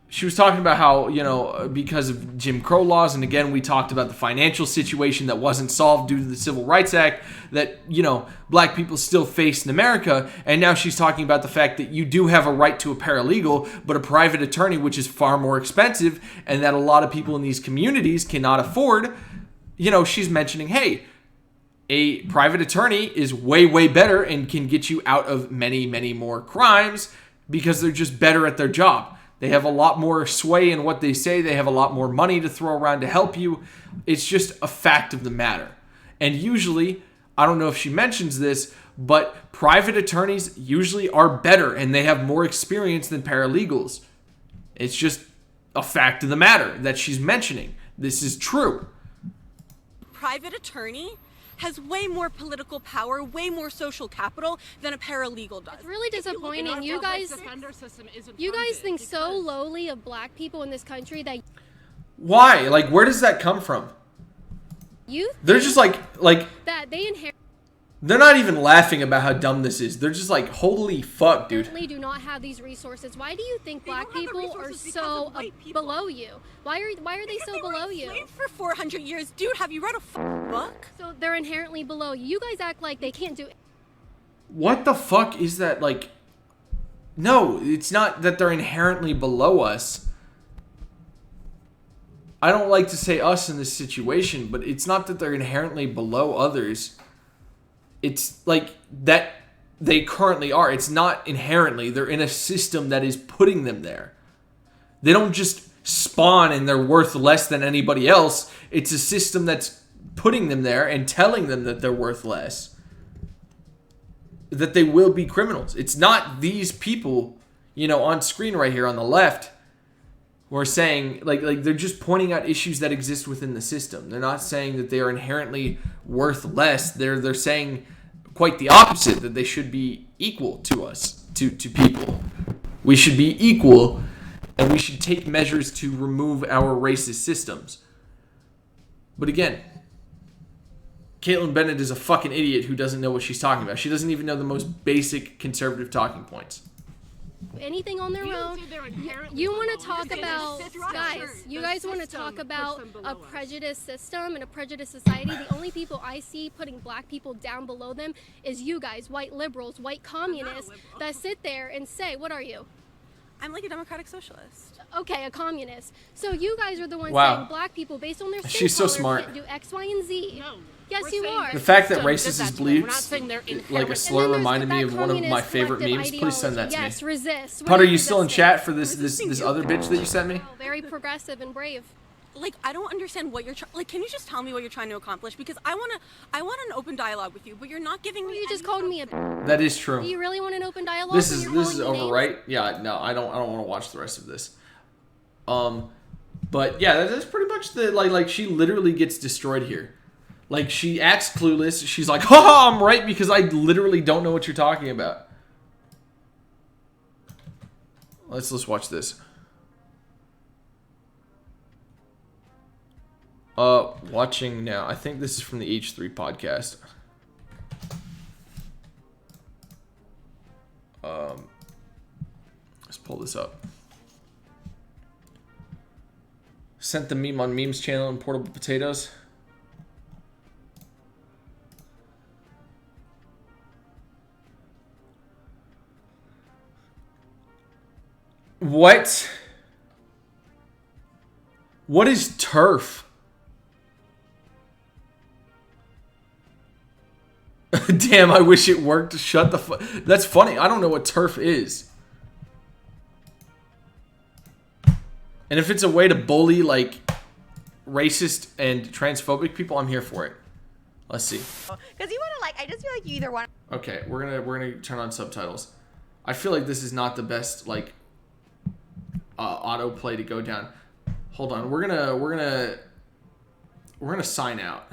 She was talking about how, you know, because of Jim Crow laws, and again, we talked about the financial situation that wasn't solved due to the Civil Rights Act that, you know, black people still face in America. And now she's talking about the fact that you do have a right to a paralegal, but a private attorney, which is far more expensive, and that a lot of people in these communities cannot afford. You know, she's mentioning, hey, a private attorney is way, way better and can get you out of many, many more crimes because they're just better at their job. They have a lot more sway in what they say. They have a lot more money to throw around to help you. It's just a fact of the matter. And usually, I don't know if she mentions this, but private attorneys usually are better and they have more experience than paralegals. It's just a fact of the matter that she's mentioning. This is true. private attorney has way more political power, way more social capital than a paralegal does. It's really disappointing. You guys think so lowly of black people in this country that Why? Like, where does that come from? They're just like that they inherently they're not even laughing about how dumb this is. They're just like, holy fuck, dude. do not have these resources. Why do you think black people are so below you? Why are they so below you? For 400 years, dude. Have you read a book? So they're inherently below you. You guys act like they can't do it. What the fuck is that? Like, no, it's not that they're inherently below us. I don't like to say us in this situation, but it's not that they're inherently below others. It's like that they currently are. It's not inherently. They're in a system that is putting them there. They don't just spawn and they're worth less than anybody else. It's a system that's putting them there and telling them that they're worth less. That they will be criminals. It's not these people, you know, on screen right here on the left who are saying, like they're just pointing out issues that exist within the system. They're not saying that they are inherently worth less. They're saying quite the opposite, that they should be equal to us, to people. We should be equal, and we should take measures to remove our racist systems. But again, Caitlin Bennett is a fucking idiot who doesn't know what she's talking about. She doesn't even know the most basic conservative talking points. Anything on their own. You want to talk about, guys, you guys want to talk about a prejudiced system and a prejudiced society. The only people I see putting black people down below them is you guys, white liberals, white communists, that sit there and say, what are you? I'm like a democratic socialist. Okay, a communist. So you guys are the ones Wow. saying black people, based on their skin She's so color, smart. can't do X, Y, and Z. Yes, you are. The fact that racist is bleeps, like a slur, reminded me of one of my favorite memes. Please send that to me. Yes, resist. Putter, you still in chat for this other bitch that you sent me? Very progressive and brave. Like, I don't understand what you're like. Can you just tell me what you're trying to accomplish? Because I want an open dialogue with you, but you're not giving me. You just called me a. That is true. Do you really want an open dialogue? This is over, right? Yeah, no, I don't want to watch the rest of this. But yeah, that's pretty much the like she literally gets destroyed here. Like, she acts clueless. She's like, haha, I'm right because I literally don't know what you're talking about. Let's watch this. Watching now. I think this is from the H3 podcast. Let's pull this up. Sent the meme on Memes channel and Portable Potatoes. What? What is TERF? Damn, I wish it worked. Shut the fuck. That's funny. I don't know what TERF is. And if it's a way to bully, like, racist and transphobic people, I'm here for it. Let's see. Because you want to, like, I just feel like you either want. Okay, we're gonna turn on subtitles. I feel like this is not the best, like, autoplay to go down. Hold on, we're gonna sign out,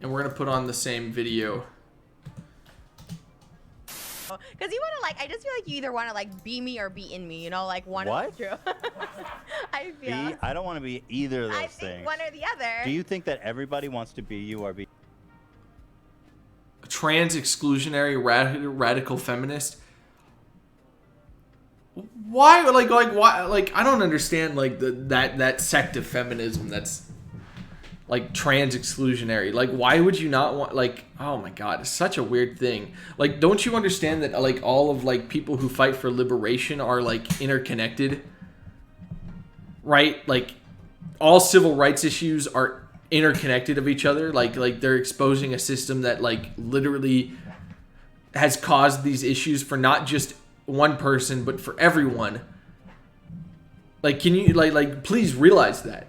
and we're gonna put on the same video. Because you want to, like, I just feel like you either want to, like, be me or be in me, you know, like one. What? True. I feel. I don't want to be either of those I things. think one or the other. Do you think that everybody wants to be you or be? Trans exclusionary radical feminist. Why, like why, like, I don't understand, like, that sect of feminism that's, like, trans exclusionary. Like, why would you not want, like, oh my god, it's such a weird thing. Like, don't you understand that, like, all of, like, people who fight for liberation are, like, interconnected? Right? Like, all civil rights issues are interconnected of each other. Like they're exposing a system that, like, literally has caused these issues for not just one person, but for everyone. Like, can you, like, please realize that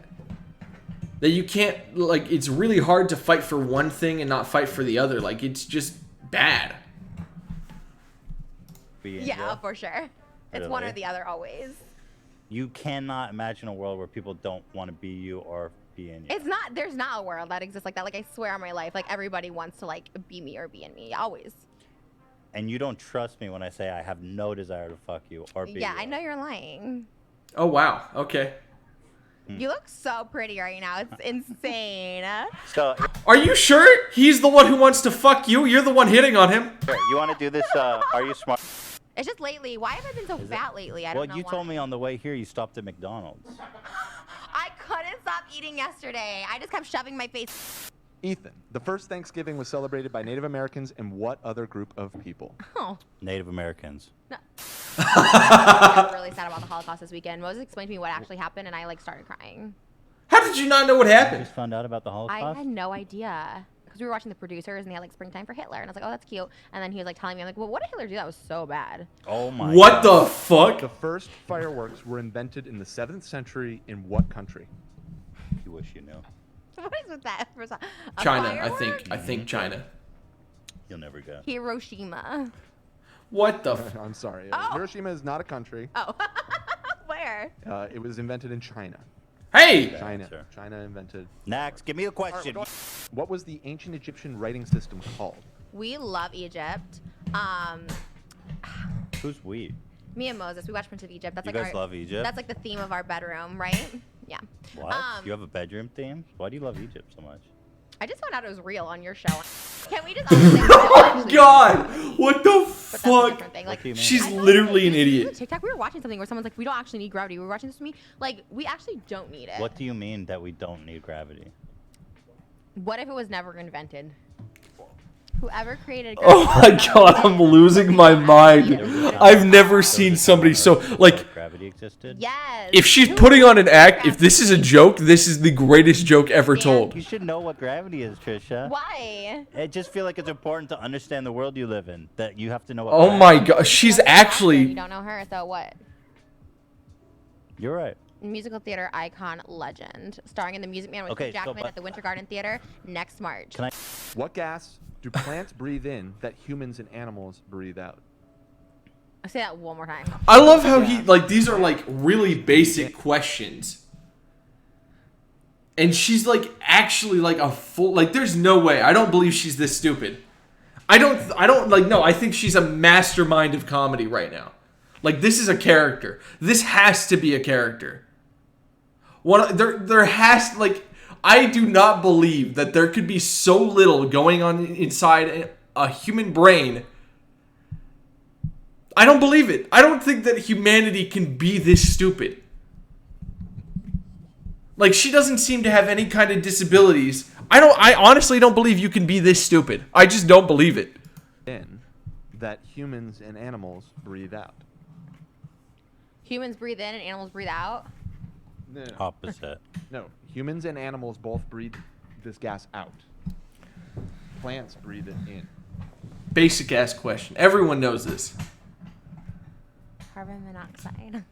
you can't, like, it's really hard to fight for one thing and not fight for the other. Like, it's just bad. Yeah, for sure. It's one or the other always. You cannot imagine a world where people don't want to be you or be in you. It's not. There's not a world that exists like that. Like I swear on my life, like everybody wants to like be me or be in me. Always. And you don't trust me when I say I have no desire to fuck you or be Yeah, you. I know you're lying. Oh wow. Okay. You look so pretty right now. It's insane. So, Are you sure he's the one who wants to fuck you? You're the one hitting on him. you want to do this? Are you smart? It's just lately. Why have I been so fat lately? I don't know Well, you why. told me on the way here you stopped at McDonald's. I couldn't stop eating yesterday. I just kept shoving my face. Ethan, the first Thanksgiving was celebrated by Native Americans and what other group of people? Oh. Native Americans. I'm really sad about the Holocaust this weekend. Moses explained to me what actually happened, and I like started crying. How did you not know what You happened? just found out about the Holocaust? I had no idea. Because we were watching The Producers, and they had like Springtime for Hitler, and I was like, oh, that's cute. And then he was like telling me, I'm like, well, what did Hitler do? That was so bad. Oh my What the fuck? The first fireworks were invented in the 7th century in what country? You wish you knew. What is with that? A China, firework? I think China. You'll never go. Hiroshima. What the? I'm sorry. Oh. Hiroshima is not a country. Oh. Where? It was invented in China. Hey! China. Answer. China invented. Next, give me a question. What was the ancient Egyptian writing system called? We love Egypt. Who's we? Me and Moses, we watch Prince of Egypt. That's You like guys our, love Egypt? That's like the theme of our bedroom, right? Yeah. What? You have a bedroom theme? Why do you love Egypt so much? I just found out it was real on your show. Can we just honestly Oh God! What the But that's a fuck? different thing. Like, She's I thought literally an it was idiot. TikTok, we were watching something where someone's like, we don't actually need gravity. We were watching this with me. Like, we actually don't need it. What do you mean that we don't need gravity? What if it was never invented? Whoever created Oh my God! I'm losing my mind. I've never seen somebody so like. Gravity existed? Yes. If she's putting on an act, if this is a joke, this is the greatest joke ever told. You should know what gravity is, Trisha. Why? I just feel like it's important to understand the world you live in. That you have to know what. Oh my God! She's You actually. don't know her, so what? You're right. Musical theater icon legend. Starring in The Music Man with Okay, Hugh so Jackman but- at the Winter Garden Theater next March. Can I? What gas do plants breathe in that humans and animals breathe out? I'll say that one more time. I love how he like these are like really basic questions. And she's like actually like a full like there's no way. I don't believe she's this stupid. I don't like no, I think she's a mastermind of comedy right now. Like this is a character. This has to be a character. There has like I do not believe that there could be so little going on inside a human brain. I don't believe it. I don't think that humanity can be this stupid. Like, she doesn't seem to have any kind of disabilities. I honestly don't believe you can be this stupid. I just don't believe it. In that humans and animals breathe out. Humans breathe in and animals breathe out. No. Opposite. No. Humans and animals both breathe this gas out. Plants breathe it in. Basic ass question. Everyone knows this. Carbon monoxide.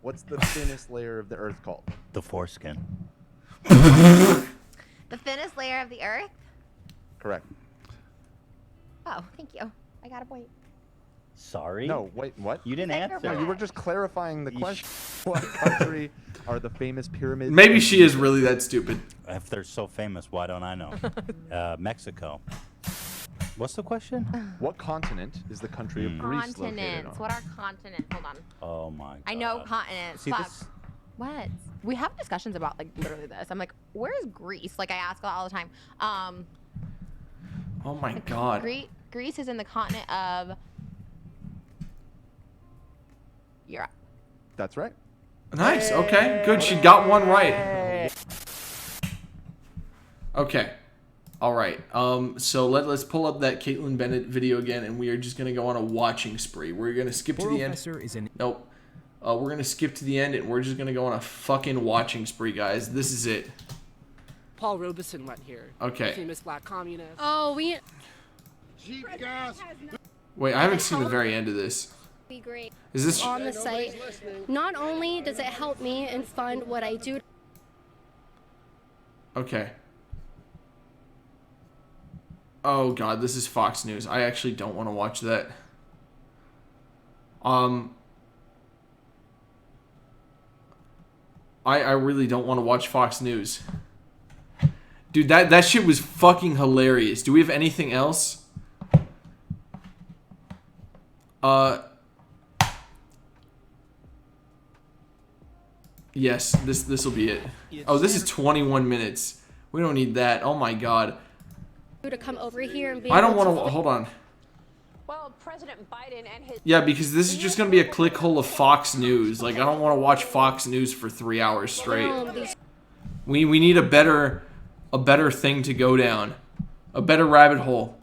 What's the thinnest layer of the Earth called? The foreskin. The thinnest layer of the Earth? Correct. Oh, thank you. I got a point. Sorry? No, wait, what? You didn't answer. No, you were just clarifying the question. What country are the famous pyramids? Maybe she is really that stupid. If they're so famous, why don't I know? Mexico. What's the question? What continent is the country of Greece located Continents. on? What are continents? Hold on. Oh my god. I know continents. See, Fuck. this- What? We have discussions about like literally this. I'm like, where is Greece? Like I ask all the time. Oh my God. Greece is in the continent of Europe. That's right. Nice. Okay. Good. She got one right. Okay. All right. So let's pull up that Caitlyn Bennett video again, and we are just gonna go on a watching spree. We're gonna skip to the end. Nope. We're gonna skip to the end, and we're just gonna go on a fucking watching spree, guys. This is it. Paul Robeson went here. Okay. Famous black communist. Oh, we Cheap gas. Wait, I haven't seen the very end of this. be great. Is this? On the site? Not only does it help me and fund what I do. Okay. Oh God, this is Fox News. I actually don't want to watch that. I really don't want to watch Fox News. Dude, that shit was fucking hilarious. Do we have anything else? Yes, this will be it. Oh, this is 21 minutes. We don't need that. Oh my god. To come over here and be I don't want to. Hold on. Well, President Biden and his Yeah, because this is just gonna be a click hole of Fox News. Like, I don't want to watch Fox News for 3 hours straight. We need a better thing to go down, a better rabbit hole.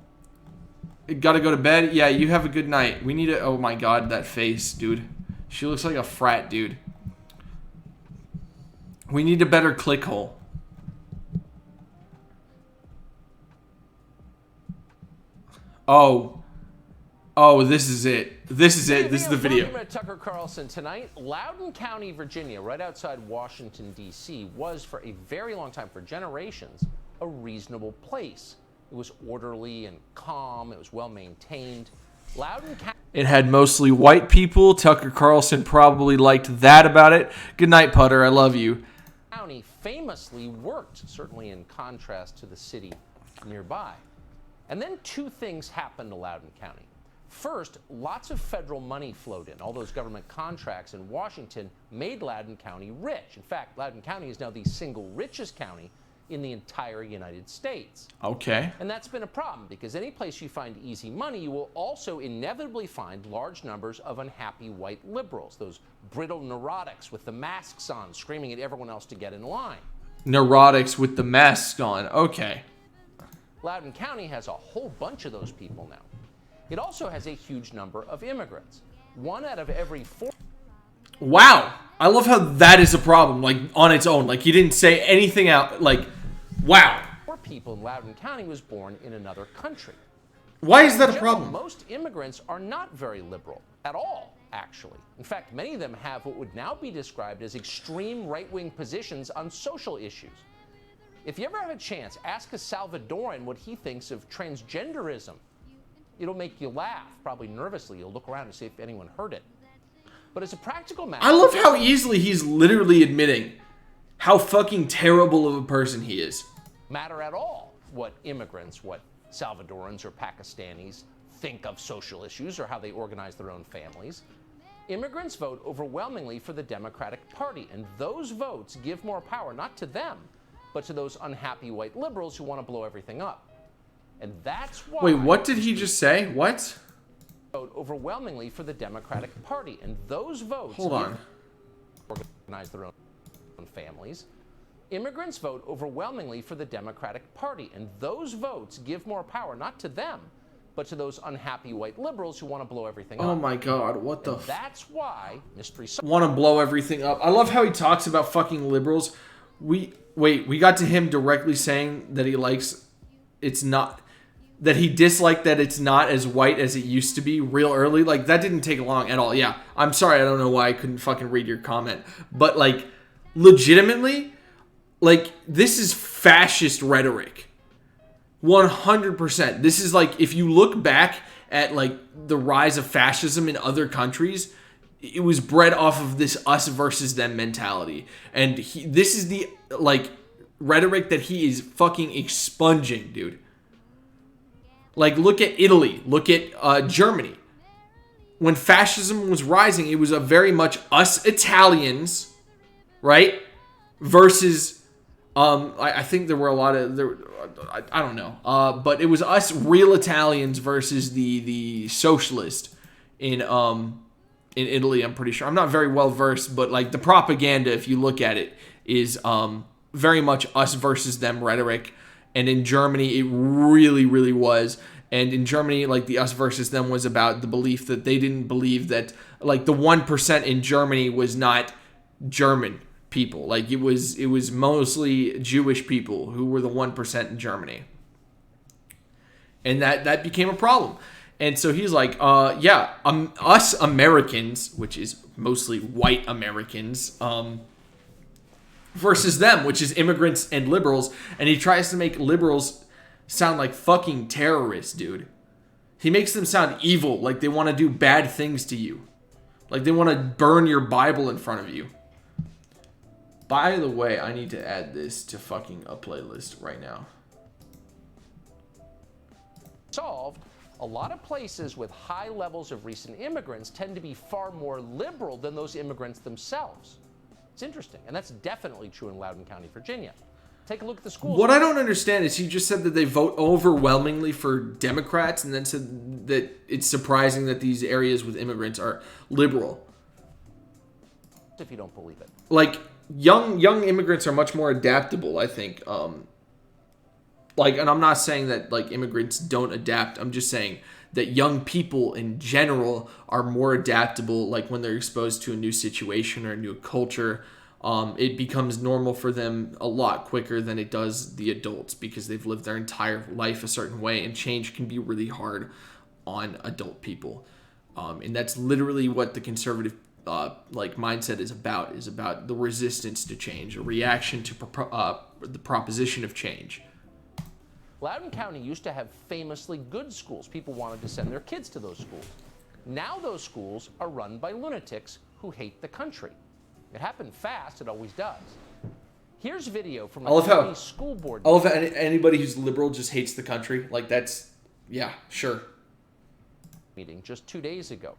Gotta go to bed. Yeah, you have a good night. We need a. Oh my god, that face, dude. She looks like a frat dude. We need a better click hole. Oh, this is it. This is it. This is the video. Talking about Tucker Carlson tonight, Loudoun County, Virginia, right outside Washington, D.C., was for a very long time, for generations, a reasonable place. It was orderly and calm. It was well maintained. Loudoun County. It had mostly white people. Tucker Carlson probably liked that about it. Good night, Putter. I love you. County famously worked, certainly in contrast to the city nearby. And then two things happened to Loudoun County. First, lots of federal money flowed in. All those government contracts in Washington made Loudoun County rich. In fact, Loudoun County is now the single richest county in the entire United States. Okay. And that's been a problem, because any place you find easy money, you will also inevitably find large numbers of unhappy white liberals, those brittle neurotics with the masks on, screaming at everyone else to get in line. Neurotics with the masks on. Okay. Loudoun County has a whole bunch of those people now. It also has a huge number of immigrants. 1 out of every 4. Wow. I love how that is a problem, like, on its own. Like, he didn't say anything out. Like, wow. 4 people in Loudoun County was born in another country. Why is that a problem? Most immigrants are not very liberal at all, actually. In fact, many of them have what would now be described as extreme right-wing positions on social issues. If you ever have a chance, ask a Salvadoran what he thinks of transgenderism. It'll make you laugh, probably nervously. You'll look around and see if anyone heard it. But as a practical matter... I love how easily he's literally admitting how fucking terrible of a person he is. Matter at all what immigrants, what Salvadorans or Pakistanis think of social issues or how they organize their own families. Immigrants vote overwhelmingly for the Democratic Party, and those votes give more power not to them, but to those unhappy white liberals who want to blow everything up. And that's why... Wait, what did he just say? What? Vote overwhelmingly for the Democratic Party, and those votes... Hold on. ...organize their own families. Immigrants vote overwhelmingly for the Democratic Party, and those votes give more power not to them, but to those unhappy white liberals who want to blow everything up. Oh my god, what the... That's why Mystery... Want to blow everything up. I love how he talks about fucking liberals. We got to him directly saying that he likes... It's not... That he disliked that it's not as white as it used to be real early. Like, that didn't take long at all. Yeah, I'm sorry, I don't know why I couldn't fucking read your comment. But, like, legitimately, like, this is fascist rhetoric. 100%. This is, like, if you look back at, like, the rise of fascism in other countries, it was bred off of this us versus them mentality. And this is the, like, rhetoric that he is fucking expunging, dude. Like, look at Italy. Look at Germany. When fascism was rising, it was a very much us Italians, right? Versus, I think there were a lot of, I don't know. But it was us real Italians versus the socialist in Italy, I'm pretty sure. I'm not very well versed, but, like, the propaganda, if you look at it, is very much us versus them rhetoric. And in Germany, it really, really was. And in Germany, like, the us versus them was about the belief that they didn't believe that, like, the 1% in Germany was not German people. Like, it was mostly Jewish people who were the 1% in Germany. And that became a problem. And so he's like, us Americans, which is mostly white Americans, versus them, which is immigrants and liberals, and he tries to make liberals sound like fucking terrorists, dude. He makes them sound evil, like they want to do bad things to you. Like they want to burn your Bible in front of you. By the way, I need to add this to fucking a playlist right now. Solved, a lot of places with high levels of recent immigrants tend to be far more liberal than those immigrants themselves. It's interesting, and that's definitely true in Loudoun County, Virginia. Take a look at the schools. What I don't understand is he just said that they vote overwhelmingly for Democrats and then said that it's surprising that these areas with immigrants are liberal. If you don't believe it. Like, young immigrants are much more adaptable, I think. Like, and I'm not saying that, like, immigrants don't adapt. I'm just saying that young people in general are more adaptable, like, when they're exposed to a new situation or a new culture. It becomes normal for them a lot quicker than it does the adults because they've lived their entire life a certain way, and change can be really hard on adult people. And that's literally what the conservative mindset is about the resistance to change, a reaction to the proposition of change. Loudoun County used to have famously good schools. People wanted to send their kids to those schools. Now those schools are run by lunatics who hate the country. It happened fast, it always does. Here's video from the county school board. I love how anybody who's liberal just hates the country. Like, that's, yeah, sure. Meeting just 2 days ago.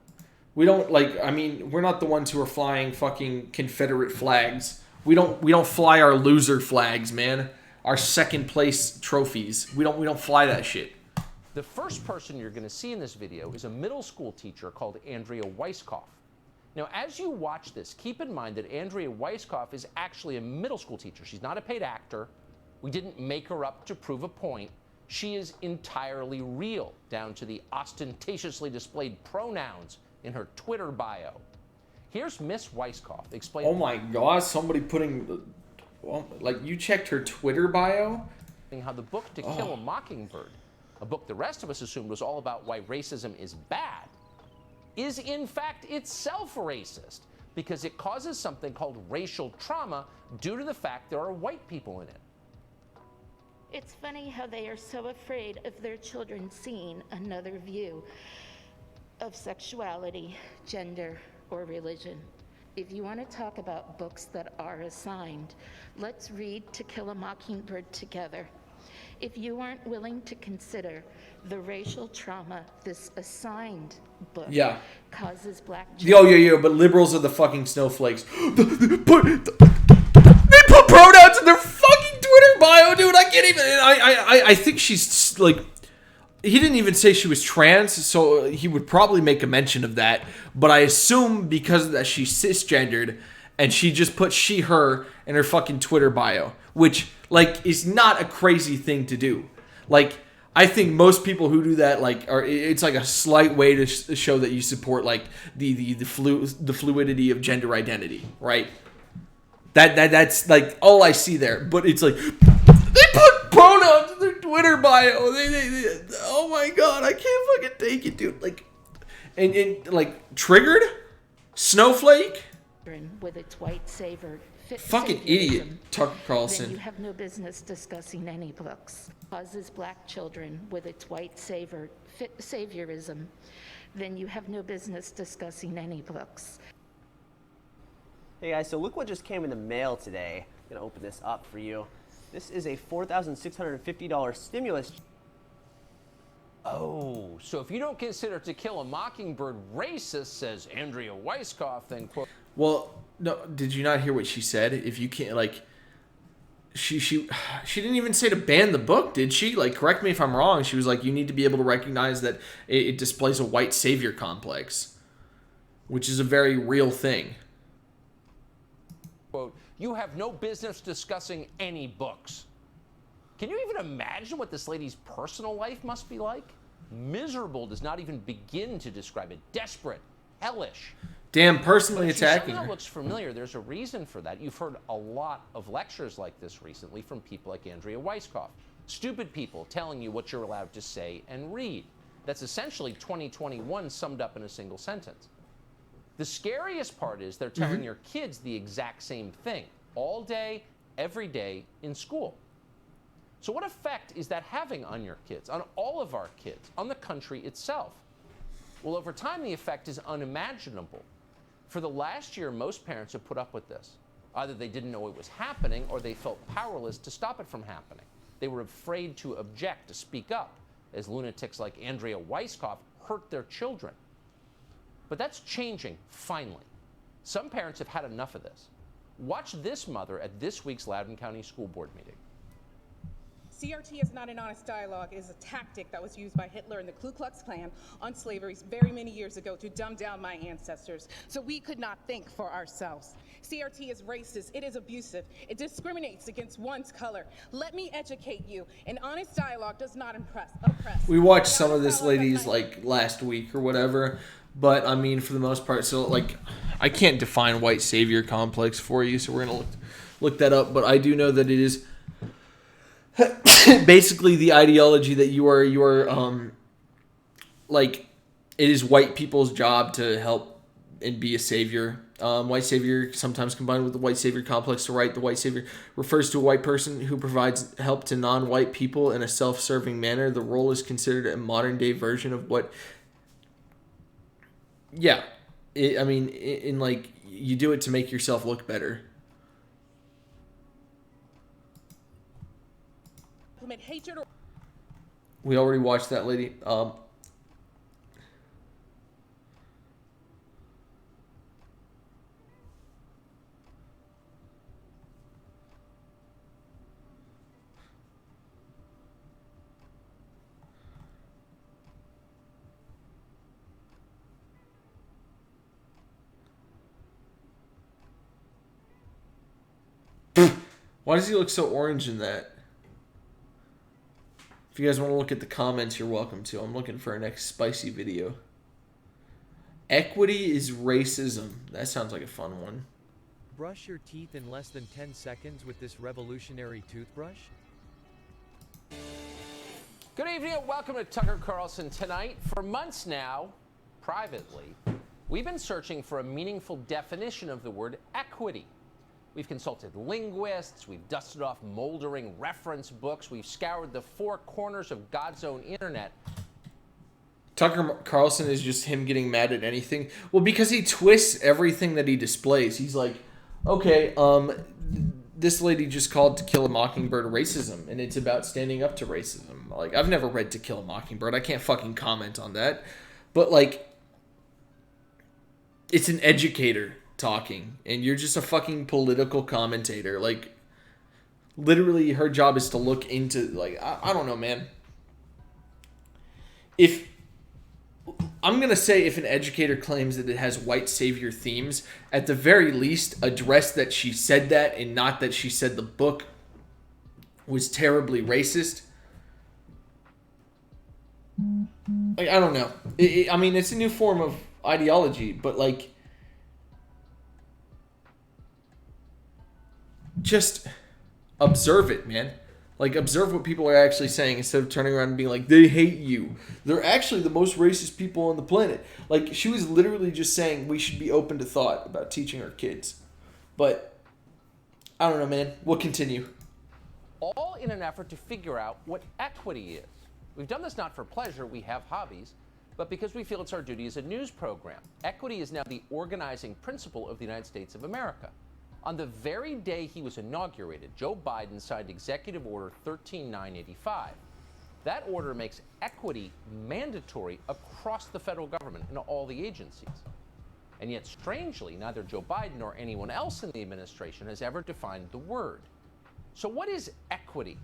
We don't, we're not the ones who are flying fucking Confederate flags. We don't fly our loser flags, man. Our second place trophies. We don't fly that shit. The first person you're going to see in this video is a middle school teacher called Andrea Weiskopf. Now, as you watch this, keep in mind that Andrea Weiskopf is actually a middle school teacher. She's not a paid actor. We didn't make her up to prove a point. She is entirely real, down to the ostentatiously displayed pronouns in her Twitter bio. Here's Miss Weiskopf explaining. Oh my God, somebody putting, you checked her Twitter bio? How the book To Kill a Mockingbird, a book the rest of us assumed was all about why racism is bad, is in fact itself racist because it causes something called racial trauma due to the fact there are white people in it. It's funny how they are so afraid of their children seeing another view of sexuality, gender, or religion. If you want to talk about books that are assigned, let's read To Kill a Mockingbird together. If you aren't willing to consider the racial trauma this assigned book causes black children. But liberals are the fucking snowflakes. They put pronouns in their fucking Twitter bio, dude. I can't even. I think she's like. He didn't even say she was trans, so he would probably make a mention of that. But I assume because of that she's cisgendered, and she just put she, her in her fucking Twitter bio, which, is not a crazy thing to do. I think most people who do that, it's like a slight way to show that you support, the fluidity of gender identity, right? That's, all I see there. But it's like, they put pronouns in their Twitter bio. They oh my God, I can't fucking take it, dude. And triggered? Snowflake? With its white savior. Fucking idiot, Tucker Carlson. Then you have no business discussing any books. Causes black children with its white saviorism. Then you have no business discussing any books. Hey guys, so look what just came in the mail today. I'm gonna open this up for you. This is a $4,650 stimulus. Oh, so if you don't consider To Kill a Mockingbird racist, says Andrea Weiskopf, then quote. Well, no, did you not hear what she said? If you can't, she didn't even say to ban the book, did she? Correct me if I'm wrong. She was like, you need to be able to recognize that it displays a white savior complex, which is a very real thing. Quote, you have no business discussing any books. Can you even imagine what this lady's personal life must be like? Miserable does not even begin to describe it. Desperate, hellish. Damn, personally attacking her. her. Looks familiar. There's a reason for that. You've heard a lot of lectures like this recently from people like Andrea Weiskopf. Stupid people telling you what you're allowed to say and read. That's essentially 2021 summed up in a single sentence. The scariest part is they're telling your kids the exact same thing all day, every day in school. So what effect is that having on your kids, on all of our kids, on the country itself? Well, over time, the effect is unimaginable. For the last year, most parents have put up with this. Either they didn't know it was happening or they felt powerless to stop it from happening. They were afraid to object, to speak up, as lunatics like Andrea Weisskopf hurt their children. But that's changing, finally. Some parents have had enough of this. Watch this mother at this week's Loudoun County School Board meeting. CRT is not an honest dialogue. It is a tactic that was used by Hitler and the Ku Klux Klan on slavery very many years ago to dumb down my ancestors, so we could not think for ourselves. CRT is racist. It is abusive. It discriminates against one's color. Let me educate you. An honest dialogue does not oppress. We watched some of this lady's like last week or whatever, but I mean for the most part, so like I can't define white savior complex for you, so we're gonna look that up. But I do know that it is basically the ideology that you are like it is white people's job to help and be a savior. White savior, sometimes combined with the white savior complex to right, the white savior refers to a white person who provides help to non-white people in a self-serving manner. The role is considered a modern-day version of what... Yeah. I mean, in like, you do it to make yourself look better. We already watched that lady. Why does he look so orange in that? If you guys want to look at the comments, you're welcome to. I'm looking for our next spicy video. Equity is racism. That sounds like a fun one. Brush your teeth in less than 10 seconds with this revolutionary toothbrush? Good evening and welcome to Tucker Carlson Tonight. For months now, privately, we've been searching for a meaningful definition of the word equity. We've consulted linguists, we've dusted off moldering reference books, we've scoured the four corners of God's own internet. Tucker Carlson is just him getting mad at anything. Well, because he twists everything that he displays. He's like, okay, this lady just called To Kill a Mockingbird racism, and it's about standing up to racism. Like, I've never read To Kill a Mockingbird. I can't fucking comment on that. But, like, it's an educator talking, and you're just a fucking political commentator. Like, literally her job is to look into, like, I don't know, man. If I'm gonna say if an educator claims that it has white savior themes, at the very least address that she said that and not that she said the book was terribly racist. Like, I don't know. I mean, it's a new form of ideology, but like, just observe it, man. Like, observe what people are actually saying instead of turning around and being like, they hate you. They're actually the most racist people on the planet. Like, she was literally just saying we should be open to thought about teaching our kids. But, I don't know, man. We'll continue. All in an effort to figure out what equity is. We've done this not for pleasure, we have hobbies, but because we feel it's our duty as a news program. Equity is now the organizing principle of the United States of America. On the very day he was inaugurated, Joe Biden signed Executive Order 13985. That order makes equity mandatory across the federal government and all the agencies. And yet, strangely, neither Joe Biden nor anyone else in the administration has ever defined the word. So what is equity?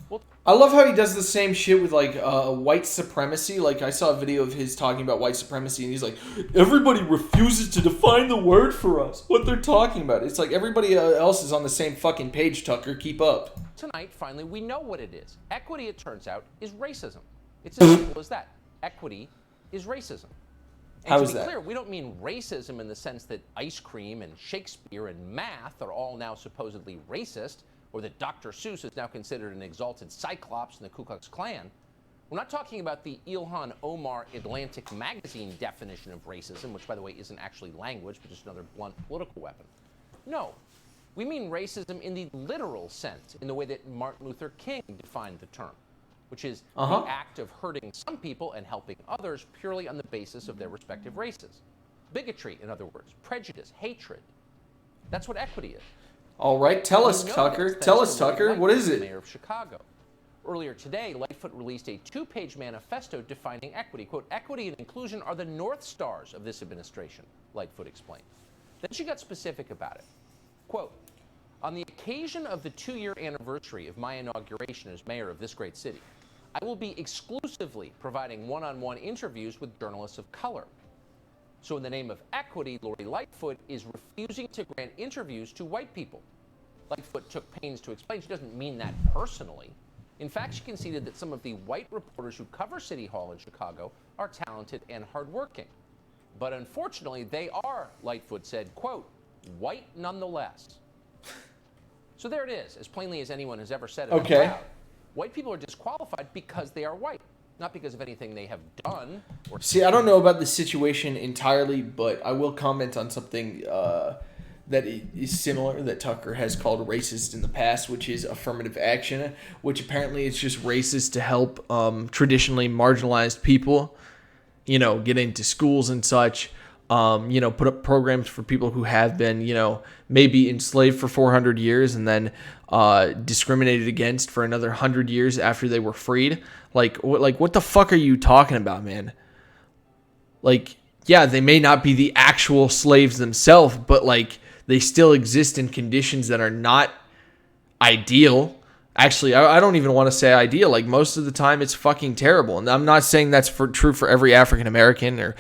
Well, I love how he does the same shit with, like, white supremacy. Like, I saw a video of his talking about white supremacy, and he's like, everybody refuses to define the word for us. What they're talking about. It's like everybody else is on the same fucking page, Tucker. Keep up. Tonight, finally, we know what it is. Equity, it turns out, is racism. It's as simple as that. Equity is racism. And How is to be that? clear, we don't mean racism in the sense that ice cream and Shakespeare and math are all now supposedly racist, or that Dr. Seuss is now considered an exalted cyclops in the Ku Klux Klan. We're not talking about the Ilhan Omar Atlantic Magazine definition of racism, which, by the way, isn't actually language, but just another blunt political weapon. No, we mean racism in the literal sense, in the way that Martin Luther King defined the term, which is the act of hurting some people and helping others purely on the basis of their respective races. Bigotry, in other words, prejudice, hatred. That's what equity is. All right, tell us, We know Tucker. this Tell thanks us, to Lori Tucker. What Lightfoot, is the it? Mayor of Chicago. Earlier today, Lightfoot released a 2-page manifesto defining equity. Quote, equity and inclusion are the North Stars of this administration, Lightfoot explained. Then she got specific about it. Quote, on the occasion of the 2-year anniversary of my inauguration as mayor of this great city, I will be exclusively providing one-on-one interviews with journalists of color. So in the name of equity, Lori Lightfoot is refusing to grant interviews to white people. Lightfoot took pains to explain she doesn't mean that personally. In fact, she conceded that some of the white reporters who cover City Hall in Chicago are talented and hardworking. But unfortunately, they are, Lightfoot said, quote, white nonetheless. So there it is, as plainly as anyone has ever said it out Okay. loud. White people are disqualified because they are white, not because of anything they have done. Or See, I don't know about the situation entirely, but I will comment on something that is similar that Tucker has called racist in the past, which is affirmative action, which apparently is just racist to help traditionally marginalized people, you know, get into schools and such, you know, put up programs for people who have been, you know, maybe enslaved for 400 years and then discriminated against for another 100 years after they were freed. Like what the fuck are you talking about, man? Like, yeah, they may not be the actual slaves themselves, but like they still exist in conditions that are not ideal. Actually, I don't even want to say ideal. Like most of the time it's fucking terrible. And I'm not saying that's true for every African American or,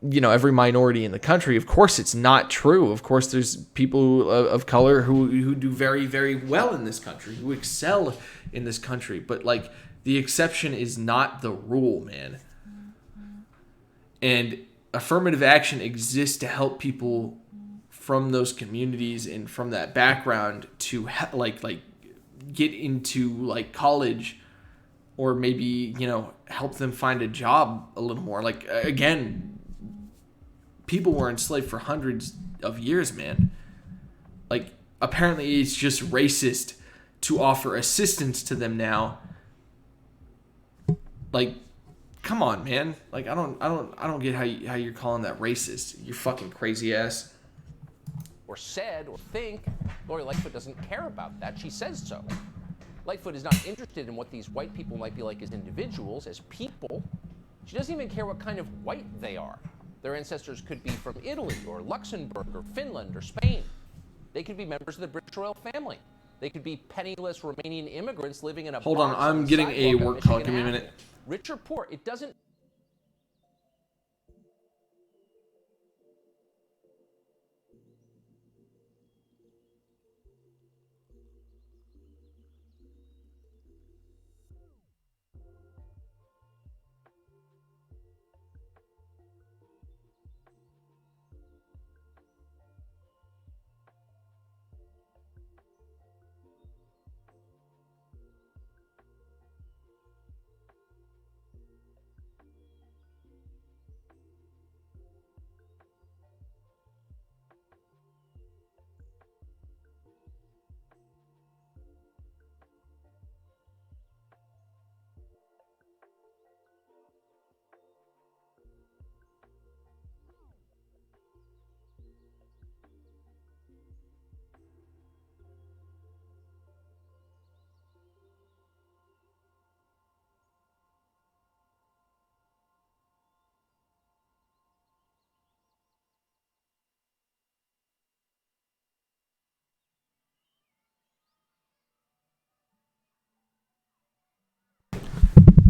you know, every minority in the country. Of course it's not true. Of course there's people of color who do very, very well in this country, who excel in this country. But like the exception is not the rule, man. And affirmative action exists to help people from those communities and from that background to like get into like college, or maybe, you know, help them find a job a little more. Like again, people were enslaved for hundreds of years, man. Like apparently it's just racist to offer assistance to them now. Like, come on, man. Like I don't get how you're calling that racist. You're fucking crazy ass. or said or think. Lori Lightfoot doesn't care about that. She says so. Lightfoot is not interested in what these white people might be like as individuals, as people. She doesn't even care what kind of white they are. Their ancestors could be from Italy or Luxembourg or Finland or Spain. They could be members of the British royal family. They could be penniless Romanian immigrants living in a Hold on, box I'm the getting a sidewalk on work call. Michigan Give me a Avenue. minute. Rich or poor, it doesn't.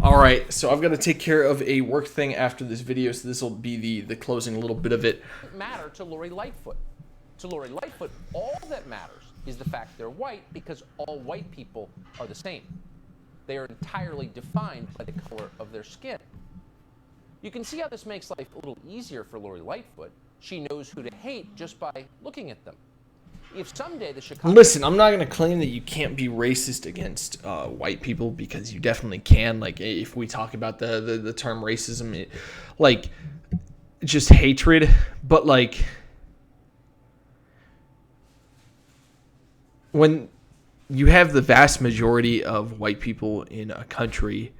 All right, so I've got to take care of a work thing after this video, so this will be the closing little bit of it. Matter to Lori Lightfoot. To Lori Lightfoot, all that matters is the fact they're white, because all white people are the same. They are entirely defined by the color of their skin. You can see how this makes life a little easier for Lori Lightfoot. She knows who to hate just by looking at them. If someday the Chicago... Listen, I'm not going to claim that you can't be racist against white people, because you definitely can. Like, if we talk about the term racism, like, just hatred. But, like, when you have the vast majority of white people in a country,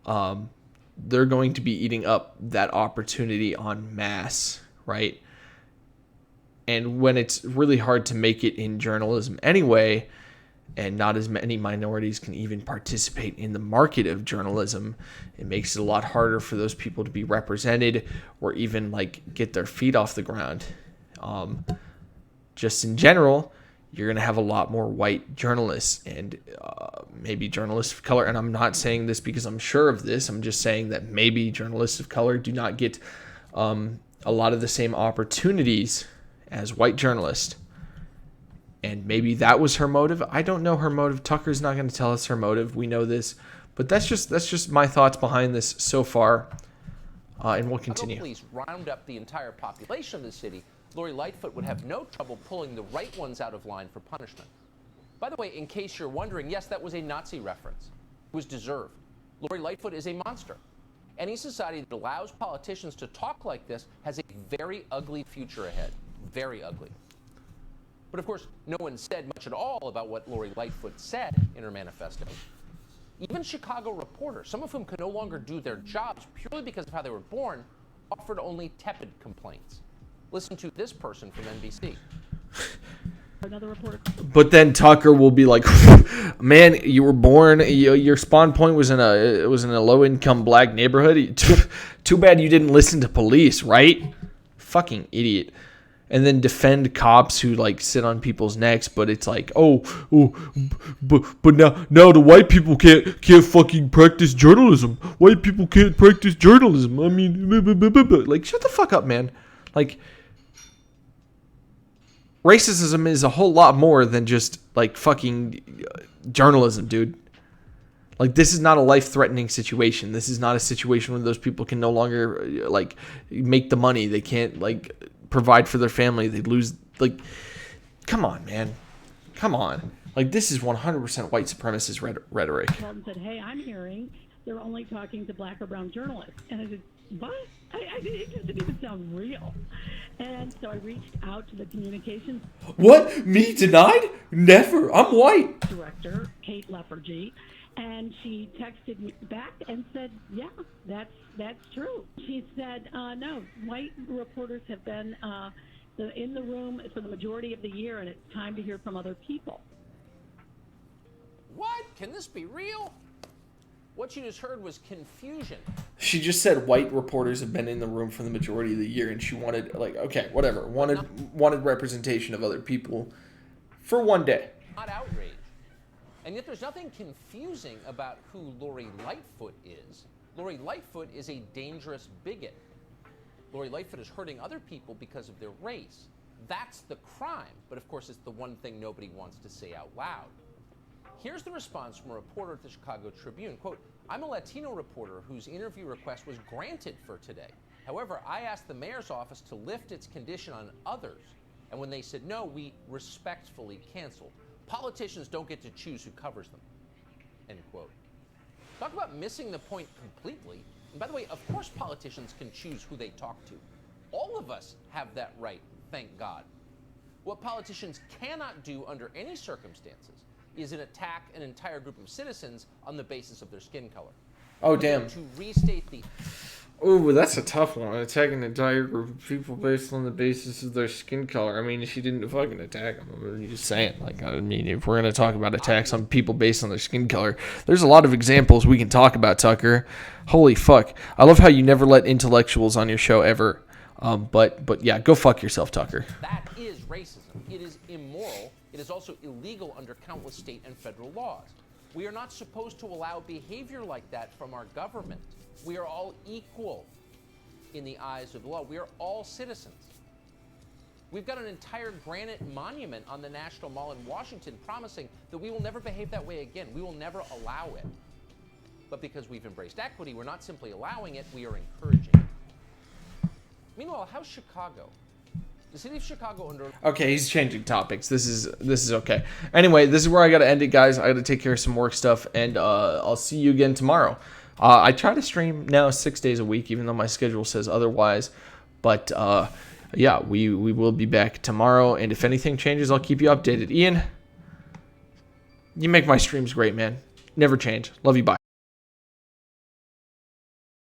they're going to be eating up that opportunity en masse, right? And when it's really hard to make it in journalism anyway, and not as many minorities can even participate in the market of journalism, it makes it a lot harder for those people to be represented or even like get their feet off the ground. Just in general, you're going to have a lot more white journalists and maybe journalists of color. And I'm not saying this because I'm sure of this. I'm just saying that maybe journalists of color do not get a lot of the same opportunities as white journalists. And maybe that was her motive. I don't know her motive. Tucker's not going to tell us her motive. We know this. But that's just my thoughts behind this so far. And we'll continue. If police round up the entire population of the city, Lori Lightfoot would have no trouble pulling the right ones out of line for punishment. By the way, in case you're wondering, yes, that was a Nazi reference. It was deserved. Lori Lightfoot is a monster. Any society that allows politicians to talk like this has a very ugly future ahead. Very ugly. But of course, no one said much at all about what Lori Lightfoot said in her manifesto. Even Chicago reporters, some of whom could no longer do their jobs purely because of how they were born, offered only tepid complaints. Listen to this person from NBC. Another reporter. But then Tucker will be like, "Man, you were born. Your spawn point was in a low-income black neighborhood. Too bad you didn't listen to police, right? Fucking idiot." And then defend cops who like sit on people's necks, but it's like, but now the white people can't fucking practice journalism. White people can't practice journalism. I mean, like, shut the fuck up, man. Like, racism is a whole lot more than just like fucking journalism, dude. Like, this is not a life-threatening situation. This is not a situation where those people can no longer like make the money. They can't like provide for their family. They lose, like, come on, man. Come on. Like, this is 100% white supremacist rhetoric. Called and said, "Hey, I'm hearing they're only talking to black or brown journalists." And I said, "What?" It just didn't even sound real. And so I reached out to the communications. What? Me denied? Never. I'm white. Director, Kate Lefergy. And she texted me back and said, "Yeah, that's true." She said, "No, white reporters have been in the room for the majority of the year, and it's time to hear from other people." What? Can this be real? What you just heard was confusion. She just said white reporters have been in the room for the majority of the year, and she wanted, like, okay, whatever, wanted representation of other people for one day. Not outrage. And yet there's nothing confusing about who Lori Lightfoot is. Lori Lightfoot is a dangerous bigot. Lori Lightfoot is hurting other people because of their race. That's the crime. But of course, it's the one thing nobody wants to say out loud. Here's the response from a reporter at the Chicago Tribune. Quote, "I'm a Latino reporter whose interview request was granted for today. However, I asked the mayor's office to lift its condition on others. And when they said no, we respectfully canceled. Politicians don't get to choose who covers them." End quote. Talk about missing the point completely. And by the way, of course politicians can choose who they talk to. All of us have that right, thank God. What politicians cannot do under any circumstances is an attack an entire group of citizens on the basis of their skin color. Oh, damn. To restate the... Oh, that's a tough one. Attacking an entire group of people based on the basis of their skin color. I mean, she didn't fucking attack them. I'm just saying. Like, I mean, if we're going to talk about attacks on people based on their skin color, there's a lot of examples we can talk about, Tucker. Holy fuck. I love how you never let intellectuals on your show ever. But yeah, go fuck yourself, Tucker. That is racism. It is immoral. It is also illegal under countless state and federal laws. We are not supposed to allow behavior like that from our government. We are all equal in the eyes of the law. We are all citizens. We've got an entire granite monument on the National Mall in Washington promising that we will never behave that way again. We will never allow it. But because we've embraced equity, we're not simply allowing it, we are encouraging it. Meanwhile, how's Chicago? The city of Chicago under... Okay, he's changing topics. This is okay. Anyway, this is where I got to end it, guys. I got to take care of some work stuff, and I'll see you again tomorrow. I try to stream now 6 days a week, even though my schedule says otherwise. But, yeah, we will be back tomorrow, and if anything changes, I'll keep you updated. Ian, you make my streams great, man. Never change. Love you, bye.